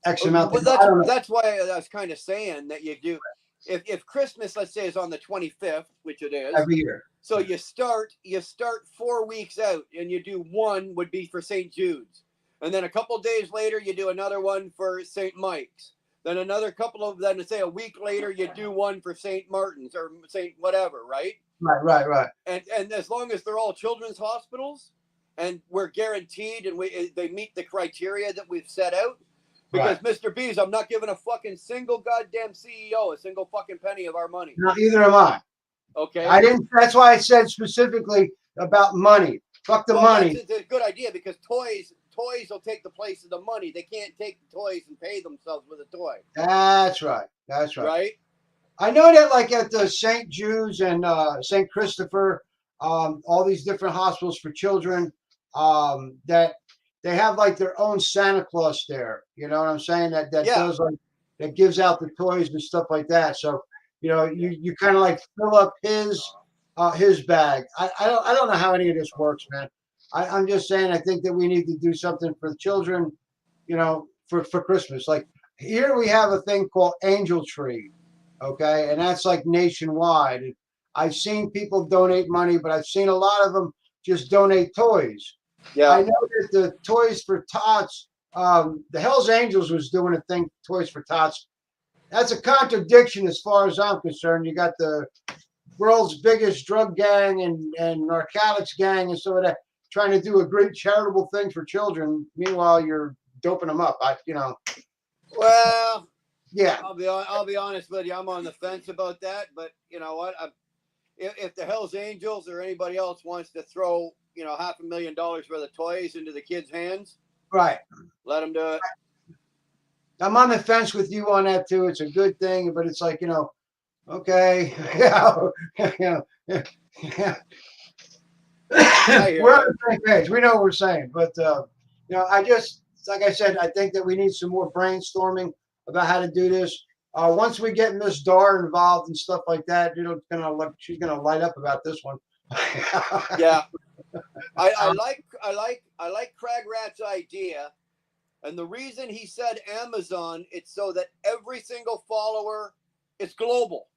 Speaker 5: X amount.
Speaker 2: Well, that's why I was kind of saying that you do. If Christmas, let's say, is on the 25th, which it is,
Speaker 5: every year.
Speaker 2: so you start 4 weeks out, and you do one would be for St. Jude's, and then a couple days later you do another one for St. Mike's. Then then say a week later you do one for St. Martin's or St. whatever, right?
Speaker 5: Right.
Speaker 2: And as long as they're all children's hospitals, and we're guaranteed, and they meet the criteria that we've set out. Because Mr. B's, I'm not giving a fucking single goddamn CEO a single fucking penny of our money.
Speaker 5: No, either am I.
Speaker 2: Okay.
Speaker 5: I didn't. That's why I said specifically about money. Fuck the money.
Speaker 2: It's a good idea, because toys will take the place of the money. They can't take the toys and pay themselves with a toy.
Speaker 5: That's right.
Speaker 2: Right?
Speaker 5: I know that, like at the St. Jude's and St. Christopher, all these different hospitals for children, that they have like their own Santa Claus there. You know what I'm saying? That does that gives out the toys and stuff like that. So you kind of like fill up his bag. I don't know how any of this works, man. I'm just saying I think that we need to do something for the children, for Christmas. Like here we have a thing called Angel Tree. Okay, and that's like nationwide. I've seen people donate money, but I've seen a lot of them just donate toys.
Speaker 2: Yeah.
Speaker 5: I know that the Toys for Tots, the Hells Angels was doing a thing, Toys for Tots. That's a contradiction as far as I'm concerned. You got the world's biggest drug gang and narcotics gang and so that trying to do a great charitable thing for children. Meanwhile, you're doping them up.
Speaker 2: Well,
Speaker 5: yeah.
Speaker 2: I'll be honest with you. I'm on the fence about that, but you know what? If the Hells Angels or anybody else wants to throw $500,000 worth of toys into the kids' hands,
Speaker 5: Right.
Speaker 2: let them do it.
Speaker 5: I'm on the fence with you on that too. It's a good thing, but it's like, okay. Yeah. We're on the same page. We know what we're saying, but I just, like I said, I think that we need some more brainstorming about how to do this. Once we get Miss Dar involved and stuff like that, she's gonna light up about this one.
Speaker 2: Yeah, I like Crag Rat's idea, and the reason he said Amazon, it's so that every single follower is global,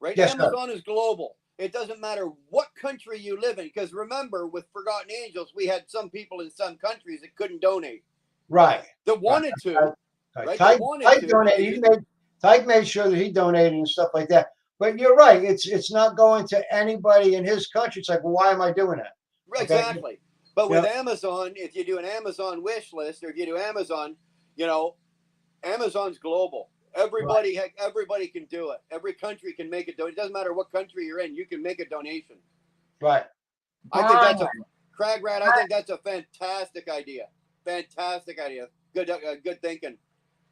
Speaker 2: right?
Speaker 5: Yes, sir.
Speaker 2: Amazon is global. It doesn't matter what country you live in, because remember, with Forgotten Angels, we had some people in some countries that couldn't donate,
Speaker 5: Right.
Speaker 2: that wanted to. Right?
Speaker 5: Tyke,
Speaker 2: They wanted
Speaker 5: Tyke
Speaker 2: to.
Speaker 5: donated. Tyke made sure that he donated and stuff like that. But you're right. It's not going to anybody in his country. It's like, well, why am I doing that?
Speaker 2: Right,
Speaker 5: Okay.
Speaker 2: exactly. But with Amazon, if you do an Amazon wish list, or if you do Amazon, Amazon's global. Everybody can do it. Every country can make it. It doesn't matter what country you're in. You can make a donation.
Speaker 5: Right.
Speaker 2: I think that's Crag Rat. I think that's a fantastic idea. Fantastic idea. Good thinking.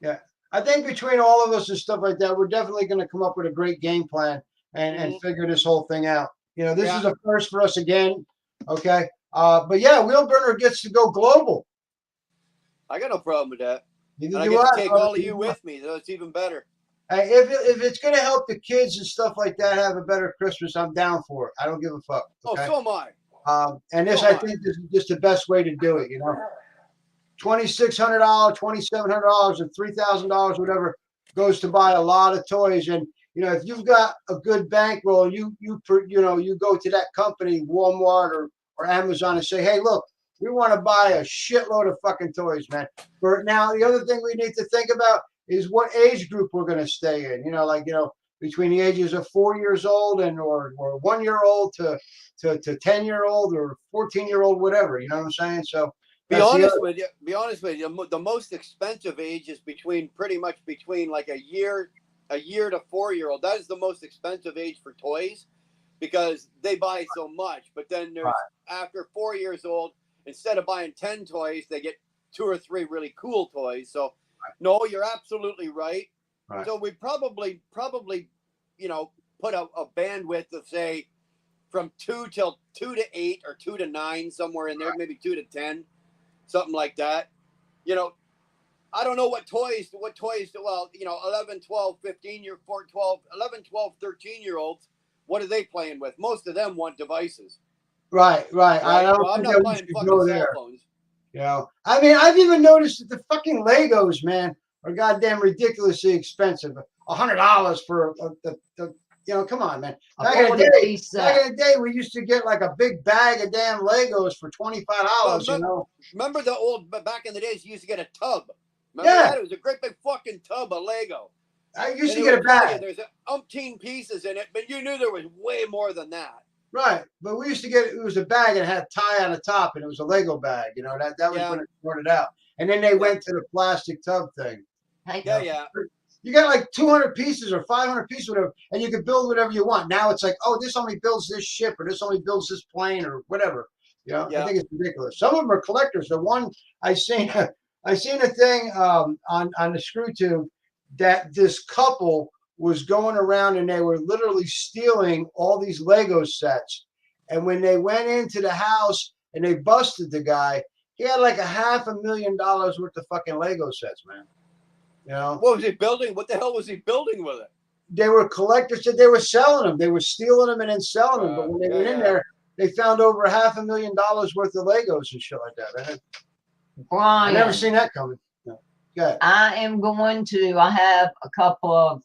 Speaker 5: Yeah. I think between all of us and stuff like that, we're definitely going to come up with a great game plan and figure this whole thing out. This is a first for us again. Okay. But yeah, Wheelburner gets to go global.
Speaker 2: I got no problem with that.
Speaker 5: Neither
Speaker 2: And I
Speaker 5: do
Speaker 2: get to
Speaker 5: I.
Speaker 2: take all of you with me. So it's even better.
Speaker 5: If it's going to help the kids and stuff like that have a better Christmas, I'm down for it. I don't give a fuck. Okay?
Speaker 2: Oh, so am I.
Speaker 5: And this, I think, this is just the best way to do it. $2,600, $2,700, or $3,000, whatever, goes to buy a lot of toys. And if you've got a good bankroll, you go to that company, Walmart or Amazon, and say, hey, look, we want to buy a shitload of fucking toys, man. Now, the other thing we need to think about is what age group we're going to stay in. Between the ages of 4 years old or 1 year old to 10-year-old or 14-year-old, whatever. You know what I'm saying? So
Speaker 2: be honest with you. The most expensive age is pretty much between like a year to 4-year-old. That is the most expensive age for toys, because they buy so much. But then there's after 4 years old, instead of buying 10 toys, they get 2 or 3 really cool toys. So no, you're absolutely right. So we probably put a bandwidth of, say, from 2 to 8 or 2 to 9, somewhere in there, maybe 2 to 10, something like that. I don't know what toys, 11, 12, 15, 11, 12, 13-year-olds, what are they playing with? Most of them want devices.
Speaker 5: Right.
Speaker 2: I'm not buying fucking cell phones.
Speaker 5: I mean, I've even noticed that the fucking Legos, man, are goddamn ridiculously expensive. $100 for come on, man. Back in the day, we used to get like a big bag of damn Legos for $25.
Speaker 2: Remember the old back in the days? You used to get a tub. Remember that? It was a great big fucking tub of Lego.
Speaker 5: I used to get a bag.
Speaker 2: There's umpteen pieces in it, but you knew there was way more than that.
Speaker 5: Right, but we used to get it was a bag and had a tie on the top, and it was a Lego bag. That was when it started out, and then they went to the plastic tub thing. You got like 200 pieces or 500 pieces, whatever, and you can build whatever you want. Now it's like, oh, this only builds this ship, or this only builds this plane, or whatever. I think it's ridiculous. Some of them are collectors. The one I seen a thing on the ScrewTube that this couple was going around and they were literally stealing all these Lego sets. And when they went into the house and they busted the guy, he had like $500,000 worth of fucking Lego sets, man.
Speaker 2: What was he building? What the hell was he building with it?
Speaker 5: They were collectors that they were selling them. They were stealing them and then selling them. But when they went in there, they found over $500,000 worth of Legos and shit like that.
Speaker 6: Brian,
Speaker 5: I've never seen that coming.
Speaker 6: I have a couple of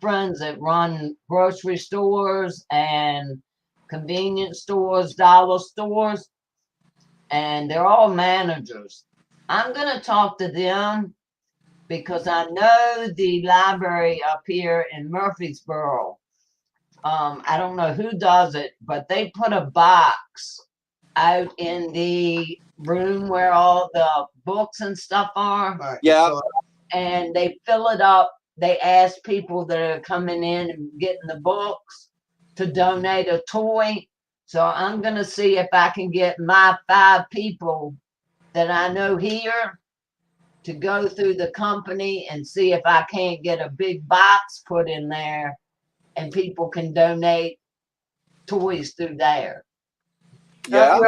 Speaker 6: friends that run grocery stores and convenience stores, dollar stores, and they're all managers. I'm going to talk to them because I know the library up here in Murfreesboro. I don't know who does it, but they put a box out in the room where all the books and stuff are. And they fill it up. They ask people that are coming in and getting the books to donate a toy. So I'm going to see if I can get my 5 people that I know here to go through the company and see if I can't get a big box put in there and people can donate toys through there.
Speaker 2: Yeah.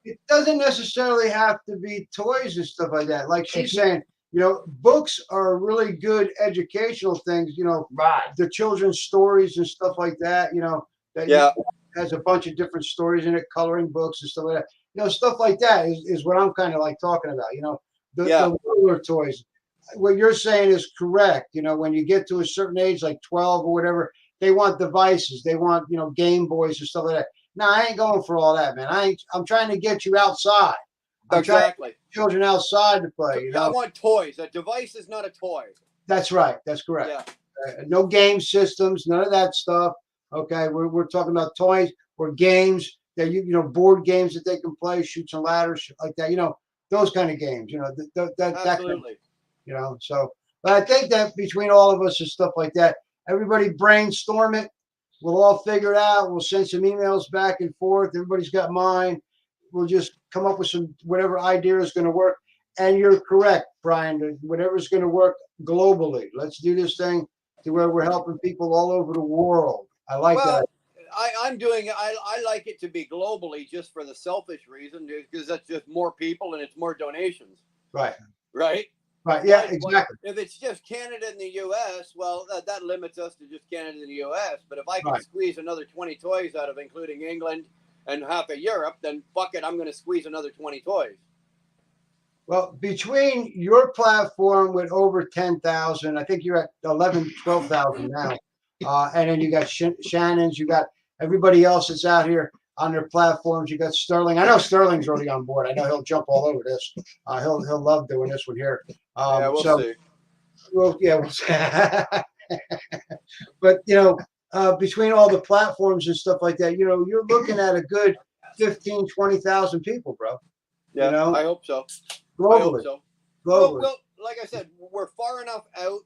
Speaker 5: It doesn't necessarily have to be toys and stuff like that. Like she's saying, You know, books are really good educational things. You know,
Speaker 6: Right.
Speaker 5: the children's stories and stuff like that. You know, that
Speaker 2: Yeah.
Speaker 5: has a bunch of different stories in it, coloring books and stuff like that. You know, stuff like that is what I'm kind of like talking about. You know,
Speaker 2: Yeah.
Speaker 5: the ruler toys. What you're saying is correct. You know, when you get to a certain age, like 12 or whatever, they want devices. They want, you know, Game Boys and stuff like that. No, I ain't going for all that, man. I'm trying to get you outside. I'm trying to
Speaker 2: Exactly.
Speaker 5: get children outside to play. You
Speaker 2: I
Speaker 5: know,
Speaker 2: want toys. A device is not a toy.
Speaker 5: that's right. That's correct.
Speaker 2: Yeah.
Speaker 5: No game systems, none of that stuff. Okay, we're talking about toys or games that you know, board games that they can play, shoots and ladders, shit like that. You know, those kind of games. You know, that kind of,
Speaker 2: Absolutely.
Speaker 5: you know. So, but I think that between all of us and stuff like that, everybody brainstorm it. We'll all figure it out. We'll send some emails back and forth. Everybody's got mine. We'll just come up with some whatever idea is going to work. And you're correct, Brian. That whatever's going to work globally. Let's do this thing to where we're helping people all over the world. I like
Speaker 2: Well,
Speaker 5: that.
Speaker 2: I'm doing. I like it to be globally just for the selfish reason because that's just more people and it's more donations.
Speaker 5: Right.
Speaker 2: Right.
Speaker 5: Right. Yeah.
Speaker 2: But
Speaker 5: Exactly.
Speaker 2: if it's just Canada and the U.S., well, that limits us to just Canada and the U.S. But if I can
Speaker 5: Right.
Speaker 2: squeeze another 20 toys out of including England and half of Europe, then fuck it, I'm going to squeeze another 20 toys.
Speaker 5: Well, between your platform with over 10,000, I think you're at 11, 12,000 now. And then you got Shannon's, you got everybody else that's out here on their platforms. You got Sterling. I know Sterling's already on board. I know he'll jump all over this. He'll love doing this one here.
Speaker 2: Yeah, we'll
Speaker 5: so,
Speaker 2: see.
Speaker 5: well, yeah, we'll see. But you know, between all the platforms and stuff like that, you know, you're looking at a good 15, 20,000 people, bro.
Speaker 2: Yeah,
Speaker 5: You know,
Speaker 2: I hope so. I
Speaker 5: globally.
Speaker 2: hope so.
Speaker 5: Globally.
Speaker 2: Well, like I said, we're far enough out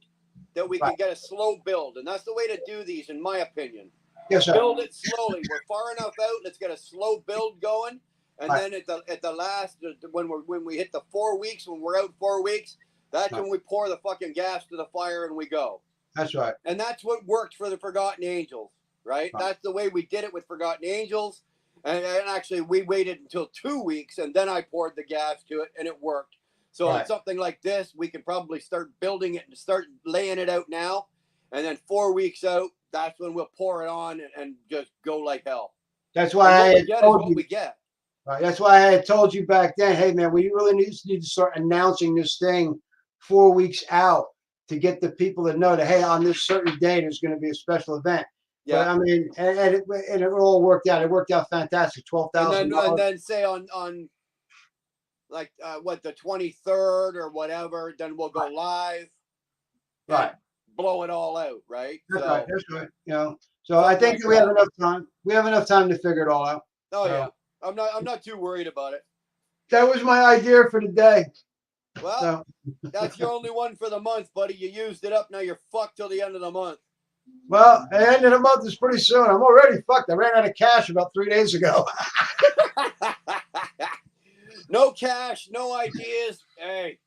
Speaker 2: that we can
Speaker 5: Right.
Speaker 2: get a slow build, and that's the way to do these, in my opinion.
Speaker 5: Yes, sir.
Speaker 2: Build it slowly. We're far enough out. Let's get a slow build going, and
Speaker 5: Right.
Speaker 2: then at the last, when we hit the 4 weeks, when we're out 4 weeks, that's
Speaker 5: Right.
Speaker 2: when we pour the fucking gas to the fire and we go.
Speaker 5: That's right.
Speaker 2: And that's what worked for the Forgotten Angels, right?
Speaker 5: Right.
Speaker 2: That's the way we did it with Forgotten Angels. And actually, we waited until 2 weeks, and then I poured the gas to it, and it worked. So on
Speaker 5: Right.
Speaker 2: something like this, we can probably start building it and start laying it out now. And then 4 weeks out, that's when we'll pour it on and just go like hell.
Speaker 5: That's
Speaker 2: And
Speaker 5: why I
Speaker 2: what we
Speaker 5: had
Speaker 2: get is
Speaker 5: told
Speaker 2: what
Speaker 5: you.
Speaker 2: we get.
Speaker 5: Right. That's why I had told you back then. Hey, man, we really need to start announcing this thing 4 weeks out to get the people to know that hey, on this certain day there's going to be a special event. But
Speaker 2: Yeah.
Speaker 5: I mean, and it all worked out. It worked out fantastic.
Speaker 2: And then
Speaker 5: $12,000.
Speaker 2: say on like the 23rd or whatever, then we'll go live. and
Speaker 5: Right.
Speaker 2: Blow it all out, right?
Speaker 5: That's
Speaker 2: So,
Speaker 5: right. That's right. You know. So I think that we have enough time. We have enough time to figure it all out.
Speaker 2: oh
Speaker 5: So-
Speaker 2: yeah, I'm not too worried about it.
Speaker 5: That was my idea for the day.
Speaker 2: Well,
Speaker 5: So
Speaker 2: that's your only one for the month, buddy. You used it up. Now you're fucked till the end of the month.
Speaker 5: well, the end of the month is pretty soon. I'm already fucked. I ran out of cash about 3 days ago.
Speaker 2: No cash, no ideas. Hey,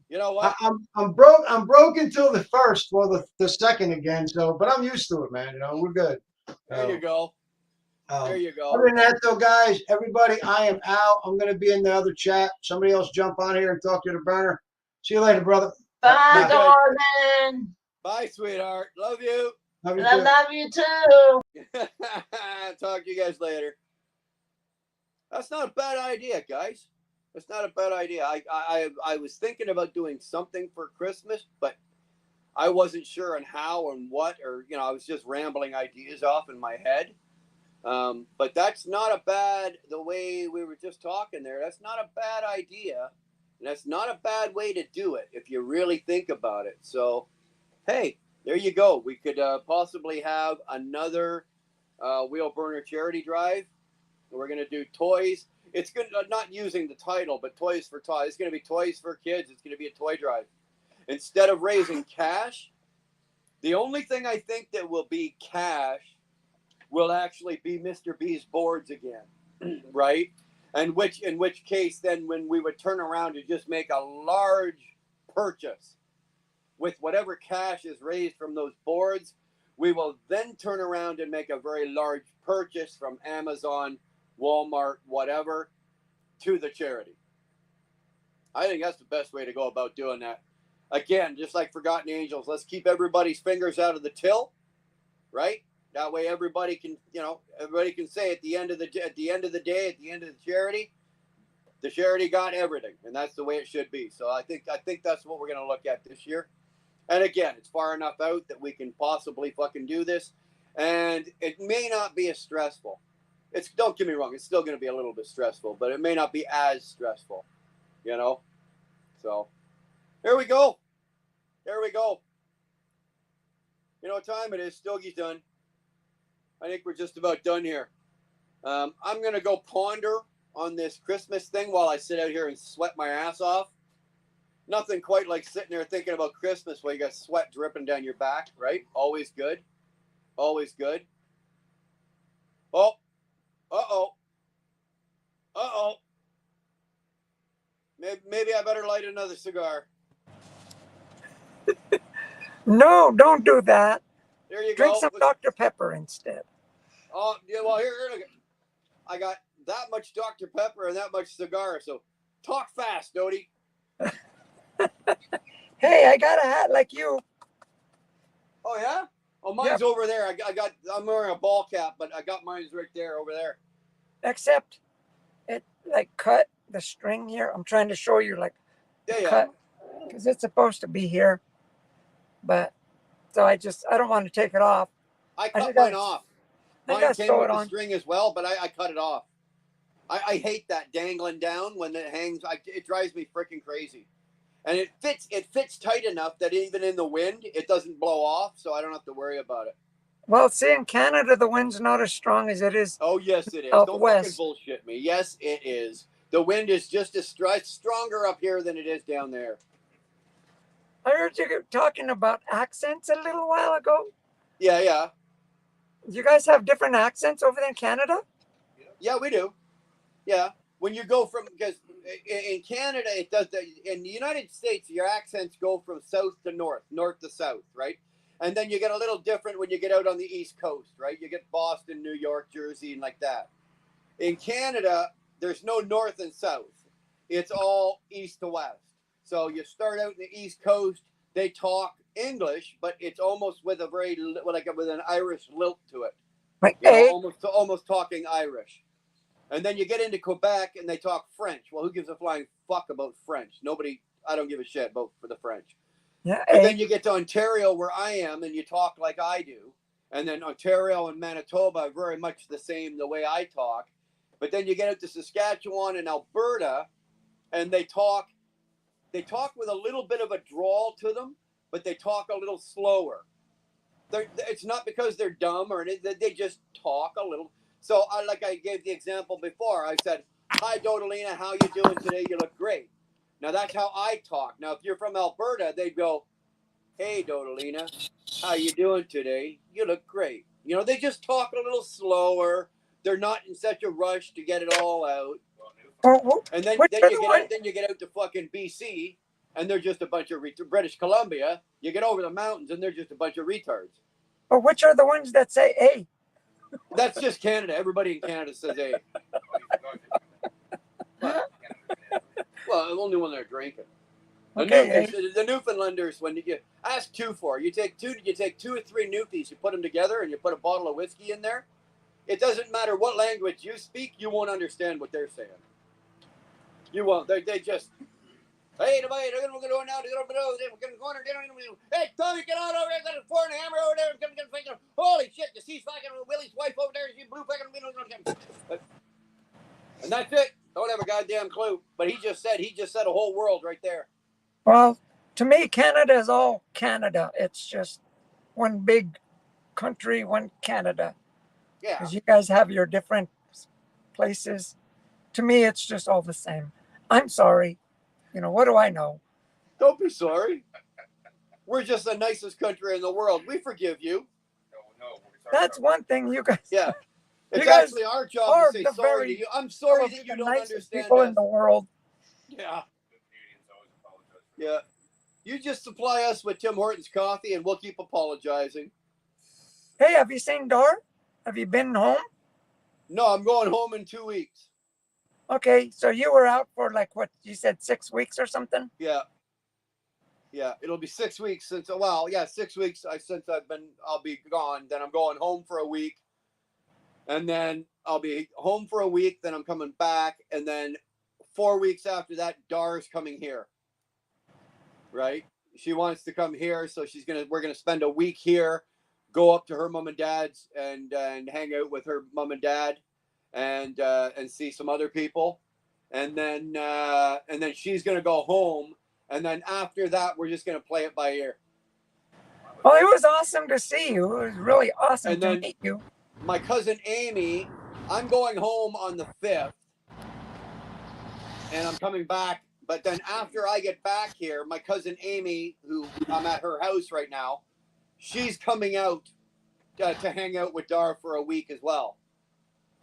Speaker 2: you know what?
Speaker 5: I'm broke. I'm broke until the first, well, the second again. So, but I'm used to it, man. You know, we're good.
Speaker 2: There you go. There you go.
Speaker 5: Other than that, though, guys, everybody, I am out. I'm going to be in the other chat. Somebody else jump on here and talk to the burner. See you later, brother.
Speaker 6: Bye,
Speaker 5: Bye.
Speaker 6: darling.
Speaker 2: Bye, sweetheart. Love you.
Speaker 5: Love you
Speaker 6: And I
Speaker 5: too.
Speaker 6: love you too.
Speaker 2: Talk to you guys later. That's not a bad idea, guys. That's not a bad idea. I was thinking about doing something for Christmas, but I wasn't sure on how and what, or I was just rambling ideas off in my head. But that's not a bad, the way we were just talking there, that's not a bad idea. And that's not a bad way to do it if you really think about it. So, hey, there you go. We could possibly have another Wheel Burner charity drive. We're going to do toys. It's good, not using the title, but Toys for Toys. It's going to be Toys for Kids. It's going to be a toy drive. Instead of raising cash, the only thing I think that will be cash will actually be Mr. B's boards again, right? And in which case, then when we would turn around and just make a large purchase with whatever cash is raised from those boards, we will then turn around and make a very large purchase from Amazon, Walmart, whatever, to the charity. I think that's the best way to go about doing that. again, just like Forgotten Angels, let's keep everybody's fingers out of the till, right? That way, everybody can, everybody can say at the end of the day, at the end of the charity got everything, and that's the way it should be. So I think that's what we're going to look at this year. And again, it's far enough out that we can possibly fucking do this, and it may not be as stressful. Don't get me wrong, it's still going to be a little bit stressful, but it may not be as stressful, So here we go. There we go. You know what time it is? Stogie's done. I think we're just about done here. I'm going to go ponder on this Christmas thing while I sit out here and sweat my ass off. Nothing quite like sitting there thinking about Christmas while you got sweat dripping down your back, right? Always good. Always good. Oh. Uh-oh. Uh-oh. Maybe I better light another cigar.
Speaker 7: No, don't do that.
Speaker 2: There you
Speaker 7: Drink
Speaker 2: go.
Speaker 7: some Dr. Pepper instead.
Speaker 2: Oh, yeah, well, here, I got that much Dr. Pepper and that much cigar, so talk fast, Dodie.
Speaker 7: Hey, I got a hat like you.
Speaker 2: Oh, yeah? Oh, mine's over there. I'm wearing a ball cap, but I got mine's right there, over there.
Speaker 7: Except it like cut the string here. I'm trying to show you like
Speaker 2: Yeah.
Speaker 7: cut because it's supposed to be here. But so I don't want to take it off.
Speaker 2: I cut
Speaker 7: think
Speaker 2: mine
Speaker 7: I-
Speaker 2: off.
Speaker 7: I
Speaker 2: Mine
Speaker 7: gotta
Speaker 2: came
Speaker 7: sew
Speaker 2: with
Speaker 7: it
Speaker 2: the
Speaker 7: on.
Speaker 2: string as well, but I cut it off. I hate that dangling down when it hangs. It drives me freaking crazy. And it fits tight enough that even in the wind, it doesn't blow off, so I don't have to worry about it.
Speaker 7: Well, see, in Canada, the wind's not as strong as it is.
Speaker 2: Oh, yes, it is.
Speaker 7: Out
Speaker 2: Don't
Speaker 7: west.
Speaker 2: fucking bullshit me. Yes, it is. The wind is just as stronger up here than it is down there.
Speaker 7: I heard you talking about accents a little while ago.
Speaker 2: Yeah.
Speaker 7: You guys have different accents over there in Canada?
Speaker 2: Yeah, we do. Yeah. When you go because in Canada, it does. In the United States, your accents go from south to north to south, right? And then you get a little different when you get out on the East Coast, right? You get Boston, New York, Jersey, and like that. In Canada, there's no north and south. It's all east to west. So you start out in the East Coast, they talk English, but it's almost with with an Irish lilt to it.
Speaker 7: Like,
Speaker 2: You know,
Speaker 7: hey,
Speaker 2: almost talking Irish. And then you get into Quebec and they talk French. Well, who gives a flying fuck about French? Nobody. I don't give a shit about for the French.
Speaker 7: yeah,
Speaker 2: And
Speaker 7: hey.
Speaker 2: then you get to Ontario, where I am, and you talk like I do. And then Ontario and Manitoba are very much the same the way I talk. But then you get out to Saskatchewan and Alberta, and they talk with a little bit of a drawl to them, but they talk a little slower. It's not because they're dumb or anything. They just talk a little. So I gave the example before. I said, "Hi, Dodalina, how you doing today? You look great." Now that's how I talk. Now if you're from Alberta, they'd go, "Hey, Dodalina, how you doing today? You look great." You know, they just talk a little slower. They're not in such a rush to get it all out. And then you get out to fucking BC, and they're just a bunch of British Columbia. You get over the mountains, and they're just a bunch of retards.
Speaker 7: But which are the ones that say, hey?
Speaker 2: That's just Canada. Everybody in Canada says, "Hey." Well, only when they're drinking. The Newfoundlanders, when you ask two for, you take 2 or 3 Newfies, you put them together, and you put a bottle of whiskey in there. It doesn't matter what language you speak, you won't understand what they're saying. You won't. They just, "Hey, we're going to go now. We're going to go on. Hey, Tommy, get on over there. Got a 4 and a hammer over there. Holy shit, you see fucking Willie's wife over there? She blue fucking. And that's it. Don't have a goddamn clue. But he just said a whole world right there.
Speaker 7: Well, to me, Canada is all Canada. It's just one big country, one Canada.
Speaker 2: Yeah.
Speaker 7: Because you guys have your different places. To me, it's just all the same. I'm sorry. What do I know?
Speaker 2: Don't be sorry. We're just the nicest country in the world. We forgive you.
Speaker 7: That's one thing you guys.
Speaker 2: Yeah. It's
Speaker 7: You guys
Speaker 2: actually our job
Speaker 7: are
Speaker 2: to say
Speaker 7: the
Speaker 2: sorry
Speaker 7: very-
Speaker 2: to you. I'm sorry
Speaker 7: some of
Speaker 2: that you
Speaker 7: the
Speaker 2: don't
Speaker 7: nicest
Speaker 2: understand
Speaker 7: people
Speaker 2: us.
Speaker 7: in the world.
Speaker 2: Yeah. Yeah. You just supply us with Tim Hortons coffee and we'll keep apologizing.
Speaker 7: Hey, have you seen Dar? Have you been home?
Speaker 2: No, I'm going home in 2 weeks.
Speaker 7: Okay, so you were out for like what you said, 6 weeks or something?
Speaker 2: Yeah. Yeah, it'll be 6 weeks since. Well, yeah, 6 weeks since I'll be gone. Then I'm going home for a week, and then I'll be home for a week. Then I'm coming back, and then 4 weeks after that, Dar's coming here. Right? She wants to come here, so we're gonna spend a week here, go up to her mom and dad's, and hang out with her mom and dad, and see some other people, and then she's gonna go home. And then after that, we're just going to play it by ear.
Speaker 7: Well, it was awesome to see you. It was really awesome
Speaker 2: And
Speaker 7: to
Speaker 2: then
Speaker 7: meet you.
Speaker 2: My cousin Amy, I'm going home on the 5th. And I'm coming back. But then after I get back here, my cousin Amy, who I'm at her house right now, she's coming out to hang out with Dar for a week as well.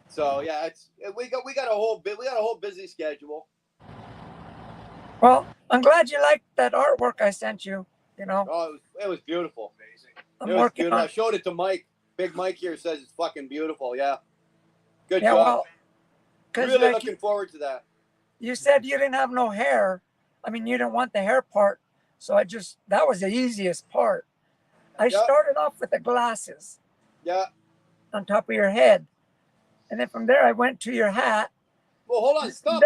Speaker 2: So yeah, we got a whole busy schedule.
Speaker 7: Well, I'm glad you liked that artwork I sent you. You know.
Speaker 2: Oh, it was beautiful.
Speaker 4: Amazing.
Speaker 7: I'm working on.
Speaker 2: I showed it to Mike. Big Mike here says it's fucking beautiful. Yeah. Good
Speaker 7: Yeah,
Speaker 2: job.
Speaker 7: well, because
Speaker 2: Really looking forward to that.
Speaker 7: you said you didn't have no hair. I mean, you didn't want the hair part, so that was the easiest part. I started off with the glasses.
Speaker 2: Yeah.
Speaker 7: On top of your head, and then from there I went to your hat.
Speaker 2: Well, hold on. Stop.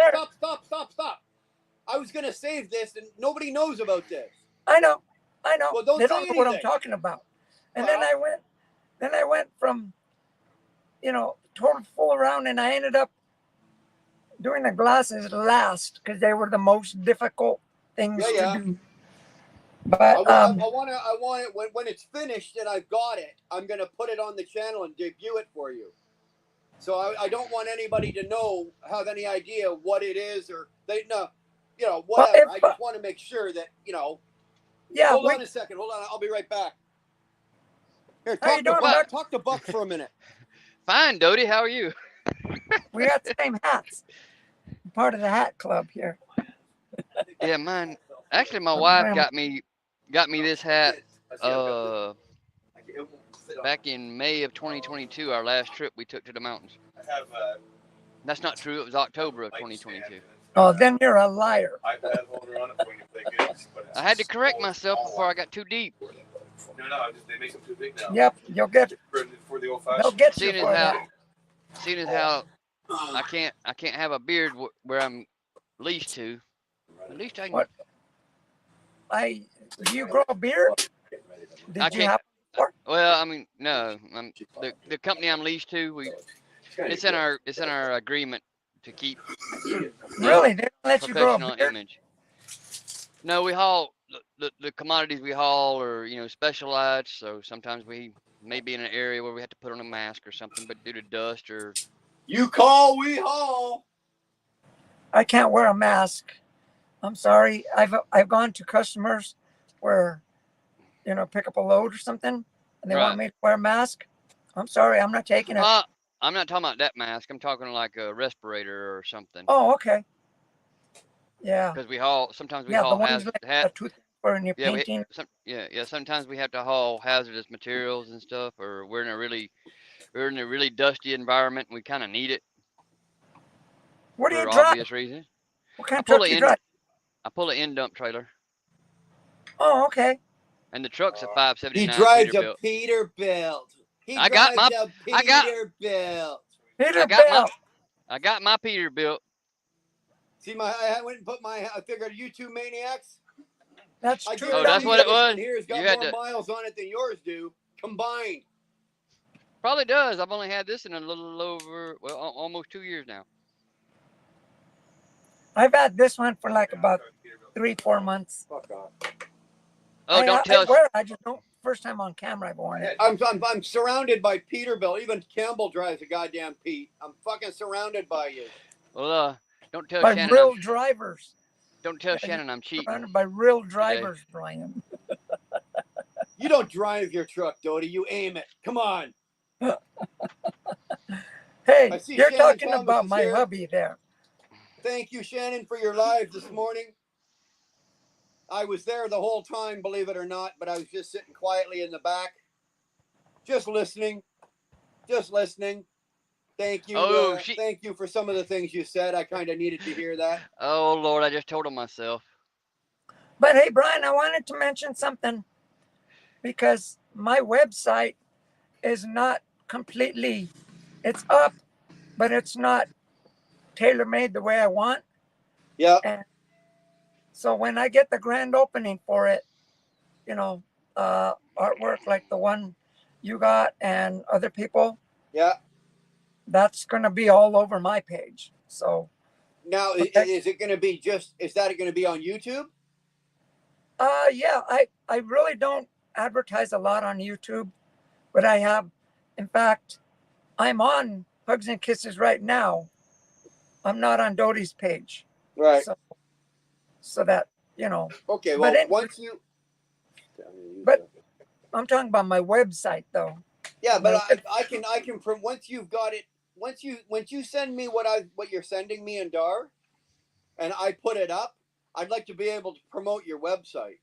Speaker 2: I was going to save this, and nobody knows about this.
Speaker 7: I know.
Speaker 2: Well, don't
Speaker 7: they
Speaker 2: say
Speaker 7: don't know what I'm
Speaker 2: anything.
Speaker 7: talking about. And then I went from, total full around, and I ended up doing the glasses last because they were the most difficult things to do. But
Speaker 2: I want it when it's finished and I've got it. I'm going to put it on the channel and debut it for you. So I don't want anybody to have any idea what it is, or whatever. I just want to make sure that,
Speaker 7: Yeah.
Speaker 2: Hold on a second. Hold on. I'll be right back. Here, talk to Buck for a minute.
Speaker 8: Fine, Doty. How are you?
Speaker 7: We got the same hats. I'm part of the hat club here.
Speaker 8: Yeah, mine. Actually, my wife got me this hat back in May of 2022. Our last trip we took to the mountains. That's not true. It was October of 2022.
Speaker 7: Oh, then you're a liar.
Speaker 8: I had to correct myself before I got too deep.
Speaker 4: No, they make them too big now.
Speaker 7: Yep, you'll get
Speaker 4: for the old
Speaker 7: they'll
Speaker 4: fashioned.
Speaker 7: get you for that.
Speaker 8: Seeing as how I can't have a beard where I'm leashed to. At least I can.
Speaker 7: What? Do you grow a beard?
Speaker 8: I
Speaker 7: Did you have
Speaker 8: can't. Well, I mean, no. The company I'm leased to, it's in our agreement to keep.
Speaker 7: Really? They don't let you grow a
Speaker 8: Professional
Speaker 7: beard?
Speaker 8: image. No, we haul the commodities we haul are specialized. So sometimes we may be in an area where we have to put on a mask or something, but due to dust or.
Speaker 2: You call, we haul.
Speaker 7: I can't wear a mask. I'm sorry. I've gone to customers where, pick up a load or something, and they want me to wear a mask. I'm sorry, I'm not taking it.
Speaker 8: I'm not talking about that mask. I'm talking like a respirator or something.
Speaker 7: Oh, okay. Yeah.
Speaker 8: Because sometimes we
Speaker 7: the
Speaker 8: haul
Speaker 7: ones like a tooth for in your painting.
Speaker 8: Sometimes we have to haul hazardous materials and stuff, or we're in a really dusty environment and we kind of need it.
Speaker 7: What do you
Speaker 8: for
Speaker 7: drive?
Speaker 8: obvious reasons.
Speaker 7: What kind of truck do you drive?
Speaker 8: I pull an end dump trailer.
Speaker 7: Oh, okay.
Speaker 8: And the truck's a 579.
Speaker 2: He drives
Speaker 8: Peterbilt.
Speaker 2: a Peterbilt.
Speaker 8: I got my Peterbilt.
Speaker 2: See, I went and put I figured you two maniacs.
Speaker 7: That's true.
Speaker 8: Oh, that's what it was?
Speaker 2: Here's got more miles on it than yours do combined.
Speaker 8: Probably does. I've only had this in a little over, almost 2 years now.
Speaker 7: I've had this one for like about 3-4 months.
Speaker 2: Fuck off.
Speaker 8: Oh, don't tell us.
Speaker 7: I just don't. First time on camera I've worn it.
Speaker 2: I'm surrounded by Peterbilt. Even Campbell drives a goddamn Pete. I'm fucking surrounded by you.
Speaker 8: Well, don't tell
Speaker 7: By
Speaker 8: Shannon.
Speaker 7: real drivers.
Speaker 8: Don't tell Shannon I'm cheating.
Speaker 7: Surrounded by real drivers, Brian.
Speaker 2: You don't drive your truck, Doty. You aim it. Come on.
Speaker 7: Hey, you're
Speaker 2: Shannon
Speaker 7: talking
Speaker 2: Thomas
Speaker 7: about
Speaker 2: is
Speaker 7: my
Speaker 2: here.
Speaker 7: hubby there.
Speaker 2: Thank you, Shannon, for your live this morning. I was there the whole time, believe it or not, but I was just sitting quietly in the back, just listening. Thank you. Thank you for some of the things you said. I kind of needed to hear that.
Speaker 8: Oh, Lord, I just told him myself.
Speaker 7: But hey, Brian, I wanted to mention something because my website is not completely, it's up, but it's not tailor made the way I want.
Speaker 2: Yeah.
Speaker 7: And so when I get the grand opening for it, you know, artwork like the one you got and other people,
Speaker 2: Yeah.
Speaker 7: that's going to be all over my page. So,
Speaker 2: Now,
Speaker 7: okay.
Speaker 2: is it going to be is that going to be on YouTube?
Speaker 7: Yeah, I really don't advertise a lot on YouTube, but I have, in fact, I'm on Hugs and Kisses right now. I'm not on Doty's page.
Speaker 2: Right.
Speaker 7: So that, you know.
Speaker 2: Okay. Well,
Speaker 7: But
Speaker 2: once you.
Speaker 7: But I'm talking about my website though.
Speaker 2: Yeah, but I can from once you've got it, once you send me what you're sending me in DAR, and I put it up, I'd like to be able to promote your website.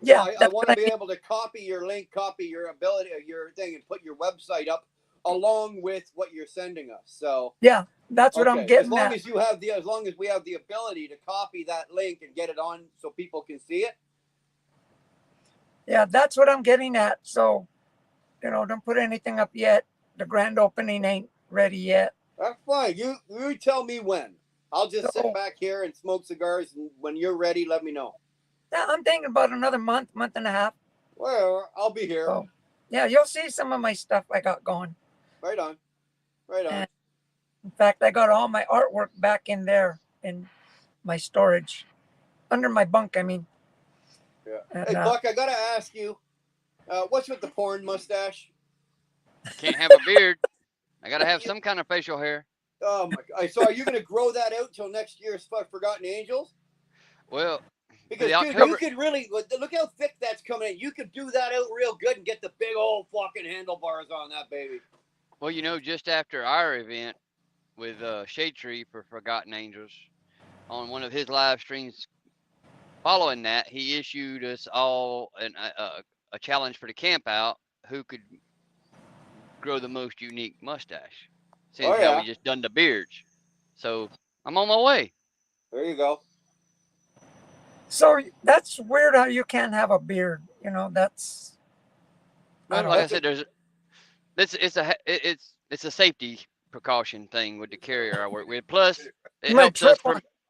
Speaker 7: Yeah,
Speaker 2: so I want to be able to copy your link, copy your ability, your thing, and put your website up along with what you're sending us. So
Speaker 7: yeah, that's what I'm getting
Speaker 2: as long
Speaker 7: at.
Speaker 2: as as long as we have the ability to copy that link and get it on so people can see it.
Speaker 7: Yeah, that's what I'm getting at. So, you know, don't put anything up yet. The grand opening ain't ready yet.
Speaker 2: That's fine. You tell me when. I'll just sit back here and smoke cigars, and when you're ready, let me know.
Speaker 7: Yeah, I'm thinking about another month and a half.
Speaker 2: Well, I'll be here.
Speaker 7: So, yeah, you'll see some of my stuff I got going.
Speaker 2: Right on. Right on.
Speaker 7: And in fact, I got all my artwork back in there in my storage, under my bunk, I mean.
Speaker 2: Yeah.
Speaker 7: And,
Speaker 2: hey, Buck, I gotta ask you, what's with the porn mustache?
Speaker 8: Can't have a beard. I gotta have some kind of facial hair.
Speaker 2: Oh my God! So are you gonna grow that out till next year's Forgotten Angels?
Speaker 8: Well,
Speaker 2: because dude, you could really look how thick that's coming in. You could do that out real good and get the big old fucking handlebars on that baby.
Speaker 8: Well, you know, just after our event with Shade Tree for Forgotten Angels, on one of his live streams following that, he issued us all a challenge for the camp out who could grow the most unique mustache. Since how we just done the beards. So I'm on my way.
Speaker 2: There you go.
Speaker 7: So that's weird how you can't have a beard. You know, that's.
Speaker 8: Well, like I said, it's a safety precaution thing with the carrier I work with. Plus, it helps us.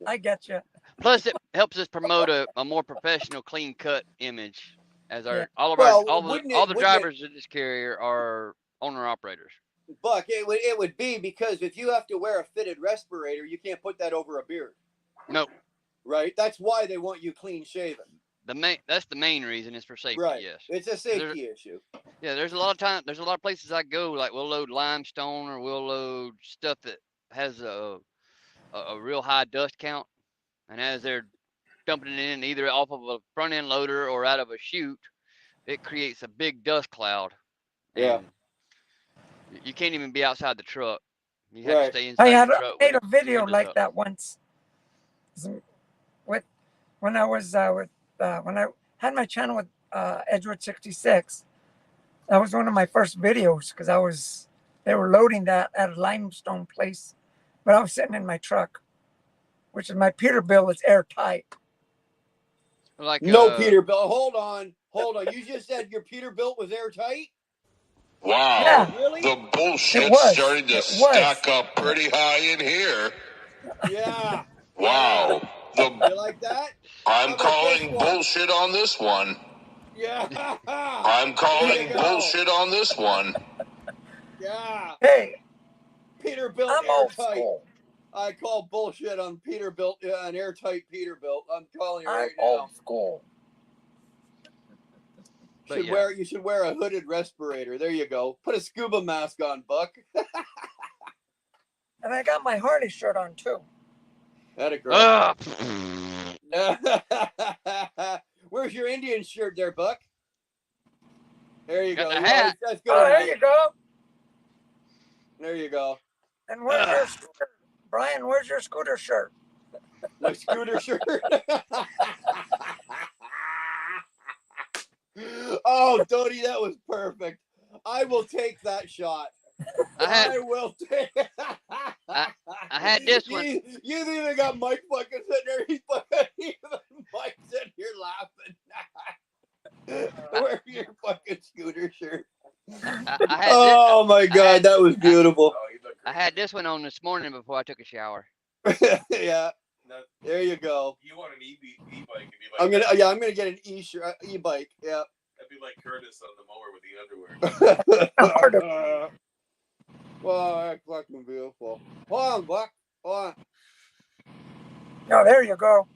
Speaker 7: I get you.
Speaker 8: Plus, it helps us promote a more professional, clean cut image. As all the drivers of this carrier are owner operators.
Speaker 2: Buck, it would be because if you have to wear a fitted respirator, you can't put that over a beard.
Speaker 8: Nope.
Speaker 2: Right. That's why they want you clean shaven.
Speaker 8: That's the main reason is for safety.
Speaker 2: Right.
Speaker 8: Yes.
Speaker 2: It's a safety issue.
Speaker 8: Yeah. There's a lot of places I go, like we'll load limestone or we'll load stuff that has a real high dust count, and as they're dumping it in either off of a front end loader or out of a chute, it creates a big dust cloud.
Speaker 2: Yeah.
Speaker 8: You can't even be outside the truck. You have to stay inside the truck.
Speaker 7: I made a video like that once. When I was when I had my channel with Edgewood 66, that was one of my first videos because they were loading that at a limestone place, but I was sitting in my truck, which is my Peterbilt. It's airtight.
Speaker 2: Like no Peterbilt. Hold on. You just said your Peterbilt was airtight?
Speaker 3: Wow.
Speaker 7: Yeah.
Speaker 2: Really?
Speaker 3: The bullshit's starting to stack up pretty high in here.
Speaker 2: Yeah.
Speaker 3: Wow.
Speaker 2: You like that?
Speaker 3: I'm calling bullshit on this one.
Speaker 2: Yeah.
Speaker 3: I'm calling bullshit on this one.
Speaker 2: Yeah.
Speaker 7: Hey.
Speaker 2: Peterbilt
Speaker 7: I'm old school.
Speaker 2: I call bullshit on Peterbilt, an airtight Peterbilt. I'm calling you right now.
Speaker 7: I'm old school.
Speaker 2: You should wear a hooded respirator. There you go. Put a scuba mask on, Buck.
Speaker 7: And I got my Harley shirt on too.
Speaker 2: That a girl. Where's your Indian shirt there, Buck? There you go.
Speaker 8: That's
Speaker 7: good. Oh, there you go.
Speaker 2: There you go.
Speaker 7: And where's your scooter? Brian, where's your scooter shirt?
Speaker 2: My scooter shirt? Oh, Doty, that was perfect. I will take that shot. I will take it.
Speaker 8: I had this one.
Speaker 2: You've even got Mike fucking sitting there. He's even Mike sitting here shooter shirt.
Speaker 8: I had
Speaker 2: Oh my God, that was beautiful.
Speaker 4: Oh, you look
Speaker 8: I
Speaker 4: great.
Speaker 8: had this one on this morning before I took a shower.
Speaker 2: Yeah,
Speaker 4: No,
Speaker 2: there you go.
Speaker 4: you want an e-bike? It'd be like
Speaker 2: I'm gonna get an e-bike. Yeah.
Speaker 4: That'd be like Curtis on the mower with the underwear.
Speaker 2: Well, that's fucking beautiful. Hold on, Buck. Hold on.
Speaker 7: No, there you go.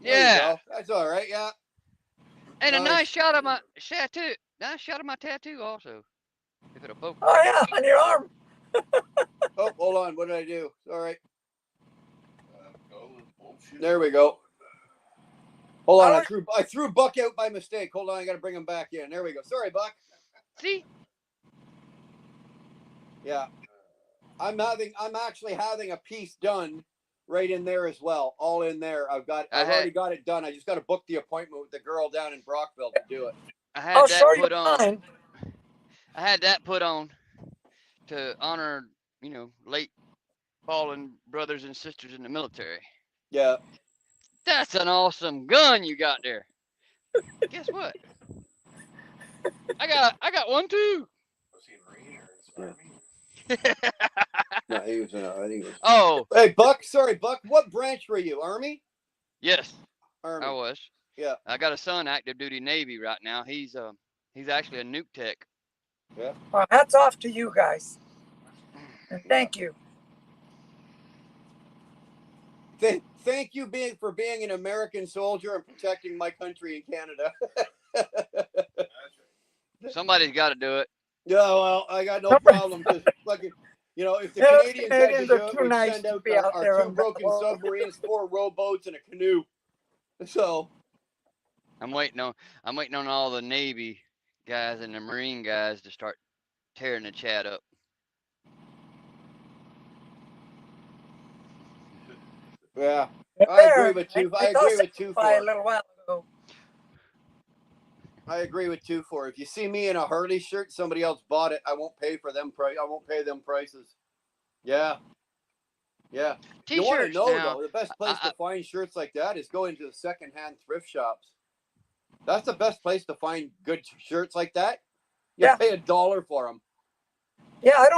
Speaker 2: There you
Speaker 8: Yeah,
Speaker 2: go. That's all right. Yeah.
Speaker 8: and a
Speaker 2: Nice.
Speaker 8: nice shot of my tattoo. Nice shot of my tattoo also. If it'll focus.
Speaker 7: Oh yeah, on your arm.
Speaker 2: Oh, hold on. What did I do? All right.
Speaker 4: Bullshit.
Speaker 2: There we go. Hold on.
Speaker 7: All
Speaker 2: I threw Buck out by mistake. Hold on. I got to bring him back in. There we go. Sorry, Buck.
Speaker 8: See,
Speaker 2: Yeah. I'm actually having a piece done right in there as well. All in there. I've already got it done. I just got to book the appointment with the girl down in Brockville to do it.
Speaker 8: I had
Speaker 7: I'll
Speaker 8: that
Speaker 7: show you
Speaker 8: put on.
Speaker 7: mine.
Speaker 8: I had that put on to honor, late fallen brothers and sisters in the military.
Speaker 2: Yeah.
Speaker 8: That's an awesome gun you got there. Guess what? I got one too.
Speaker 4: Was he a Marine or Army?
Speaker 2: No, he was. I think he was.
Speaker 8: Oh,
Speaker 2: Hey, Buck. Sorry, Buck. What branch were you? Army.
Speaker 8: yes,
Speaker 2: Army.
Speaker 8: I was.
Speaker 2: Yeah.
Speaker 8: I got a son, active duty Navy right now. He's actually a nuke tech.
Speaker 7: Well, hats off to you guys. And thank you.
Speaker 2: Thank you for being an American soldier and protecting my country in Canada.
Speaker 4: That's right.
Speaker 8: Somebody's got to do it.
Speaker 2: Yeah, well, I got no problem because fucking, if the
Speaker 7: Yeah,
Speaker 2: Canadians had to
Speaker 7: Canadians
Speaker 2: do
Speaker 7: are
Speaker 2: it,
Speaker 7: too
Speaker 2: we'd
Speaker 7: nice
Speaker 2: send
Speaker 7: to
Speaker 2: out
Speaker 7: be out there
Speaker 2: our two
Speaker 7: on
Speaker 2: broken
Speaker 7: that world.
Speaker 2: submarines, 4 rowboats, and a canoe. So
Speaker 8: I'm waiting on all the Navy guys and the Marine guys to start tearing the chat up.
Speaker 2: yeah,
Speaker 7: They're
Speaker 2: I agree
Speaker 7: there.
Speaker 2: with two. I
Speaker 7: I saw
Speaker 2: agree with two
Speaker 7: By a
Speaker 2: for.
Speaker 7: little while ago.
Speaker 2: I agree with two for. If you see me in a Harley shirt, somebody else bought it. I won't pay for them price. I won't pay them prices. Yeah. Yeah. You want to
Speaker 8: T-shirts
Speaker 2: know
Speaker 8: now.
Speaker 2: though, the best place to find shirts like that is go into the secondhand thrift shops. That's the best place to find good shirts like that. You
Speaker 7: Yeah.
Speaker 2: pay $1 for them.
Speaker 7: Yeah, I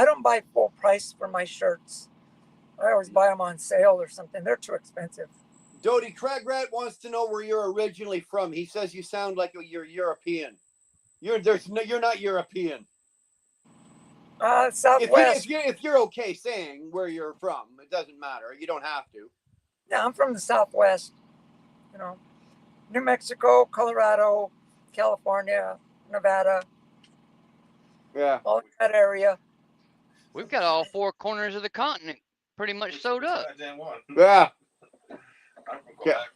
Speaker 7: don't buy full price for my shirts. I always buy them on sale or something. They're too expensive.
Speaker 2: Dodie Cragrat wants to know where you're originally from. He says you sound like you're European. You're not European.
Speaker 7: Southwest.
Speaker 2: If you're okay saying where you're from, it doesn't matter. You don't have to.
Speaker 7: Yeah, I'm from the Southwest. New Mexico, Colorado, California, Nevada,
Speaker 2: Yeah.
Speaker 7: all that area.
Speaker 8: We've got all 4 corners of the continent pretty much sewed up.
Speaker 4: Goddamn one.
Speaker 2: Yeah.
Speaker 4: I'm from
Speaker 2: Yeah.
Speaker 4: Quebec,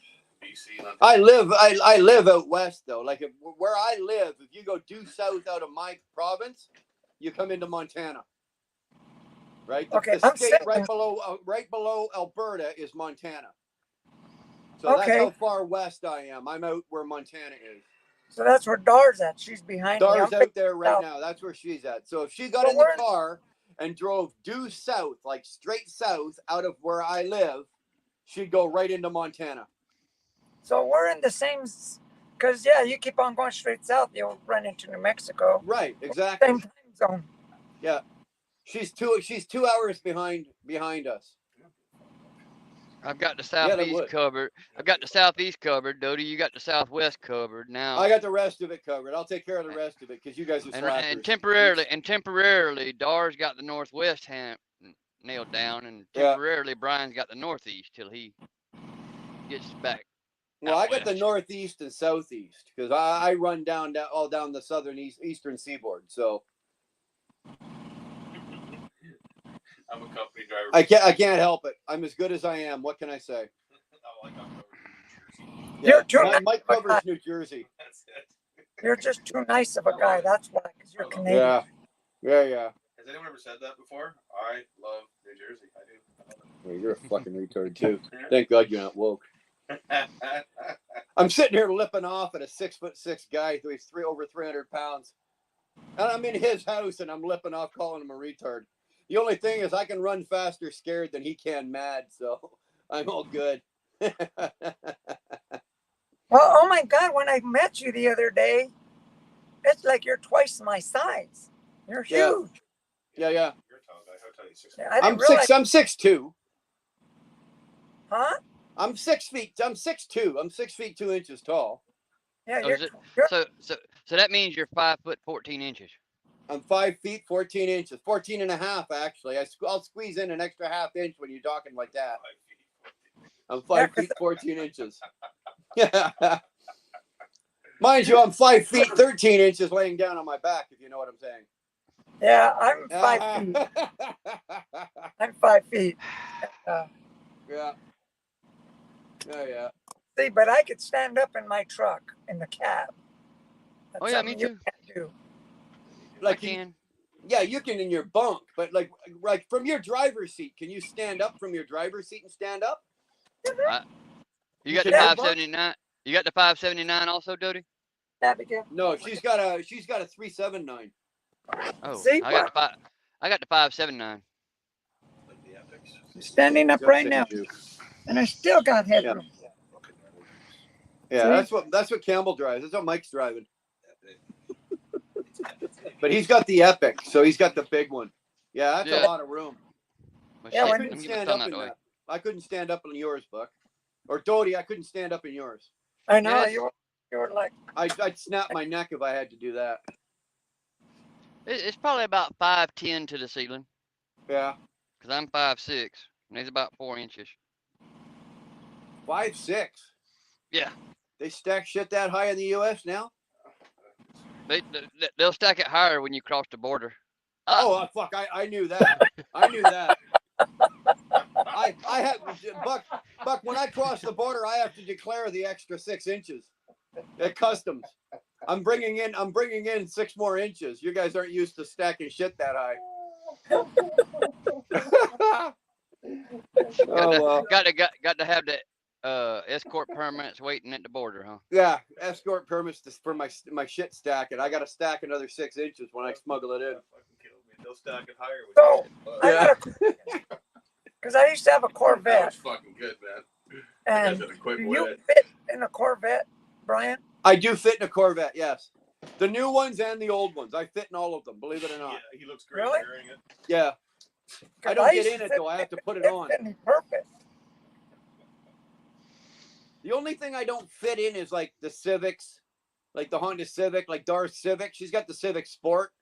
Speaker 4: BC. Not
Speaker 2: I live out west though. Like where I live, if you go due south out of my province, you come into Montana. Right?
Speaker 7: Okay,
Speaker 2: The
Speaker 7: I'm
Speaker 2: state
Speaker 7: saying-
Speaker 2: right below Alberta is Montana. So that's
Speaker 7: Okay.
Speaker 2: how far west I am. I'm out where Montana is.
Speaker 7: So that's where Dar's at. She's behind me.
Speaker 2: Dar's
Speaker 7: I'm
Speaker 2: out there right
Speaker 7: south.
Speaker 2: now. That's where she's at. So if she got
Speaker 7: So
Speaker 2: in the
Speaker 7: we're-
Speaker 2: car and drove due south, like straight south out of where I live, she'd go right into Montana.
Speaker 7: So we're in the same, because yeah, you keep on going straight south, you'll run into New Mexico.
Speaker 2: Right, exactly.
Speaker 7: Same time zone.
Speaker 2: Yeah. She's 2 hours behind us.
Speaker 8: I've got the
Speaker 2: Yeah, they
Speaker 8: southeast
Speaker 2: would.
Speaker 8: covered. I've got the southeast covered. Dodie, you got the southwest covered now.
Speaker 2: I got the rest of it covered. I'll take care of the rest of it because you guys are
Speaker 8: and
Speaker 2: slackers.
Speaker 8: temporarily, Dar's got the northwest nailed down, and
Speaker 2: Yeah.
Speaker 8: temporarily Brian's got the northeast till he gets back.
Speaker 2: Well, I got the
Speaker 8: west.
Speaker 2: northeast and southeast because I run all down the southern eastern seaboard. So
Speaker 4: I'm a company driver.
Speaker 2: I can't help it. I'm as good as I am. What can I say?
Speaker 4: Oh, I got covered in New Jersey.
Speaker 7: You're too
Speaker 2: Mike
Speaker 7: nice.
Speaker 2: covers New Jersey.
Speaker 4: That's it.
Speaker 7: You're just too nice of a guy. That's why, because you're Canadian.
Speaker 2: Yeah.
Speaker 4: Has anyone ever said that before? I love New Jersey. I do. I love
Speaker 2: Well, you're a fucking retard too.
Speaker 4: it.
Speaker 2: Thank God you're not woke. I'm sitting here lipping off at a 6'6" guy who weighs over 300 pounds. And I'm in his house and I'm lipping off calling him a retard. The only thing is I can run faster scared than he can mad, so I'm all good.
Speaker 7: Well, oh my God, when I met you the other day, it's like you're twice my size. You're
Speaker 2: Yeah.
Speaker 7: huge.
Speaker 2: Yeah.
Speaker 4: You're a tall guy. I'll tell you 6
Speaker 7: Yeah, I didn't realize.
Speaker 2: I'm 6'2".
Speaker 7: Huh?
Speaker 2: I'm 6 feet. I'm 6'2". I'm 6 feet 2 inches tall.
Speaker 7: Yeah,
Speaker 8: Oh,
Speaker 7: you're,
Speaker 8: is it?
Speaker 7: you're
Speaker 8: So that means you're 5 foot 14 inches.
Speaker 2: I'm 5 feet 14 inches, 14 and a half actually. I'll squeeze in an extra half inch when you're talking like that. I'm 5 feet 14 inches. Yeah. Mind you, I'm 5 feet 13 inches laying down on my back, if you know what I'm saying.
Speaker 7: yeah, I'm 5 feet. I'm 5 feet. Uh,
Speaker 2: Yeah. Oh yeah.
Speaker 7: see, but I could stand up in my truck in the cab. That's
Speaker 8: Oh yeah, me
Speaker 7: something you
Speaker 8: too.
Speaker 7: can't do.
Speaker 2: Like
Speaker 8: I can.
Speaker 2: Yeah, you can in your bunk, but like from your driver's seat, can you stand up from your driver's seat and stand up?
Speaker 8: You got the
Speaker 2: can have
Speaker 8: 579. You got the 579 also, Dodie?
Speaker 7: Abigail.
Speaker 2: No, she's got a 379.
Speaker 8: Oh,
Speaker 7: See,
Speaker 8: I got the 579.
Speaker 4: Like the epics.
Speaker 7: I'm standing up right now, and I still got headroom.
Speaker 2: Yeah,
Speaker 7: See?
Speaker 2: that's what Campbell drives. That's what Mike's driving. But he's got the Epic, so he's got the big one. Yeah, that's
Speaker 8: Yeah.
Speaker 2: a lot of room.
Speaker 8: Well,
Speaker 7: Yeah,
Speaker 8: shit,
Speaker 2: I
Speaker 7: when
Speaker 8: let
Speaker 2: couldn't
Speaker 8: me get my
Speaker 2: stand
Speaker 8: thumb
Speaker 2: up
Speaker 8: out
Speaker 2: in
Speaker 8: the way.
Speaker 2: that. I couldn't stand up in yours, Buck. Or Dodie, I couldn't stand up in yours.
Speaker 7: I know
Speaker 8: Yes.
Speaker 7: you were like,
Speaker 2: I'd snap my neck if I had to do that.
Speaker 8: It's probably about 5'10" to the ceiling,
Speaker 2: Yeah.
Speaker 8: because I'm 5'6", and he's about 4 inches.
Speaker 2: 5'6".
Speaker 8: Yeah.
Speaker 2: They stack shit that high in the U.S. now?
Speaker 8: They'll stack it higher when you cross the border.
Speaker 2: Oh, fuck! I knew that. I knew that. I have Buck. When I cross the border, I have to declare the extra 6 inches at customs. I'm bringing in 6 more inches. You guys aren't used to stacking shit that high.
Speaker 8: Got to have the escort permits waiting at the border, huh?
Speaker 2: Yeah, escort permits for my shit stacking. I got to stack another 6 inches when I smuggle it in.
Speaker 4: They'll stack it higher.
Speaker 7: so I
Speaker 2: Yeah.
Speaker 7: got a because I used to have a
Speaker 4: That
Speaker 7: Corvette,
Speaker 4: was fucking good, man.
Speaker 7: and
Speaker 4: That's a quick
Speaker 7: do
Speaker 4: way.
Speaker 7: you fit in a Corvette, Brian?
Speaker 2: I do fit in a Corvette, yes. The new ones and the old ones. I fit in all of them, believe it or
Speaker 4: Yeah,
Speaker 2: not.
Speaker 4: he looks great
Speaker 7: Really?
Speaker 4: wearing it.
Speaker 2: Yeah.
Speaker 7: 'Cause
Speaker 2: I don't get
Speaker 7: used
Speaker 2: in
Speaker 7: to
Speaker 2: it
Speaker 7: fit-
Speaker 2: though. I have to put it
Speaker 7: it
Speaker 2: on.
Speaker 7: fit me perfect.
Speaker 2: The only thing I don't fit in is like the Civics, like the Honda Civic, like Darth Civic. She's got the Civic Sport.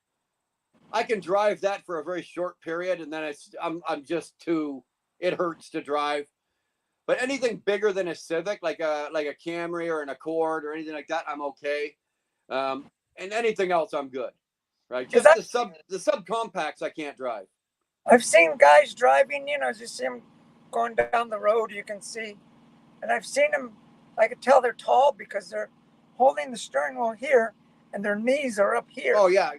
Speaker 2: I can drive that for a very short period, and then I'm just too. It hurts to drive. But anything bigger than a Civic, like a Camry or an Accord or anything like that, I'm okay. And anything else, I'm good. Right? Just the subcompacts, I can't drive.
Speaker 7: I've seen guys driving, just see them going down the road, you can see. And I've seen them, I could tell they're tall because they're holding the steering wheel here and their knees are up here.
Speaker 2: Oh yeah.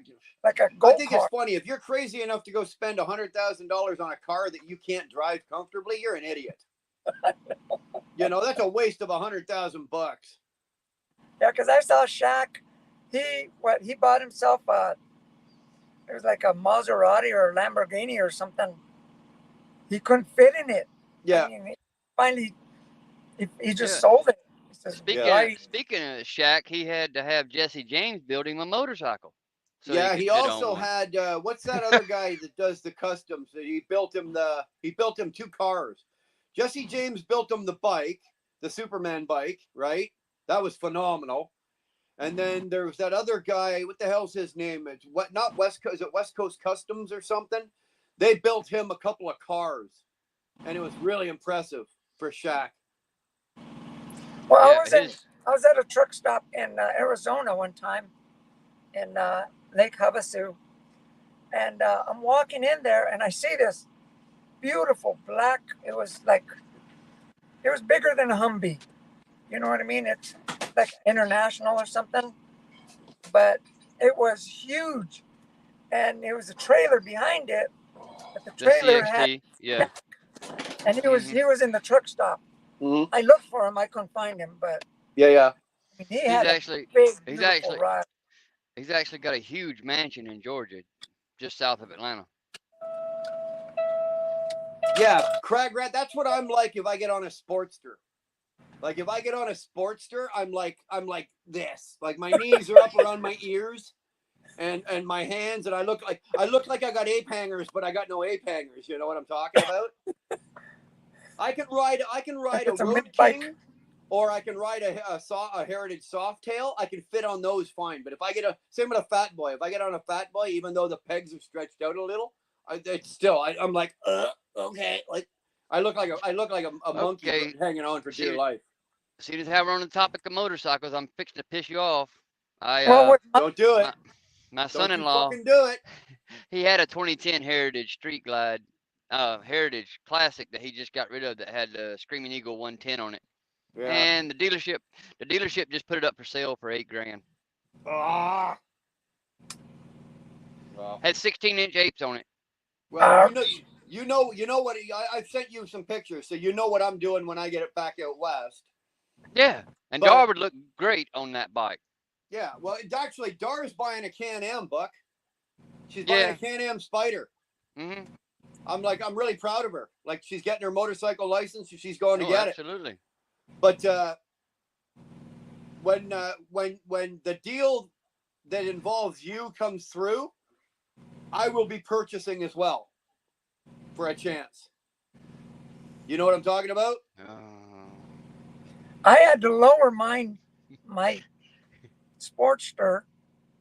Speaker 7: Like a
Speaker 2: I
Speaker 7: go-kart.
Speaker 2: think it's funny. If you're crazy enough to go spend $100,000 on a car that you can't drive comfortably, you're an idiot. That's a waste of $100,000.
Speaker 7: Yeah, because I saw Shaq. He bought himself it was like a Maserati or a Lamborghini or something. He couldn't fit in it.
Speaker 2: Yeah.
Speaker 7: I mean, finally, he just
Speaker 8: Yeah.
Speaker 7: sold it. He says,
Speaker 8: Speaking of Shaq, he had to have Jesse James build him a motorcycle. So
Speaker 2: Yeah,
Speaker 8: could
Speaker 2: he
Speaker 8: fit on
Speaker 2: also
Speaker 8: one.
Speaker 2: had what's that other guy that does the customs? He built him 2 cars. Jesse James built him the bike, the Superman bike, right? That was phenomenal. And then there was that other guy. What the hell's his name? It's not West Coast. Is it West Coast Customs or something? They built him a couple of cars, and it was really impressive for Shaq.
Speaker 7: well,
Speaker 8: Yeah,
Speaker 7: I was at a truck stop in Arizona one time in Lake Havasu. And I'm walking in there and I see this beautiful black, it was bigger than a Humvee. You know what I mean? It's like international or something, but it was huge. And it was a trailer behind it, but the
Speaker 8: the
Speaker 7: trailer
Speaker 8: CXT. Yeah.
Speaker 7: and he was in the truck stop.
Speaker 2: Mhm.
Speaker 7: I looked for him, I couldn't find him, but
Speaker 2: Yeah.
Speaker 7: I mean, he had a
Speaker 8: actually
Speaker 7: big,
Speaker 8: he's
Speaker 7: beautiful
Speaker 8: actually
Speaker 7: ride.
Speaker 8: he's actually got a huge mansion in Georgia, just south of Atlanta.
Speaker 2: Yeah, Crag Rat, that's what I'm like if I get on a Sportster. Like if I get on a Sportster, I'm like this. Like my knees are up around my ears, and my hands, and I look like I got ape hangers, but I got no ape hangers. You know what I'm talking about? I can ride a
Speaker 7: It's a
Speaker 2: Road
Speaker 7: mid bike.
Speaker 2: King, or I can ride a Heritage Softail. I can fit on those fine. But if I get same with a Fat Boy, if I get on a Fat Boy, even though the pegs are stretched out a little, it's still I'm like okay, like I look like a monkey
Speaker 8: Okay.
Speaker 2: hanging on for dear
Speaker 8: See-
Speaker 2: life.
Speaker 8: See as how we're on the topic of motorcycles, I'm fixing to piss you off.
Speaker 7: Well, with my,
Speaker 2: Don't do it.
Speaker 8: My
Speaker 2: Don't you
Speaker 8: son-in-law,
Speaker 2: fucking do it.
Speaker 8: he had a 2010 Heritage Street Glide, Heritage Classic that he just got rid of that had the Screaming Eagle 110 on it.
Speaker 2: Yeah.
Speaker 8: And the dealership just put it up for sale for $8,000.
Speaker 2: Ah. Well,
Speaker 8: Had 16-inch apes on it.
Speaker 2: well, you know what? I've sent you some pictures, so you know what I'm doing when I get it back out west.
Speaker 8: Yeah, and
Speaker 2: But-
Speaker 8: Dar would look great on that bike.
Speaker 2: Yeah, well, it's actually, Dar's buying a Can-Am, Buck. She's buying
Speaker 8: Yeah.
Speaker 2: a Can-Am Spider.
Speaker 8: Mm-hmm.
Speaker 2: I'm really proud of her. Like, she's getting her motorcycle license, and she's going to
Speaker 8: Oh,
Speaker 2: get it.
Speaker 8: absolutely.
Speaker 2: But when the deal that involves you comes through, I will be purchasing as well for a chance. You know what I'm talking about?
Speaker 7: I had to lower my Sportster,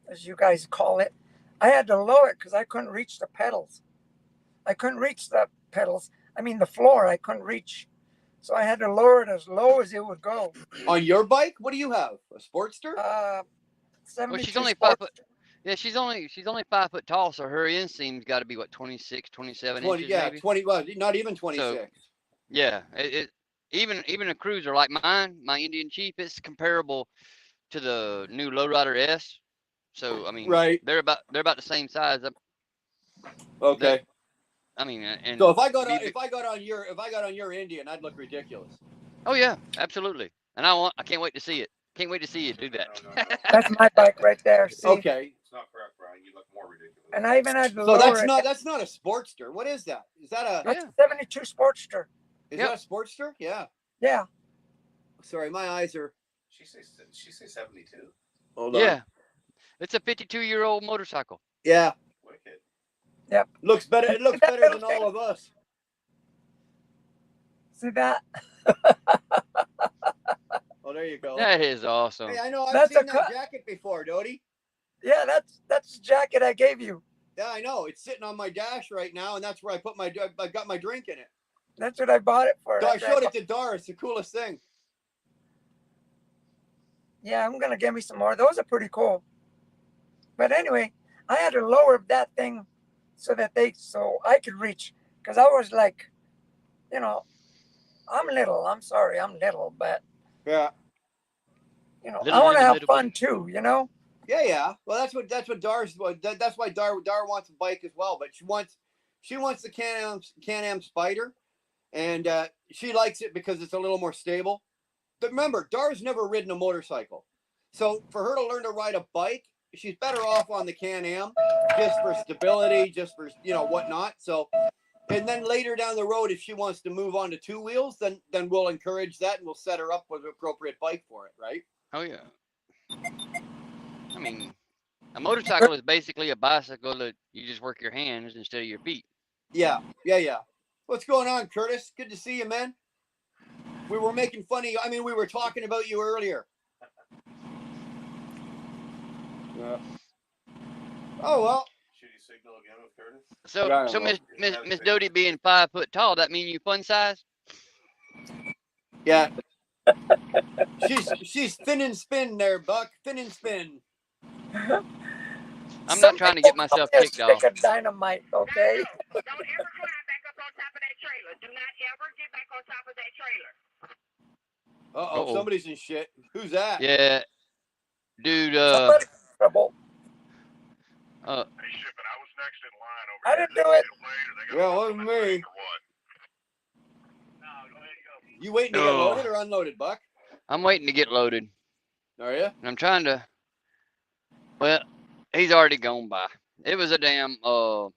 Speaker 7: as you guys call it. I had to lower it because I couldn't reach the pedals. I couldn't reach the pedals. I mean, the floor I couldn't reach. So I had to lower it as low as it would go.
Speaker 2: On your bike? What do you have? A Sportster?
Speaker 7: 72
Speaker 8: she's only 5 foot.
Speaker 7: Sportster.
Speaker 8: Yeah, she's only 5 foot tall, so her inseam's got to be what 26, 27 inches, maybe.
Speaker 2: 20. Well, not even 26.
Speaker 8: So, yeah, even a cruiser like mine, my Indian Chief, it's comparable to the new Lowrider S. So I mean,
Speaker 2: Right.
Speaker 8: they're about the same size.
Speaker 2: Okay.
Speaker 8: I mean, and
Speaker 2: So if I got on your Indian, I'd look ridiculous.
Speaker 8: oh yeah, absolutely. And I can't wait to see it. Can't wait to see you do that.
Speaker 4: No.
Speaker 7: That's my bike right there. See?
Speaker 2: Okay.
Speaker 4: It's not correct, Brian. You look more ridiculous.
Speaker 7: And I even had to
Speaker 2: So
Speaker 7: lower
Speaker 2: that's not a Sportster. What is that? Is that a
Speaker 7: That's
Speaker 8: Yeah.
Speaker 7: a 72 Sportster.
Speaker 2: is
Speaker 8: Yep.
Speaker 2: that a Sportster? Yeah.
Speaker 7: Yeah.
Speaker 2: Sorry, my eyes are.
Speaker 4: She say 72.
Speaker 2: Hold on.
Speaker 8: Yeah, it's a 52-year-old motorcycle.
Speaker 2: Yeah.
Speaker 4: Wicked.
Speaker 2: Looks better. It looks better than all of us.
Speaker 7: See that?
Speaker 2: Oh, there you go.
Speaker 8: That is awesome.
Speaker 2: Hey, I know. I've
Speaker 7: That's
Speaker 2: seen
Speaker 7: a
Speaker 2: that
Speaker 7: cut.
Speaker 2: jacket before, Dodie.
Speaker 7: Yeah, that's the jacket I gave you.
Speaker 2: Yeah, I know. It's sitting on my dash right now, and that's where I put I got my drink in it.
Speaker 7: That's what I bought it for.
Speaker 2: So I
Speaker 7: That's
Speaker 2: showed
Speaker 7: right.
Speaker 2: it to Dar. It's the coolest thing.
Speaker 7: Yeah, I'm gonna get me some more. Those are pretty cool. But anyway, I had to lower that thing so I could reach, because I was like, I'm little. I'm sorry, I'm little, but
Speaker 2: Yeah.
Speaker 7: I
Speaker 8: Little
Speaker 7: want to have
Speaker 8: little
Speaker 7: fun too.
Speaker 2: Yeah. Well, that's what Dar's. That's why Dar wants a bike as well. But she wants the Can-Am Spider, and she likes it because it's a little more stable. But remember, Dar's never ridden a motorcycle, so for her to learn to ride a bike, she's better off on the Can-Am, just for stability, just for whatnot. So, and then later down the road, if she wants to move on to two wheels, then we'll encourage that and we'll set her up with an appropriate bike for it, right?
Speaker 8: Oh yeah. I mean, a motorcycle is basically a bicycle that you just work your hands instead of your feet.
Speaker 2: Yeah. What's going on, Curtis? Good to see you, man. We were making fun of you. I mean, we were talking about you earlier. Yeah. Oh well.
Speaker 4: Should you signal again with Curtis?
Speaker 8: So,
Speaker 2: Yeah, I
Speaker 8: so
Speaker 2: know.
Speaker 8: Miss Doty being 5 foot tall, that mean you fun size?
Speaker 2: Yeah. She's thin and spin there, Buck. Thin and spin.
Speaker 8: I'm not trying to get myself kicked off.
Speaker 7: Stick of dynamite, okay?
Speaker 9: Don't ever climb back up on top of that trailer. Do not ever get back on top of that trailer.
Speaker 2: Uh-oh, somebody's in shit. Who's that?
Speaker 8: Yeah, dude.
Speaker 7: Somebody's in trouble.
Speaker 9: Hey, Shippin', I was next in line over
Speaker 7: I
Speaker 9: here.
Speaker 7: didn't do it.
Speaker 2: Yeah, it wasn't me. You waiting to get
Speaker 8: Oh.
Speaker 2: loaded or unloaded, Buck?
Speaker 8: I'm waiting to get loaded.
Speaker 2: Are you?
Speaker 8: And I'm trying to. Well, he's already gone by. It was a damn a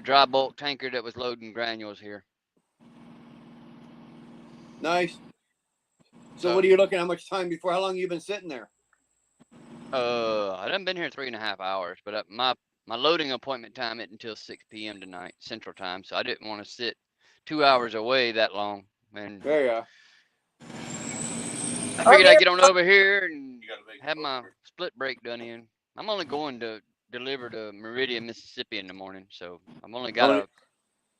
Speaker 8: dry bulk tanker that was loading granules here.
Speaker 2: Nice. So what are you looking? How much time before? How long you been sitting there?
Speaker 8: I done been here 3.5 hours, but my loading appointment time isn't until 6 p.m. tonight, Central Time. So I didn't want to sit 2 hours away that long. And
Speaker 2: There you are.
Speaker 8: I figured I'd
Speaker 7: Okay.
Speaker 8: get on over here and
Speaker 4: You gotta make
Speaker 8: have
Speaker 4: it
Speaker 8: my
Speaker 4: look
Speaker 8: split break done in. I'm only going to deliver to Meridian, Mississippi in the morning, so I've only got a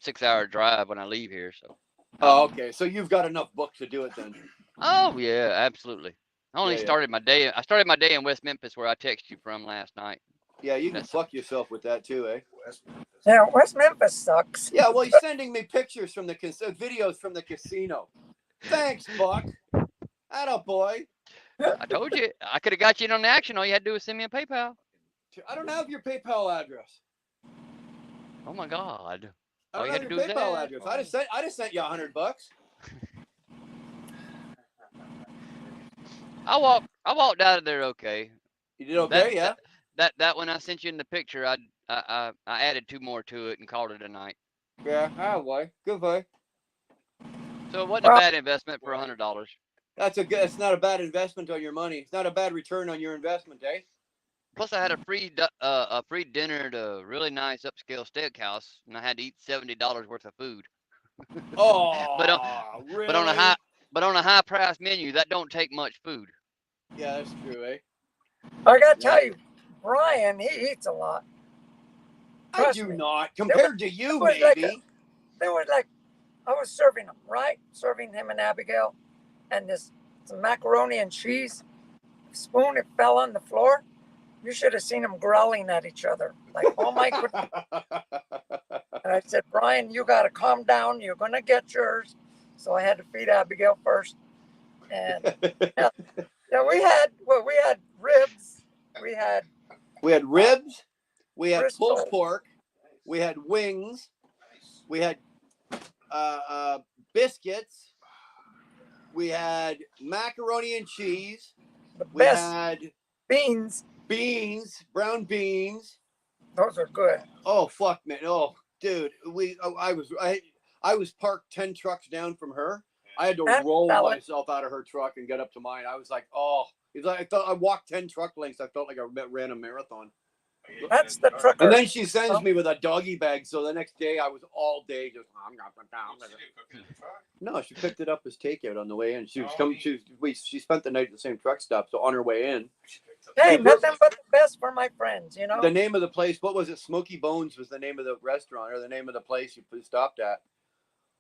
Speaker 8: 6-hour drive when I leave here. So.
Speaker 2: Oh, okay. So you've got enough book to do it then.
Speaker 8: Oh yeah, absolutely. I only
Speaker 2: Yeah, yeah.
Speaker 8: started my day. I started my day in West Memphis, where I texted you from last night.
Speaker 2: Yeah, you can
Speaker 8: That's-
Speaker 2: fuck yourself with that too, eh?
Speaker 4: West Memphis.
Speaker 7: Yeah, West Memphis sucks.
Speaker 2: Yeah, well, he's sending me pictures from the videos from the casino. Thanks, Buck. Atta boy.
Speaker 8: I told you I could have got you in on the action. All you had to do was send me a PayPal.
Speaker 2: I don't have your PayPal address.
Speaker 8: Oh my God.
Speaker 2: I
Speaker 8: All
Speaker 2: don't
Speaker 8: you
Speaker 2: have
Speaker 8: had
Speaker 2: your
Speaker 8: to do was
Speaker 2: PayPal
Speaker 8: that.
Speaker 2: address. I just sent you $100.
Speaker 8: I walked out of there okay.
Speaker 2: You did okay, yeah.
Speaker 8: That when I sent you in the picture, I added 2 more to it and called it a night.
Speaker 2: Yeah, ah, boy. Good boy.
Speaker 8: So it wasn't a bad investment for $100.
Speaker 2: That's it's not a bad investment on your money. It's not a bad return on your investment, eh?
Speaker 8: Plus, I had a free dinner at a really nice upscale steakhouse, and I had to eat $70 worth of food.
Speaker 2: Oh, really?
Speaker 8: But on a high price menu, that don't take much food.
Speaker 2: Yeah, that's true, eh?
Speaker 7: I gotta tell you, Brian, he eats a lot.
Speaker 2: I
Speaker 7: Trust
Speaker 2: do
Speaker 7: me.
Speaker 2: not. Compared to you,
Speaker 7: was like
Speaker 2: maybe.
Speaker 7: There was like, I was serving him, right? Serving him and Abigail, and some macaroni and cheese. Spoon, it fell on the floor. You should have seen them growling at each other. Like, oh my goodness. And I said, Brian, you got to calm down. You're going to get yours. So I had to feed Abigail first. And yeah, we had ribs. We had
Speaker 2: ribs. We had
Speaker 7: Bristol.
Speaker 2: pulled pork. We had wings. We had biscuits. We had macaroni and cheese.
Speaker 7: the
Speaker 2: We
Speaker 7: best
Speaker 2: had
Speaker 7: beans.
Speaker 2: brown beans.
Speaker 7: Those are good.
Speaker 2: Oh fuck, man! Oh, dude, I was parked 10 trucks down from her. I had to
Speaker 7: And
Speaker 2: roll
Speaker 7: salad.
Speaker 2: myself out of her truck and get up to mine. I was like, oh, it's like I thought I walked 10 truck lengths. I felt like I ran a marathon.
Speaker 7: That's the trucker.
Speaker 2: And then she sends me with a doggy bag. So the next day I was all day just. No, she picked it up as takeout on the way in. She was coming. She spent the night at the same truck stop. So on her way in,
Speaker 7: Hey, nothing but the best for my friends, you know.
Speaker 2: the name of the place, what was it? Smoky Bones was the name of the restaurant or the name of the place you stopped at.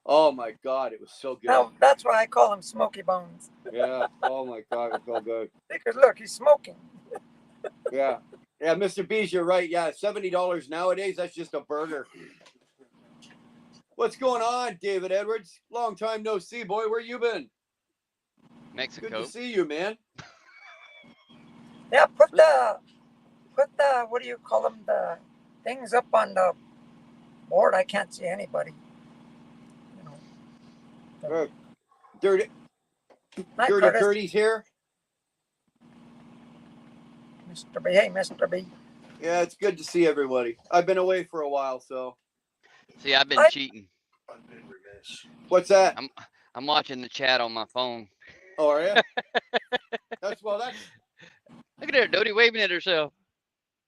Speaker 2: Oh my God, it was so good.
Speaker 7: Now, that's why I call him Smoky Bones.
Speaker 2: Yeah. Oh my God, it was so good.
Speaker 7: Because look, he's smoking.
Speaker 2: Yeah. Yeah, Mr. Bees, you're right. Yeah, $70 nowadays, that's just a burger. What's going on, David Edwards? Long time no see, boy. Where you been?
Speaker 8: Mexico.
Speaker 2: Good to see you, man.
Speaker 7: Yeah, put the what do you call them? The things up on the board. I can't see anybody. You know.
Speaker 2: Dirty
Speaker 7: Night,
Speaker 2: Dirty
Speaker 7: Curtis.
Speaker 2: Curdy's here.
Speaker 7: Mr. B. Hey, Mr. B.
Speaker 2: Yeah, it's good to see everybody. I've been away for a while, so.
Speaker 8: See, I've been cheating.
Speaker 4: I've been remiss.
Speaker 2: What's that?
Speaker 8: I'm watching the chat on my phone.
Speaker 2: Oh, are you? That's
Speaker 8: Look at her, Dodie waving at herself.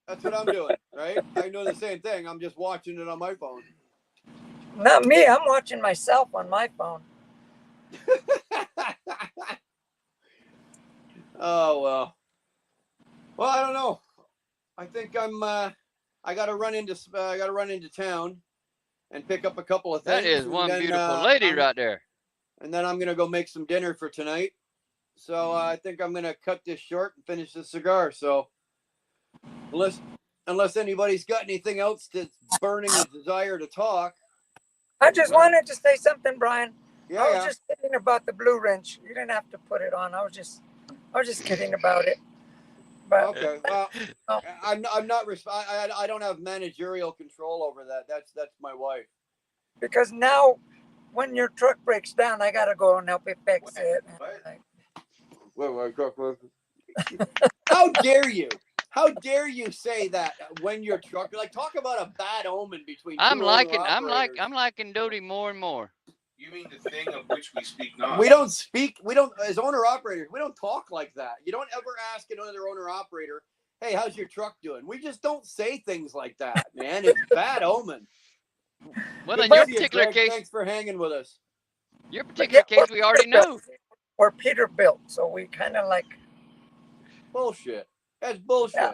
Speaker 2: That's what I'm doing, right? I'm doing the same thing. I'm just watching it on my phone.
Speaker 7: Not me. I'm watching myself on my phone.
Speaker 2: Oh well. Well, I don't know. I think I gotta run into town and pick up a couple of things.
Speaker 8: That is
Speaker 2: and
Speaker 8: one
Speaker 2: then,
Speaker 8: beautiful lady right there.
Speaker 2: And then I'm gonna go make some dinner for tonight. So I think I'm gonna cut this short and finish the cigar. So unless anybody's got anything else that's burning a desire to talk.
Speaker 7: I just wanted to say something, Brian.
Speaker 2: Yeah,
Speaker 7: I was just kidding about the blue wrench. You didn't have to put it on. I was just kidding about it. But
Speaker 2: Okay. Well,
Speaker 7: Oh.
Speaker 2: I'm not I don't have managerial control over that. That's my wife.
Speaker 7: because now, when your truck breaks down, I gotta go and help you fix it.
Speaker 2: How dare you? How dare you say that when your truck? Like, talk about a bad omen between.
Speaker 8: I'm
Speaker 2: two
Speaker 8: liking
Speaker 2: owner-operators.
Speaker 8: Dodie more and more.
Speaker 4: You mean the thing of which we speak not?
Speaker 2: We don't speak. We don't, as owner operators, we don't talk like that. You don't ever ask another owner operator, "Hey, how's your truck doing?" We just don't say things like that, man. It's bad omen.
Speaker 8: Well,
Speaker 2: Good
Speaker 8: in
Speaker 2: to
Speaker 8: your
Speaker 2: see you,
Speaker 8: particular
Speaker 2: Greg.
Speaker 8: case,
Speaker 2: Thanks for hanging with us.
Speaker 8: your
Speaker 7: But
Speaker 8: particular
Speaker 7: yeah,
Speaker 8: case, we already know.
Speaker 7: We're Peterbilt, so we kind of like,
Speaker 2: Bullshit. That's bullshit.
Speaker 7: Yeah.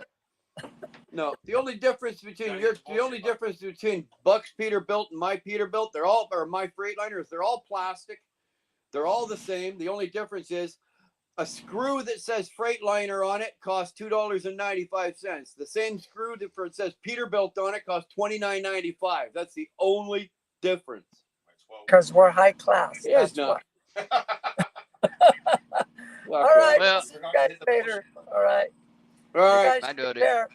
Speaker 2: No, the only difference between
Speaker 4: Yeah, it's
Speaker 2: the only
Speaker 4: bullshit,
Speaker 2: difference between Buck's Peterbilt and my Peterbilt, they're all, or my Freightliners, they're all plastic. They're all the same. The only difference is a screw that says Freightliner on it costs $2.95. The same screw that says Peterbilt on it costs $29.95. That's the only difference.
Speaker 7: because we're high class.
Speaker 2: It is
Speaker 7: That's
Speaker 2: not.
Speaker 7: why.
Speaker 2: Well,
Speaker 7: All right.
Speaker 8: Well-
Speaker 7: See you guys later. All right.
Speaker 2: All
Speaker 7: You
Speaker 2: right.
Speaker 7: guys
Speaker 8: I do
Speaker 7: take
Speaker 8: it.
Speaker 7: care.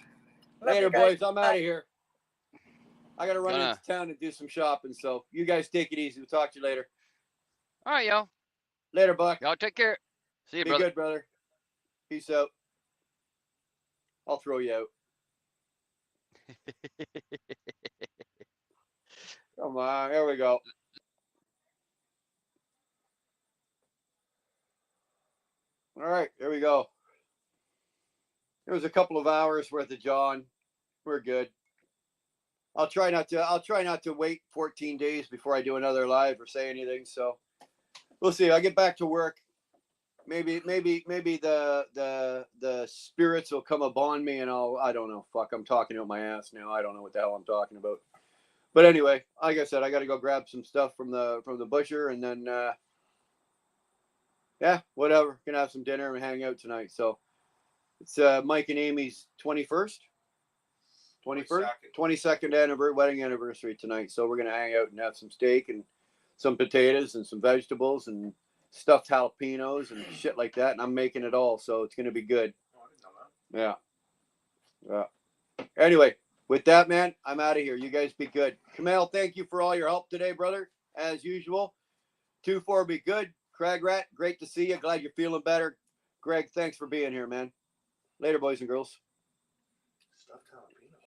Speaker 7: Love
Speaker 2: Later,
Speaker 7: you guys.
Speaker 2: boys. I'm out of here. I got to run
Speaker 8: Gonna-
Speaker 2: into town and do some shopping. So you guys take it easy. We'll talk to you later.
Speaker 8: All right, y'all.
Speaker 2: Later, Buck.
Speaker 8: Y'all take care. See you,
Speaker 2: Be
Speaker 8: brother.
Speaker 2: good, brother. Peace out. I'll throw you out. Come on. Here we go. All right. Here we go. It was a couple of hours worth of John. We're good. I'll try not to wait 14 days before I do another live or say anything. So we'll see. I'll get back to work. Maybe the spirits will come upon me and I don't know. Fuck, I'm talking out my ass now. I don't know what the hell I'm talking about. But anyway, like I said, I got to go grab some stuff from the butcher and then yeah, whatever. Gonna have some dinner and hang out tonight. So it's Mike and Amy's 22nd wedding anniversary tonight. So we're gonna hang out and have some steak and some potatoes and some vegetables and stuffed jalapenos and shit like that. And I'm making it all, so it's gonna be good.
Speaker 4: Oh, I didn't know that.
Speaker 2: Yeah. Anyway, with that, man, I'm out of here. You guys be good. Kamal, thank you for all your help today, brother. As usual. 2-4 be good. Crag Rat, great to see you. Glad you're feeling better. Greg, thanks for being here, man. Later, boys and girls.